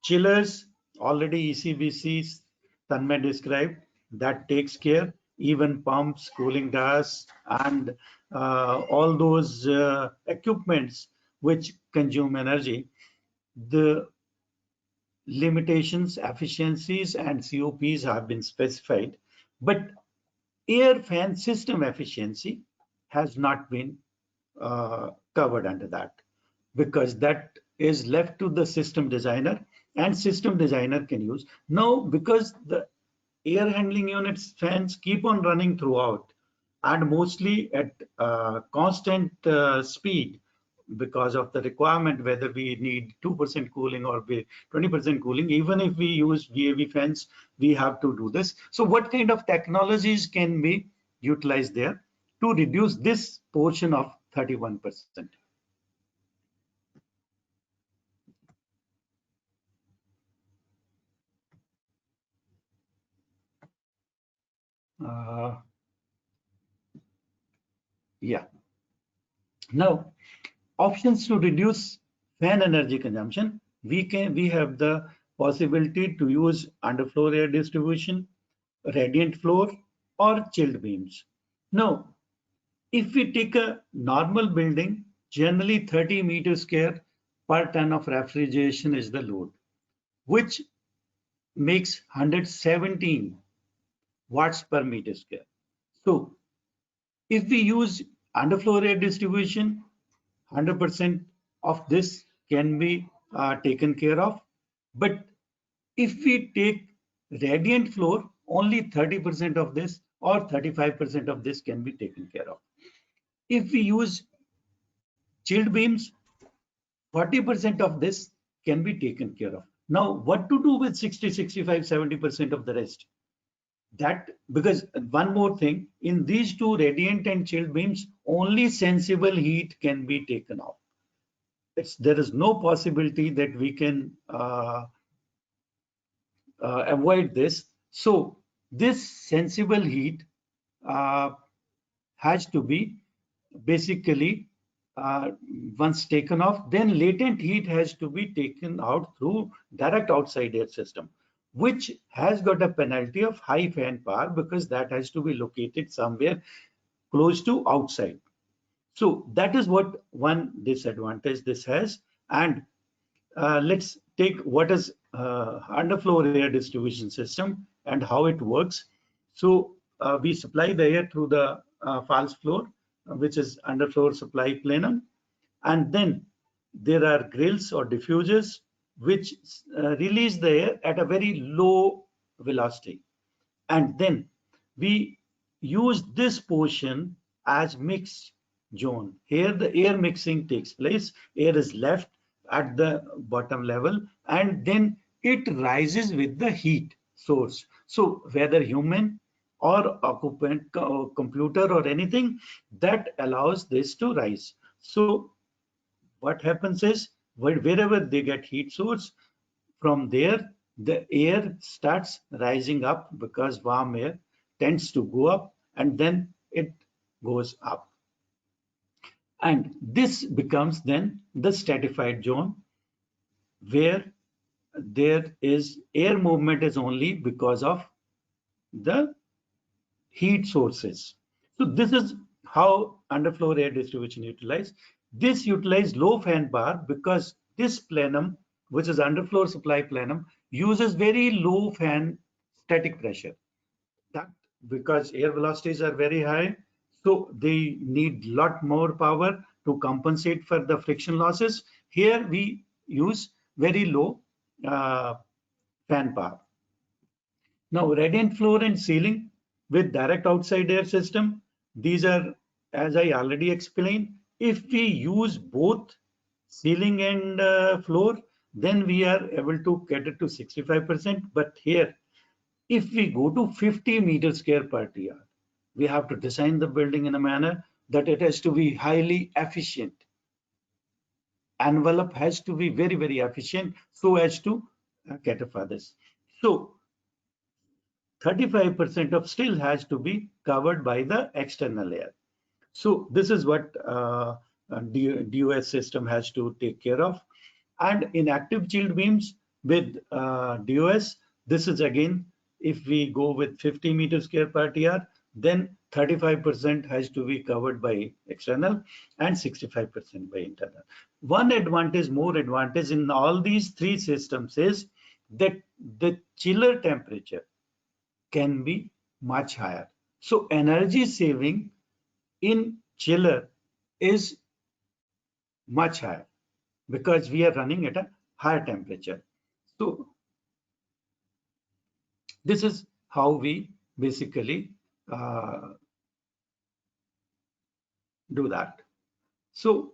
chillers, already ECBCs, Tanmay described, that takes care, even pumps, cooling towers, and all those equipments which consume energy. The limitations, efficiencies, and COPs have been specified. But air fan system efficiency has not been covered under that, because that is left to the system designer, and system designer can use. Now, because the air handling units fans keep on running throughout and mostly at constant speed, because of the requirement whether we need 2% cooling or 20% cooling, even if we use VAV fans, we have to do this. So what kind of technologies can be utilized there to reduce this portion of 31%? Yeah. Now, options to reduce fan energy consumption. We have the possibility to use underfloor air distribution, radiant floor, or chilled beams. Now, if we take a normal building, generally 30 meters square per ton of refrigeration is the load, which makes 117 watts per meter square. So if we use underfloor air distribution, 100% of this can be taken care of. But if we take radiant floor, only 30% of this or 35% of this can be taken care of. If we use chilled beams, 40% of this can be taken care of. Now, what to do with 60, 65, 70% of the rest? That, because one more thing, in these two radiant and chilled beams, only sensible heat can be taken off. There is no possibility that we can avoid this. So this sensible heat has to be basically once taken off, then latent heat has to be taken out through direct outside air system, which has got a penalty of high fan power, because that has to be located somewhere close to outside. So that is what one disadvantage this has. And let's take what is underfloor air distribution system and how it works. So we supply the air through the false floor, which is underfloor supply plenum, and then there are grills or diffusers which release the air at a very low velocity, and then we use this portion as mixed zone. Here the air mixing takes place, air is left at the bottom level, and then it rises with the heat source. So whether human or occupant, computer or anything, that allows this to rise. So what happens is, wherever they get heat source, from there the air starts rising up, because warm air tends to go up and then it goes up. And this becomes then the stratified zone, where there is air movement is only because of the heat sources. So this is how underfloor air distribution utilized. This utilized low fan power because this plenum, which is underfloor supply plenum, uses very low fan static pressure. That because air velocities are very high, so they need lot more power to compensate for the friction losses. Here we use very low fan power. Now, radiant floor and ceiling with direct outside air system, these are, as I already explained, if we use both ceiling and floor, then we are able to get it to 65%. But here, if we go to 50 meters square per TR, we have to design the building in a manner that it has to be highly efficient. Envelope has to be very, very efficient so as to cater for this. So 35% of still has to be covered by the external air. So this is what DOS system has to take care of. And in active chilled beams with DOS, this is again, if we go with 50 meters square per TR, then 35% has to be covered by external and 65% by internal. One advantage, more advantage in all these three systems is that the chiller temperature can be much higher. So energy saving in chiller is much higher because we are running at a higher temperature. So this is how we basically do that. So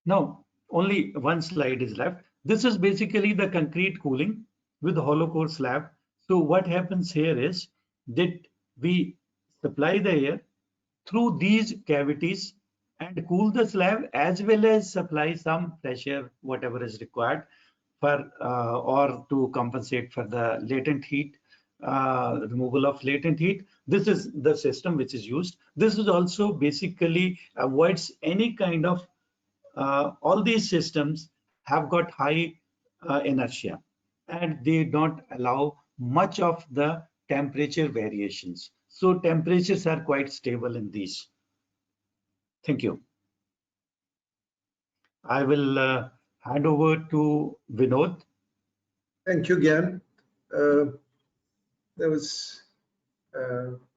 now only one slide is left. This is basically the concrete cooling with hollow core slab. So what happens here is that we supply the air through these cavities and cool the slab as well as supply some pressure, whatever is required for or to compensate for the latent heat, removal of latent heat. This is the system which is used. This is also basically avoids any kind of all these systems have got high inertia and they don't allow much of the temperature variations. So temperatures are quite stable in these. Thank you. I will hand over to Vinod. Thank you, Gyan.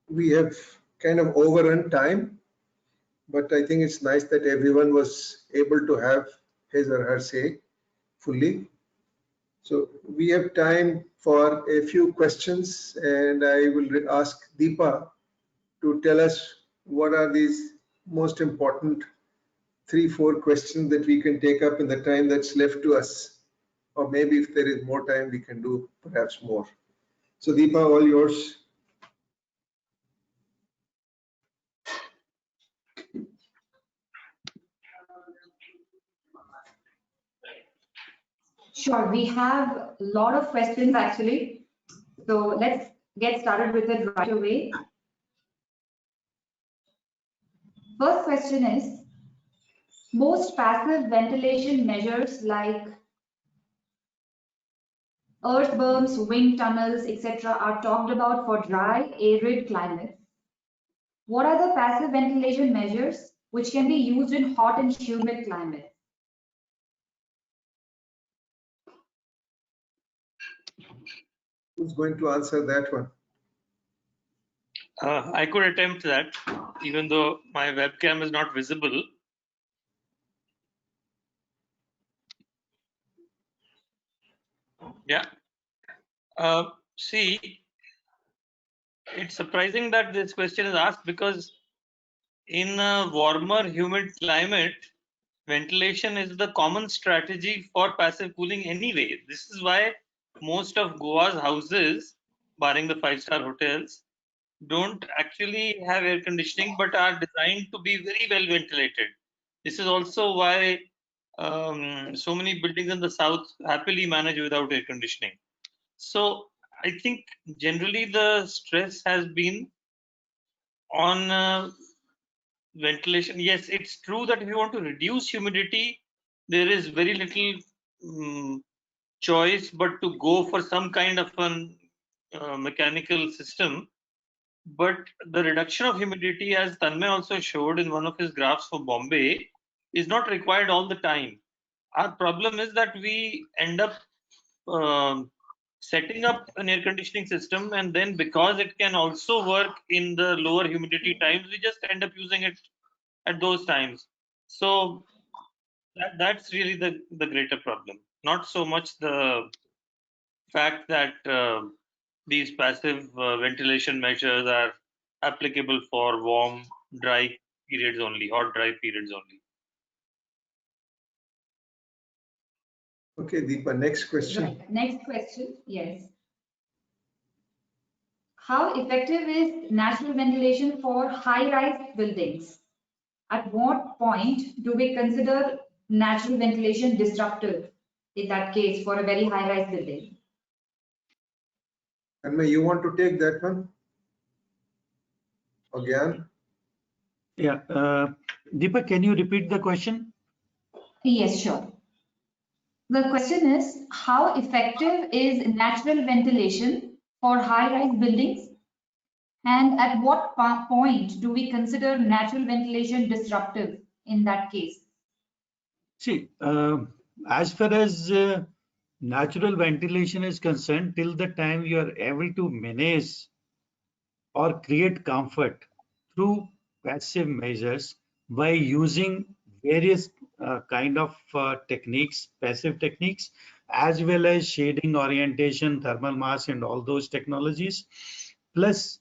We have kind of overrun time, but I think it's nice that everyone was able to have his or her say fully. So we have time for a few questions, and I will ask Deepa to tell us what are these most important 3-4 questions that we can take up in the time that's left to us. Or maybe if there is more time, we can do perhaps more. So Deepa, all yours. Sure, we have a lot of questions actually. So let's get started with it right away. First question is, most passive ventilation measures like earth berms, wind tunnels, etc. are talked about for dry, arid climates. What are the passive ventilation measures which can be used in hot and humid climates? Who's going to answer that one? I could attempt that, even though my webcam is not visible. Yeah. See, it's surprising that this question is asked because in a warmer, humid climate, ventilation is the common strategy for passive cooling anyway. This is why most of Goa's houses, barring the 5-star hotels, don't actually have air conditioning but are designed to be very well ventilated. This is also why so many buildings in the south happily manage without air conditioning. So I think generally the stress has been on ventilation. Yes, it's true that if you want to reduce humidity, there is very little choice but to go for some kind of a mechanical system. But the reduction of humidity, as Tanmay also showed in one of his graphs for Bombay, is not required all the time. Our problem is that we end up setting up an air conditioning system, and then because it can also work in the lower humidity times, we just end up using it at those times. So that's really the greater problem, not so much the fact that these passive ventilation measures are applicable for warm, dry periods only, hot, dry periods only. Okay, Deepa, next question. Right. Next question, yes. How effective is natural ventilation for high-rise buildings? At what point do we consider natural ventilation disruptive in that case for a very high-rise building? Anma, you want to take that one? Again? Yeah, Deepak, can you repeat the question? Yes, sure. The question is, how effective is natural ventilation for high-rise buildings? And at what point do we consider natural ventilation disruptive in that case? See, as far as natural ventilation is concerned, till the time you are able to manage or create comfort through passive measures by using various kind of techniques, passive techniques, as well as shading, orientation, thermal mass, and all those technologies. Plus,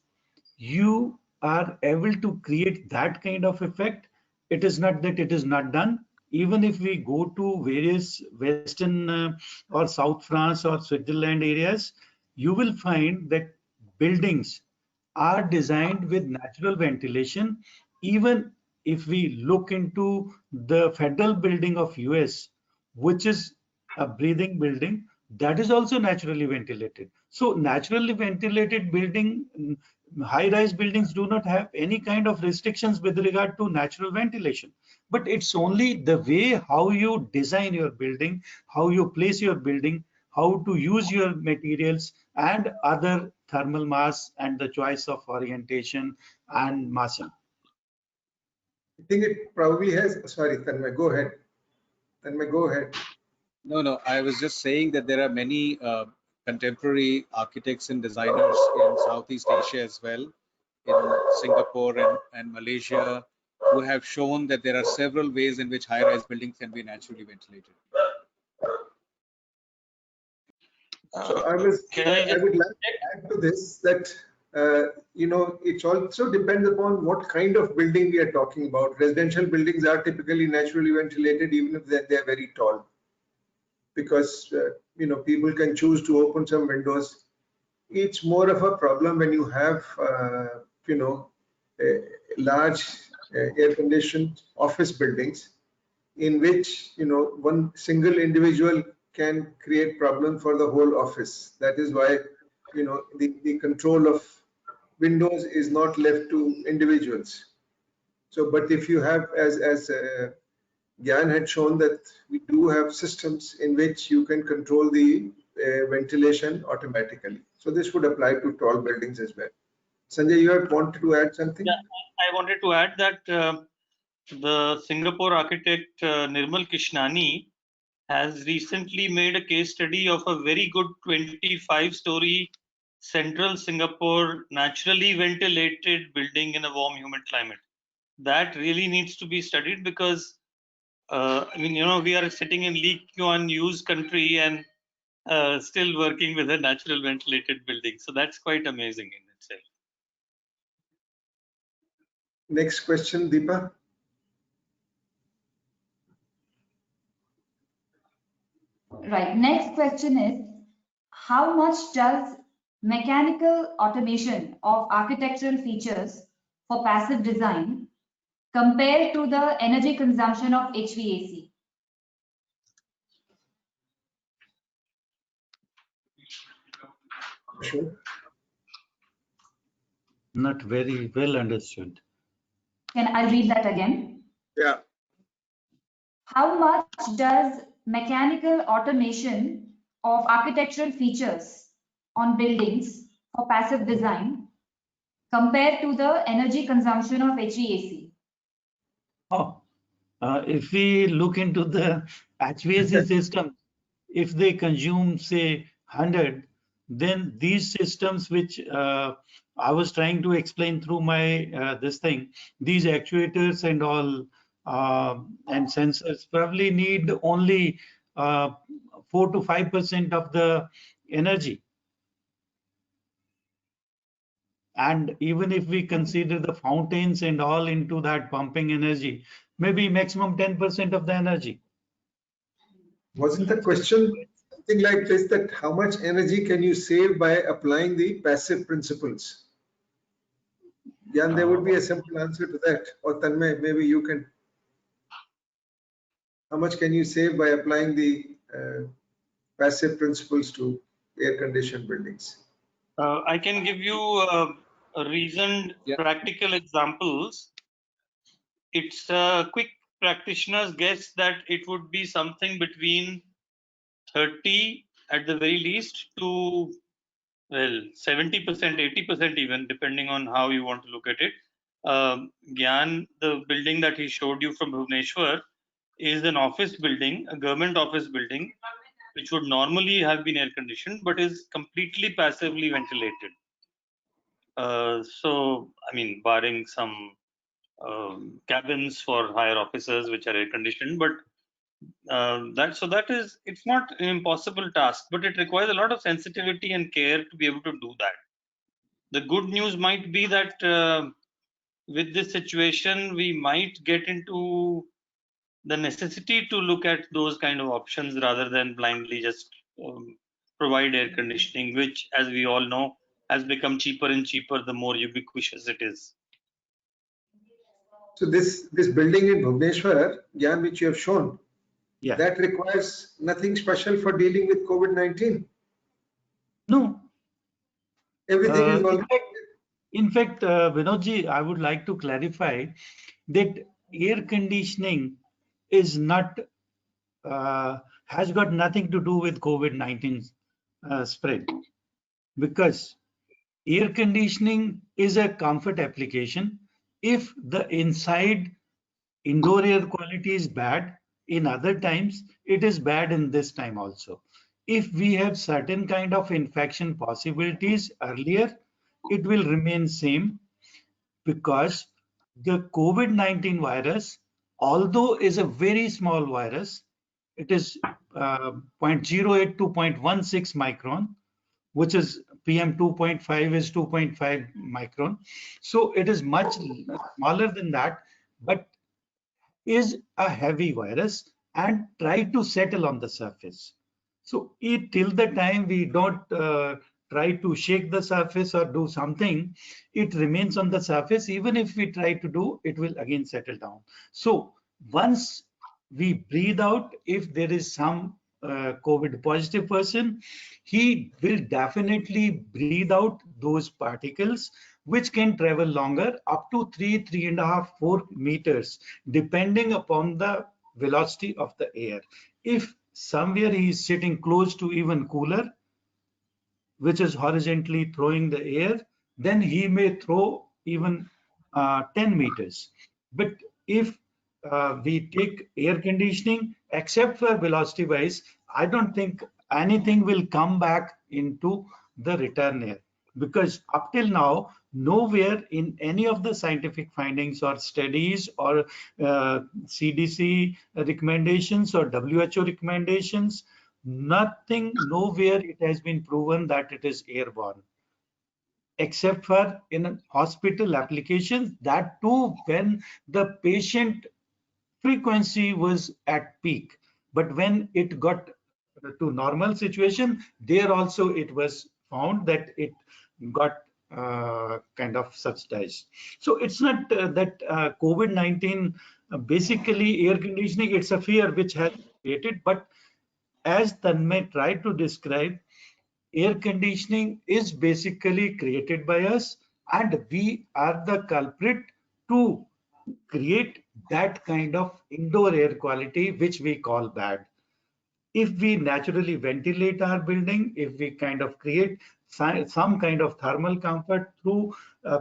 you are able to create that kind of effect. It is not that it is not done. Even if we go to various Western or South France or Switzerland areas, you will find that buildings are designed with natural ventilation. Even if we look into the federal building of US, which is a breathing building, that is also naturally ventilated. So naturally ventilated building, high-rise buildings do not have any kind of restrictions with regard to natural ventilation. But it's only the way how you design your building, how you place your building, how to use your materials and other thermal mass and the choice of orientation and massing. I think it probably has, sorry, Tanmay, go ahead. Tanmay, go ahead. No, I was just saying that there are many contemporary architects and designers in Southeast Asia as well, in Singapore and Malaysia, who have shown that there are several ways in which high-rise buildings can be naturally ventilated. So I would like to add to this that, it also depends upon what kind of building we are talking about. Residential buildings are typically naturally ventilated, even if they're very tall, because, people can choose to open some windows. It's more of a problem when you have, large air-conditioned office buildings in which, one single individual can create problem for the whole office. That is why, the control of windows is not left to individuals. So, but if you have, as Gyan had shown, that we do have systems in which you can control the ventilation automatically. So this would apply to tall buildings as well. Sanjay, you have wanted to add something? Yeah, I wanted to add that the Singapore architect Nirmal Krishnani has recently made a case study of a very good 25-story central Singapore naturally ventilated building in a warm, humid climate. That really needs to be studied because, we are sitting in Lee Kuan Yew's country and still working with a natural ventilated building. So that's quite amazing in itself. Next question, Deepa. Right. Next question is, how much does mechanical automation of architectural features for passive design compare to the energy consumption of HVAC? Sure. Not very well understood. Can I read that again? Yeah. How much does mechanical automation of architectural features on buildings for passive design compare to the energy consumption of HVAC? Oh, if we look into the HVAC system, if they consume say 100, then these systems which I was trying to explain through my this thing, these actuators and all and sensors probably need only 4 to 5% of the energy. And even if we consider the fountains and all into that pumping energy, maybe maximum 10% of the energy. Wasn't the question something like this, that how much energy can you save by applying the passive principles? Yeah, and there would be a simple answer to that. Or Tanmay, maybe you can. How much can you save by applying the passive principles to air-conditioned buildings? I can give you reasoned practical examples. It's a quick practitioner's guess that it would be something between 30 at the very least to Well, 70%, 80% even, depending on how you want to look at it. Gyan, the building that he showed you from Bhubaneswar is an office building, a government office building, which would normally have been air conditioned, but is completely passively ventilated. So, I mean, barring some cabins for higher officers, which are air conditioned, but it's not an impossible task, but it requires a lot of sensitivity and care to be able to do that. The good news might be that with this situation, we might get into the necessity to look at those kind of options rather than blindly just provide air conditioning, which, as we all know, has become cheaper and cheaper the more ubiquitous it is. So this building in Bhubaneswar, Gyan, which you have shown, Yeah. that requires nothing special for dealing with COVID-19. No. Everything is already. In fact, Vinodji, I would like to clarify that air conditioning is not has got nothing to do with COVID-19 spread, because air conditioning is a comfort application. If the inside indoor air quality is bad in other times, it is bad in this time also. If we have certain kind of infection possibilities earlier, it will remain same, because the COVID-19 virus, although is a very small virus, it is 0.08 to 0.16 micron, which is PM 2.5 is 2.5 micron. So it is much smaller than that, but is a heavy virus and try to settle on the surface. So till the time we don't try to shake the surface or do something, it remains on the surface. Even if we try to do, it will again settle down. So once we breathe out, if there is some COVID positive person, he will definitely breathe out those particles, which can travel longer, up to 3.5, 4 meters, depending upon the velocity of the air. If somewhere he is sitting close to even cooler, which is horizontally throwing the air, then he may throw even 10 meters. But if we take air conditioning, except for velocity wise, I don't think anything will come back into the return air, because up till now, nowhere in any of the scientific findings or studies or CDC recommendations or WHO recommendations, nothing, nowhere it has been proven that it is airborne, except for in hospital applications, that too when the patient frequency was at peak. But when it got to normal situation, there also it was found that it got kind of subsidized. So it's not that COVID-19 basically air conditioning, it's a fear which has created. But as Tanmay tried to describe, air conditioning is basically created by us, and we are the culprit to create that kind of indoor air quality which we call bad. If we naturally ventilate our building, if we kind of create some kind of thermal comfort through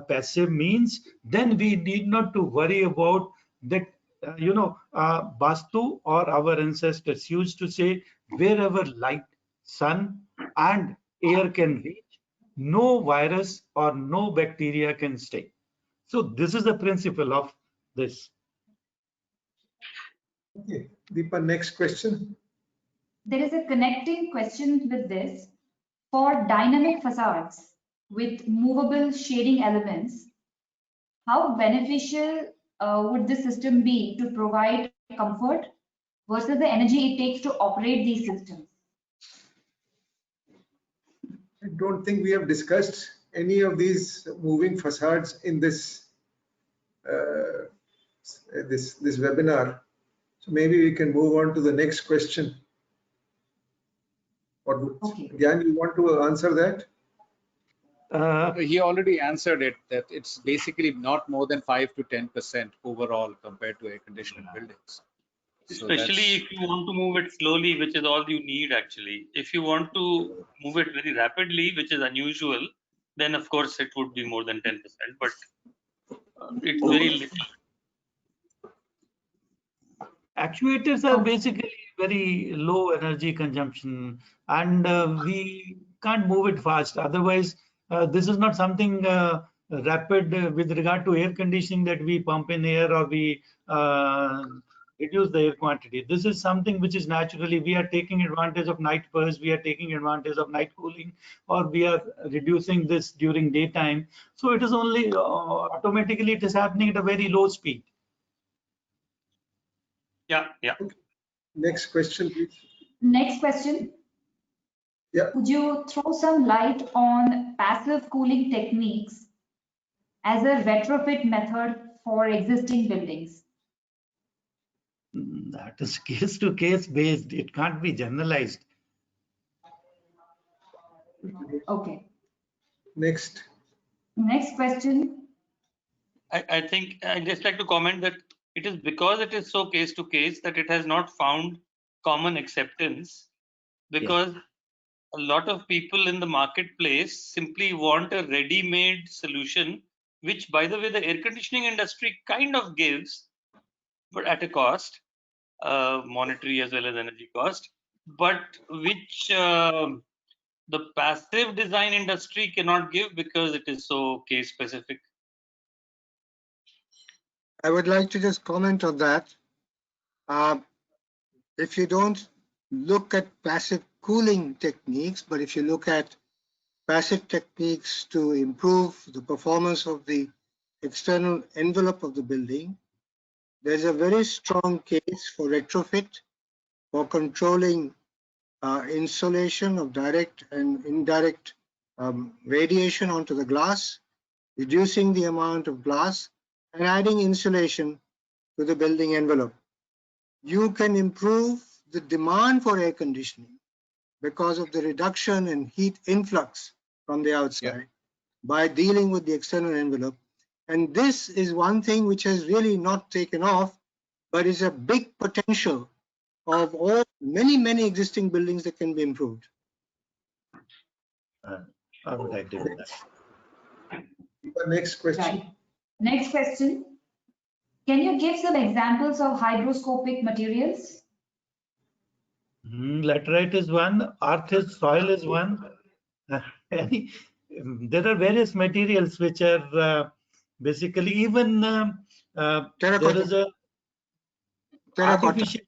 passive means, then we need not to worry about that. Bastu or our ancestors used to say, wherever light, sun, and air can reach, no virus or no bacteria can stay. So this is the principle of this. Okay, Deepa, next question. There is a connecting question with this. For dynamic facades with movable shading elements, how beneficial would the system be to provide comfort versus the energy it takes to operate these systems? I don't think we have discussed any of these moving facades in this this webinar. So maybe we can move on to the next question. Okay. Gyan, you want to answer that? He already answered it, that it's basically not more than 5 to 10% overall compared to air conditioned buildings. Especially if you want to move it slowly, which is all you need actually. If you want to move it very rapidly, which is unusual, then of course it would be more than 10%, but it's very little. Actuators are basically very low energy consumption, and we can't move it fast. Otherwise, this is not something rapid with regard to air conditioning that we pump in air or we reduce the air quantity. This is something which is naturally, we are taking advantage of night bursts, we are taking advantage of night cooling, or we are reducing this during daytime. So it is only automatically, it is happening at a very low speed. Yeah. Next question, please. Next question. Yeah. Could you throw some light on passive cooling techniques as a retrofit method for existing buildings? That is case to case based. It can't be generalized. Okay. Next. Next question. I think I'd just like to comment that it is because it is so case to case that it has not found common acceptance, because a lot of people in the marketplace simply want a ready-made solution, which, by the way, the air conditioning industry kind of gives, but at a cost, monetary as well as energy cost, but which the passive design industry cannot give because it is so case specific. I would like to just comment on that. If you don't look at passive cooling techniques, but if you look at passive techniques to improve the performance of the external envelope of the building, there's a very strong case for retrofit, for controlling insulation of direct and indirect radiation onto the glass, reducing the amount of glass, and adding insulation to the building envelope. You can improve the demand for air conditioning because of the reduction in heat influx from the outside by dealing with the external envelope. And this is one thing which has really not taken off, but is a big potential of all many existing buildings that can be improved. I would agree with that. Next question. Right. Next question. Can you give some examples of hygroscopic materials? Laterite is one, earth is, soil is one. There are various materials which are basically even there is a artificial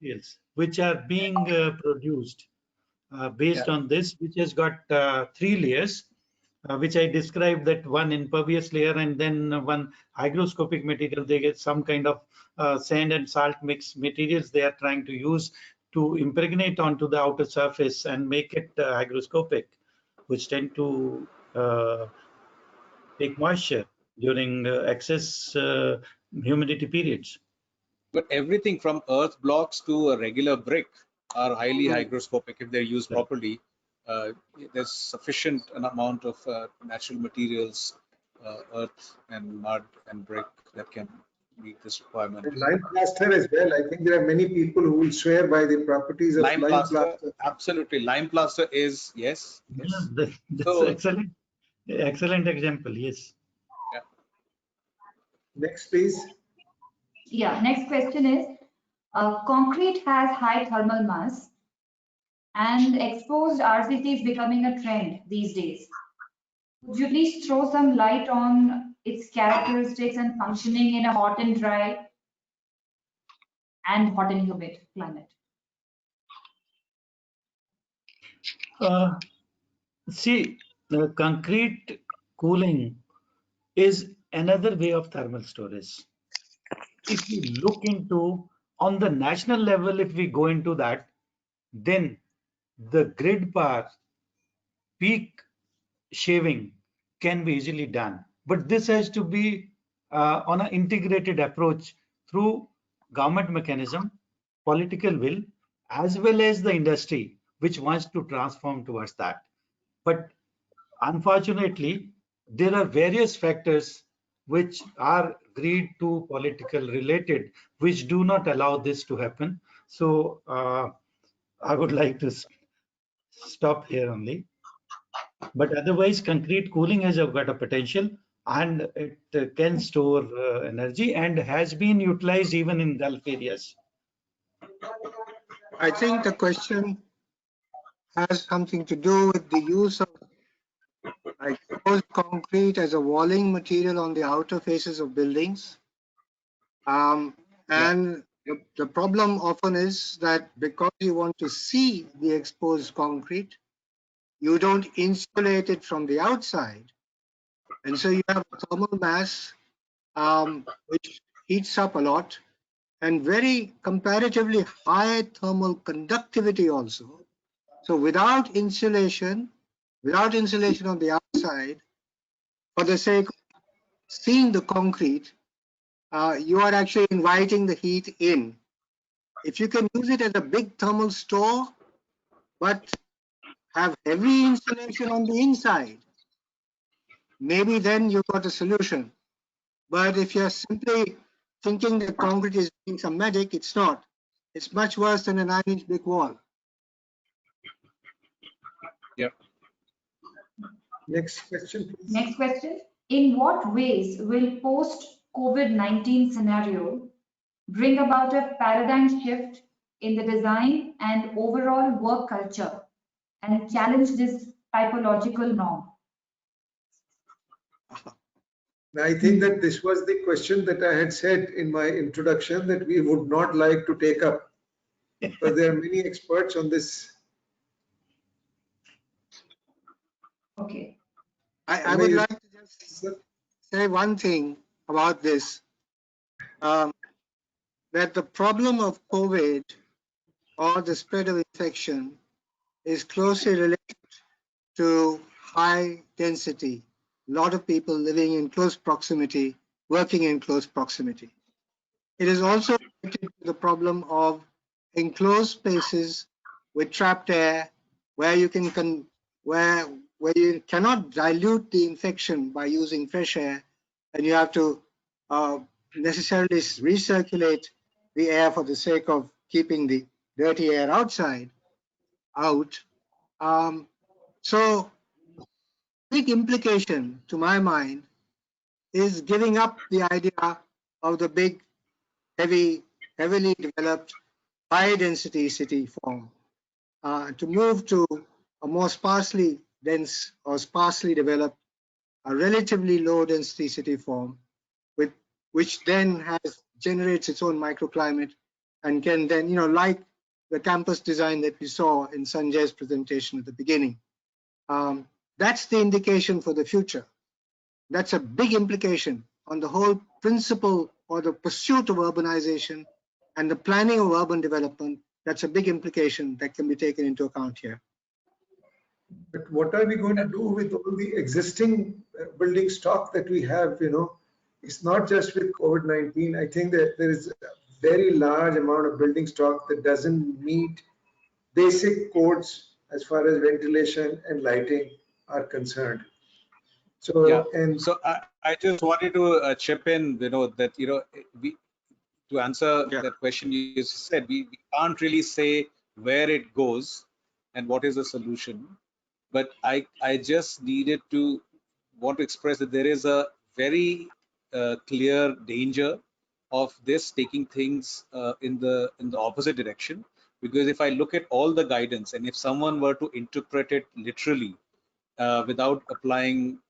materials which are being produced based on this, which has got 3 layers, which I described, that one impervious layer and then one hygroscopic material. They get some kind of sand and salt mix materials they are trying to use to impregnate onto the outer surface and make it hygroscopic, which tend to take moisture during excess humidity periods. But everything from earth blocks to a regular brick are highly hygroscopic if they're used properly. There's sufficient amount of natural materials, earth and mud and brick, that can meet this requirement. And lime plaster as well. I think there are many people who will swear by the properties of lime plaster. Absolutely, lime plaster is yes. That's So, excellent example. Yes. Yeah. Next, please. Yeah. Next question is: concrete has high thermal mass, and exposed RCC is becoming a trend these days. Could you please throw some light on its characteristics and functioning in a hot and dry and hot and humid climate? See, the concrete cooling is another way of thermal storage. If we look into on the national level, if we go into that, then the grid power peak shaving can be easily done. But this has to be on an integrated approach through government mechanism, political will, as well as the industry, which wants to transform towards that. But unfortunately, there are various factors which are greed to political related, which do not allow this to happen. So I would like to stop here only. But otherwise, concrete cooling has got a potential, and it can store energy and has been utilized even in Gulf areas. I think the question has something to do with the use of exposed concrete as a walling material on the outer faces of buildings. And the problem often is that because you want to see the exposed concrete, you don't insulate it from the outside. And so you have a thermal mass which heats up a lot and very comparatively high thermal conductivity also. So without insulation on the outside, for the sake of seeing the concrete, you are actually inviting the heat in. If you can use it as a big thermal store, but have heavy insulation on the inside, maybe then you've got a solution. But if you're simply thinking that concrete is doing some magic, it's not. It's much worse than a 9-inch brick wall. Yeah. Next question, please. Next question. In what ways will post-COVID-19 scenario bring about a paradigm shift in the design and overall work culture and challenge this typological norm? I think that this was the question that I had said in my introduction that we would not like to take up, because there are many experts on this. Okay. I would like to just say one thing about this, that the problem of COVID or the spread of infection is closely related to high density, a lot of people living in close proximity, working in close proximity. It is also related to the problem of enclosed spaces with trapped air, where you can where you cannot dilute the infection by using fresh air, and you have to necessarily recirculate the air for the sake of keeping the dirty air out. So big implication to my mind is giving up the idea of the big, heavily developed, high density city form to move to a more sparsely dense or sparsely developed, a relatively low density city form, with which then generates its own microclimate and can then, like the campus design that we saw in Sanjay's presentation at the beginning. That's the indication for the future. That's a big implication on the whole principle or the pursuit of urbanization and the planning of urban development. That's a big implication that can be taken into account here. But what are we going to do with all the existing building stock that we have? It's not just with COVID-19. I think that there is a very large amount of building stock that doesn't meet basic codes as far as ventilation and lighting are concerned. So, Yeah. and so I just wanted to chip in, that, to answer that question you said, we can't really say where it goes and what is the solution. But I just needed to want to express that there is a very clear danger of this taking things in the opposite direction. Because if I look at all the guidance, and if someone were to interpret it literally without applying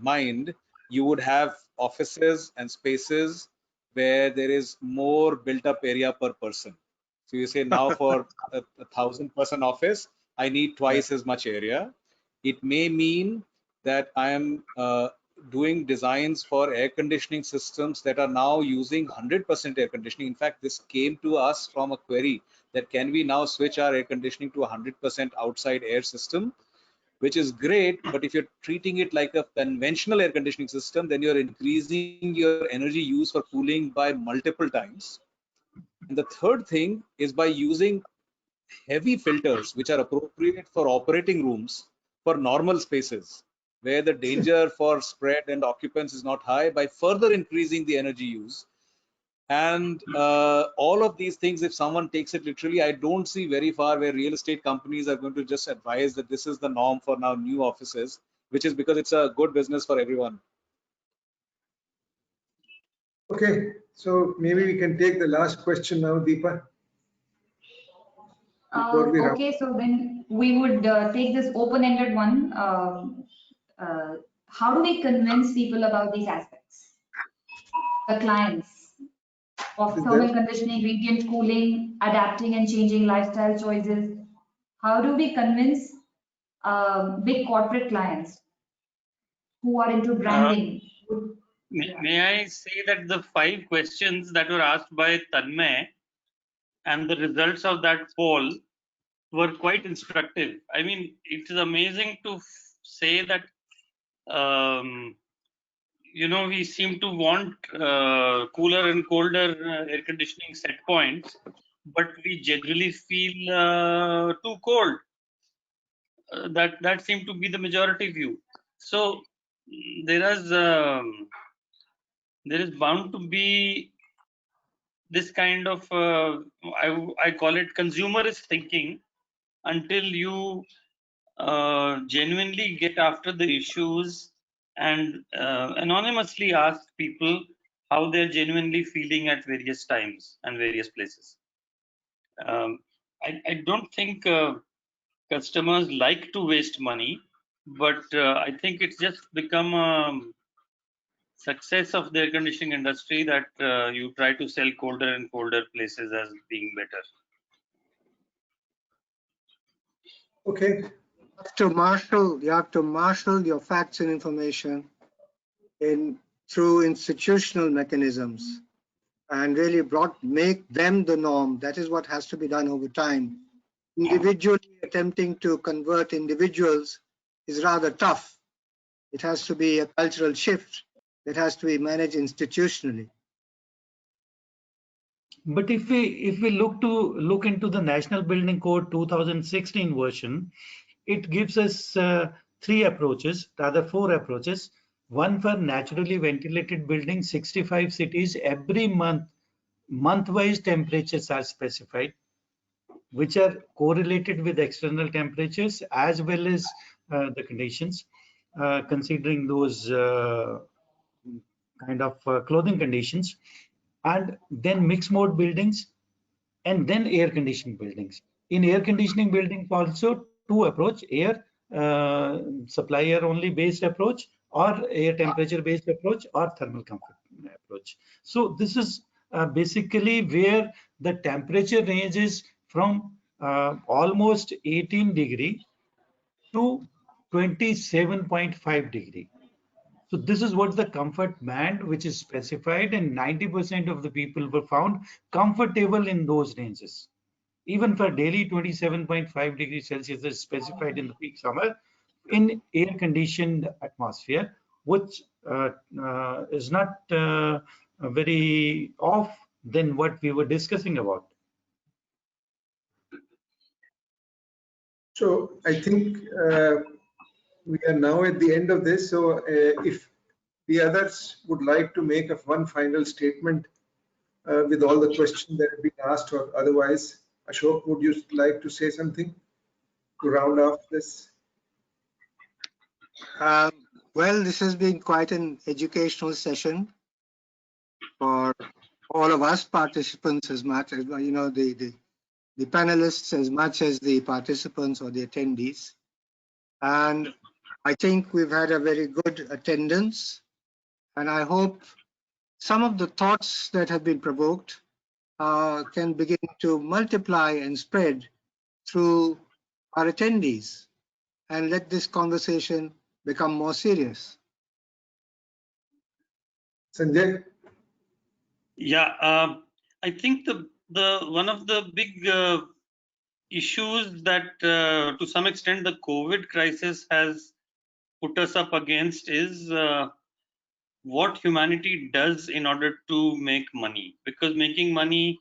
mind, you would have offices and spaces where there is more built up area per person. So you say now for a 1,000-person office, I need twice as much area. It may mean that I am doing designs for air conditioning systems that are now using 100% air conditioning. In fact, this came to us from a query that can we now switch our air conditioning to 100% outside air system, which is great. But if you're treating it like a conventional air conditioning system, then you're increasing your energy use for cooling by multiple times. And the third thing is by using heavy filters, which are appropriate for operating rooms for normal spaces. where the danger for spread and occupants is not high, by further increasing the energy use. And all of these things, if someone takes it literally, I don't see very far where real estate companies are going to just advise that this is the norm for now new offices, which is because it's a good business for everyone. Okay, so maybe we can take the last question now, Deepa. Before we Okay, so then we would take this open-ended one. How do we convince people about these aspects? The clients of Is thermal there- conditioning, radiant cooling, adapting and changing lifestyle choices. How do we convince big corporate clients who are into branding? May I say that the 5 questions that were asked by Tanmay and the results of that poll were quite instructive. I mean, it is amazing to say that we seem to want cooler and colder air conditioning set points, but we generally feel too cold. That seemed to be the majority view. So there is bound to be this kind of I call it consumerist thinking until you genuinely get after the issues and anonymously ask people how they're genuinely feeling at various times and various places. I don't think customers like to waste money, but I think it's just become a success of the air conditioning industry that you try to sell colder and colder places as being better. Okay, You have to marshal your facts and information through institutional mechanisms and really make them the norm. That is what has to be done over time. Individually attempting to convert individuals is rather tough. It has to be a cultural shift that has to be managed institutionally. But if we look into the National Building Code 2016 version, it gives us 3 approaches, rather 4 approaches. One for naturally ventilated buildings, 65 cities, every month-wise temperatures are specified, which are correlated with external temperatures as well as the conditions, considering those kind of clothing conditions, and then mixed mode buildings, and then air conditioning buildings. In air conditioning buildings also 2 approach, air supplier only based approach, or air temperature based approach, or thermal comfort approach. So this is basically where the temperature ranges from almost 18 degree to 27.5 degree. So this is what the comfort band which is specified, and 90% of the people were found comfortable in those ranges. Even for daily 27.5 degrees Celsius is specified in the peak summer in air conditioned atmosphere, which is not very off than what we were discussing about. so I think we are now at the end of this. So if the others would like to make one final statement with all the questions that have been asked or otherwise, Ashok, would you like to say something to round off this? Well, this has been quite an educational session for all of us participants, as much as the panelists, as much as the participants or the attendees. And I think we've had a very good attendance, and I hope some of the thoughts that have been provoked can begin to multiply and spread through our attendees, and let this conversation become more serious. Sanjay? Yeah, I think the one of the big issues that to some extent the COVID crisis has put us up against is what humanity does in order to make money, because making money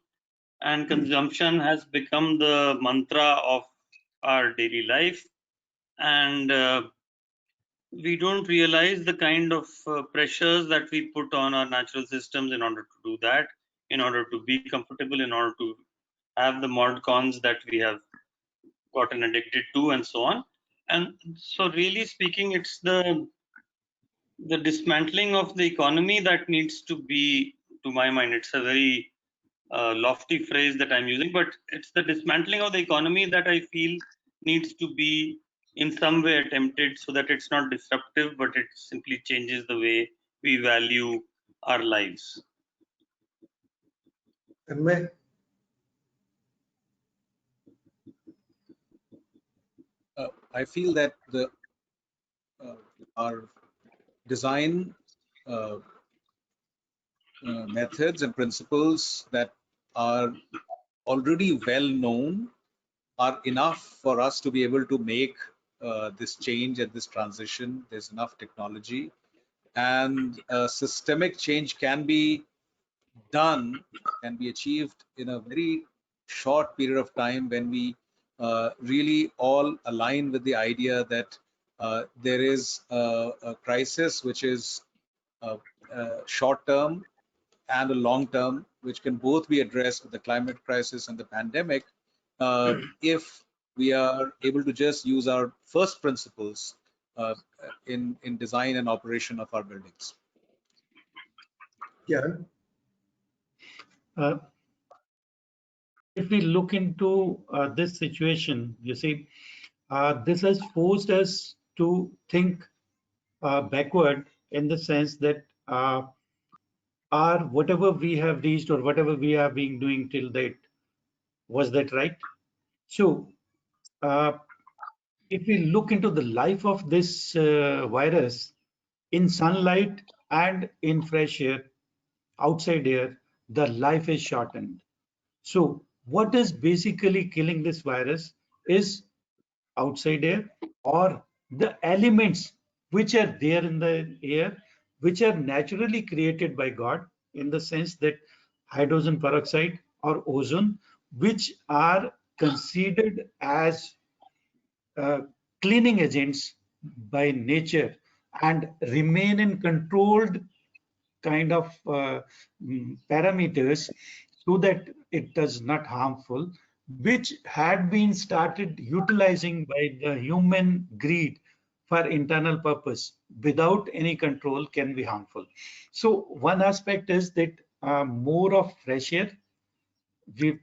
and consumption has become the mantra of our daily life, and we don't realize the kind of pressures that we put on our natural systems in order to do that, in order to be comfortable, in order to have the mod cons that we have gotten addicted to, and so on. And so really speaking, it's the dismantling of the economy that needs to be, to my mind, it's a very lofty phrase that I'm using, but it's the dismantling of the economy that I feel needs to be in some way attempted, so that it's not disruptive, but it simply changes the way we value our lives. Tanmay? I feel that our design methods and principles that are already well known are enough for us to be able to make this change and this transition. There's enough technology, and systemic change can be done, can be achieved in a very short period of time when we really all align with the idea that there is a crisis which is short term and a long term, which can both be addressed with the climate crisis and the pandemic, if we are able to just use our first principles in design and operation of our buildings. Yeah. If we look into this situation, you see, this has forced us to think backward, in the sense that whatever we have reached or whatever we have been doing till date, was that right? So uh, if we look into the life of this virus, in sunlight and in fresh air, outside air, the life is shortened. So what is basically killing this virus is outside air, or the elements which are there in the air, which are naturally created by God, in the sense that hydrogen peroxide or ozone, which are considered as uh, cleaning agents by nature and remain in controlled kind of parameters, so that it does not harmful, which had been started utilizing by the human greed for internal purpose without any control, can be harmful. So one aspect is that more of fresh air,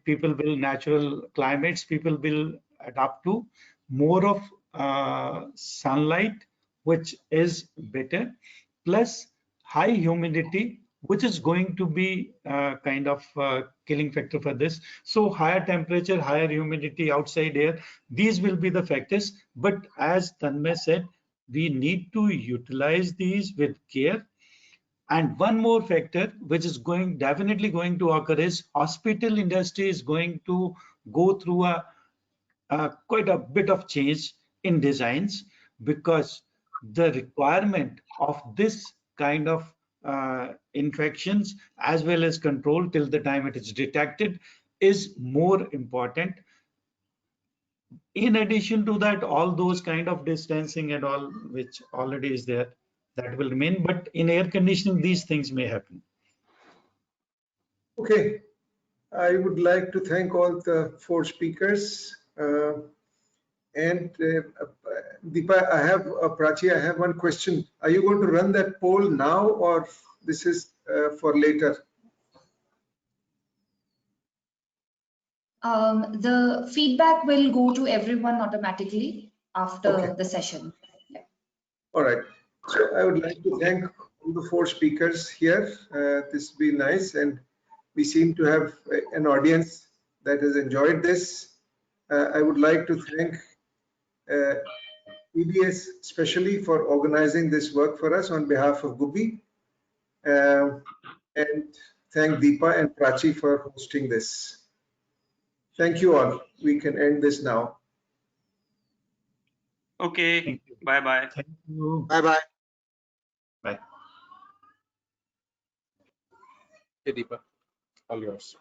people will, natural climates people will adapt to, more of sunlight, which is better, plus high humidity, which is going to be kind of killing factor for this. So higher temperature, higher humidity, outside air, these will be the factors. But as Tanmay said, we need to utilize these with care. And one more factor which is definitely going to occur is hospital industry is going to go through quite a bit of change in designs, because the requirement of this kind of infections, as well as control till the time it is detected, is more important. In addition to that, all those kind of distancing and all which already is there, that will remain. But in air conditioning, these things may happen. Okay. I would like to thank all the four speakers. And Deepa, Prachi, I have one question. Are you going to run that poll now, or this is for later? The feedback will go to everyone automatically after the session. Yeah. All right. So I would like to thank all the four speakers here. This has been nice, and we seem to have an audience that has enjoyed this. I would like to thank EDS especially for organizing this work for us on behalf of Gubi, and thank Deepa and Prachi for hosting this. Thank you all. We can end this now. Okay, bye-bye. Thank you. Bye-bye. Bye. Hey, Deepa, all yours.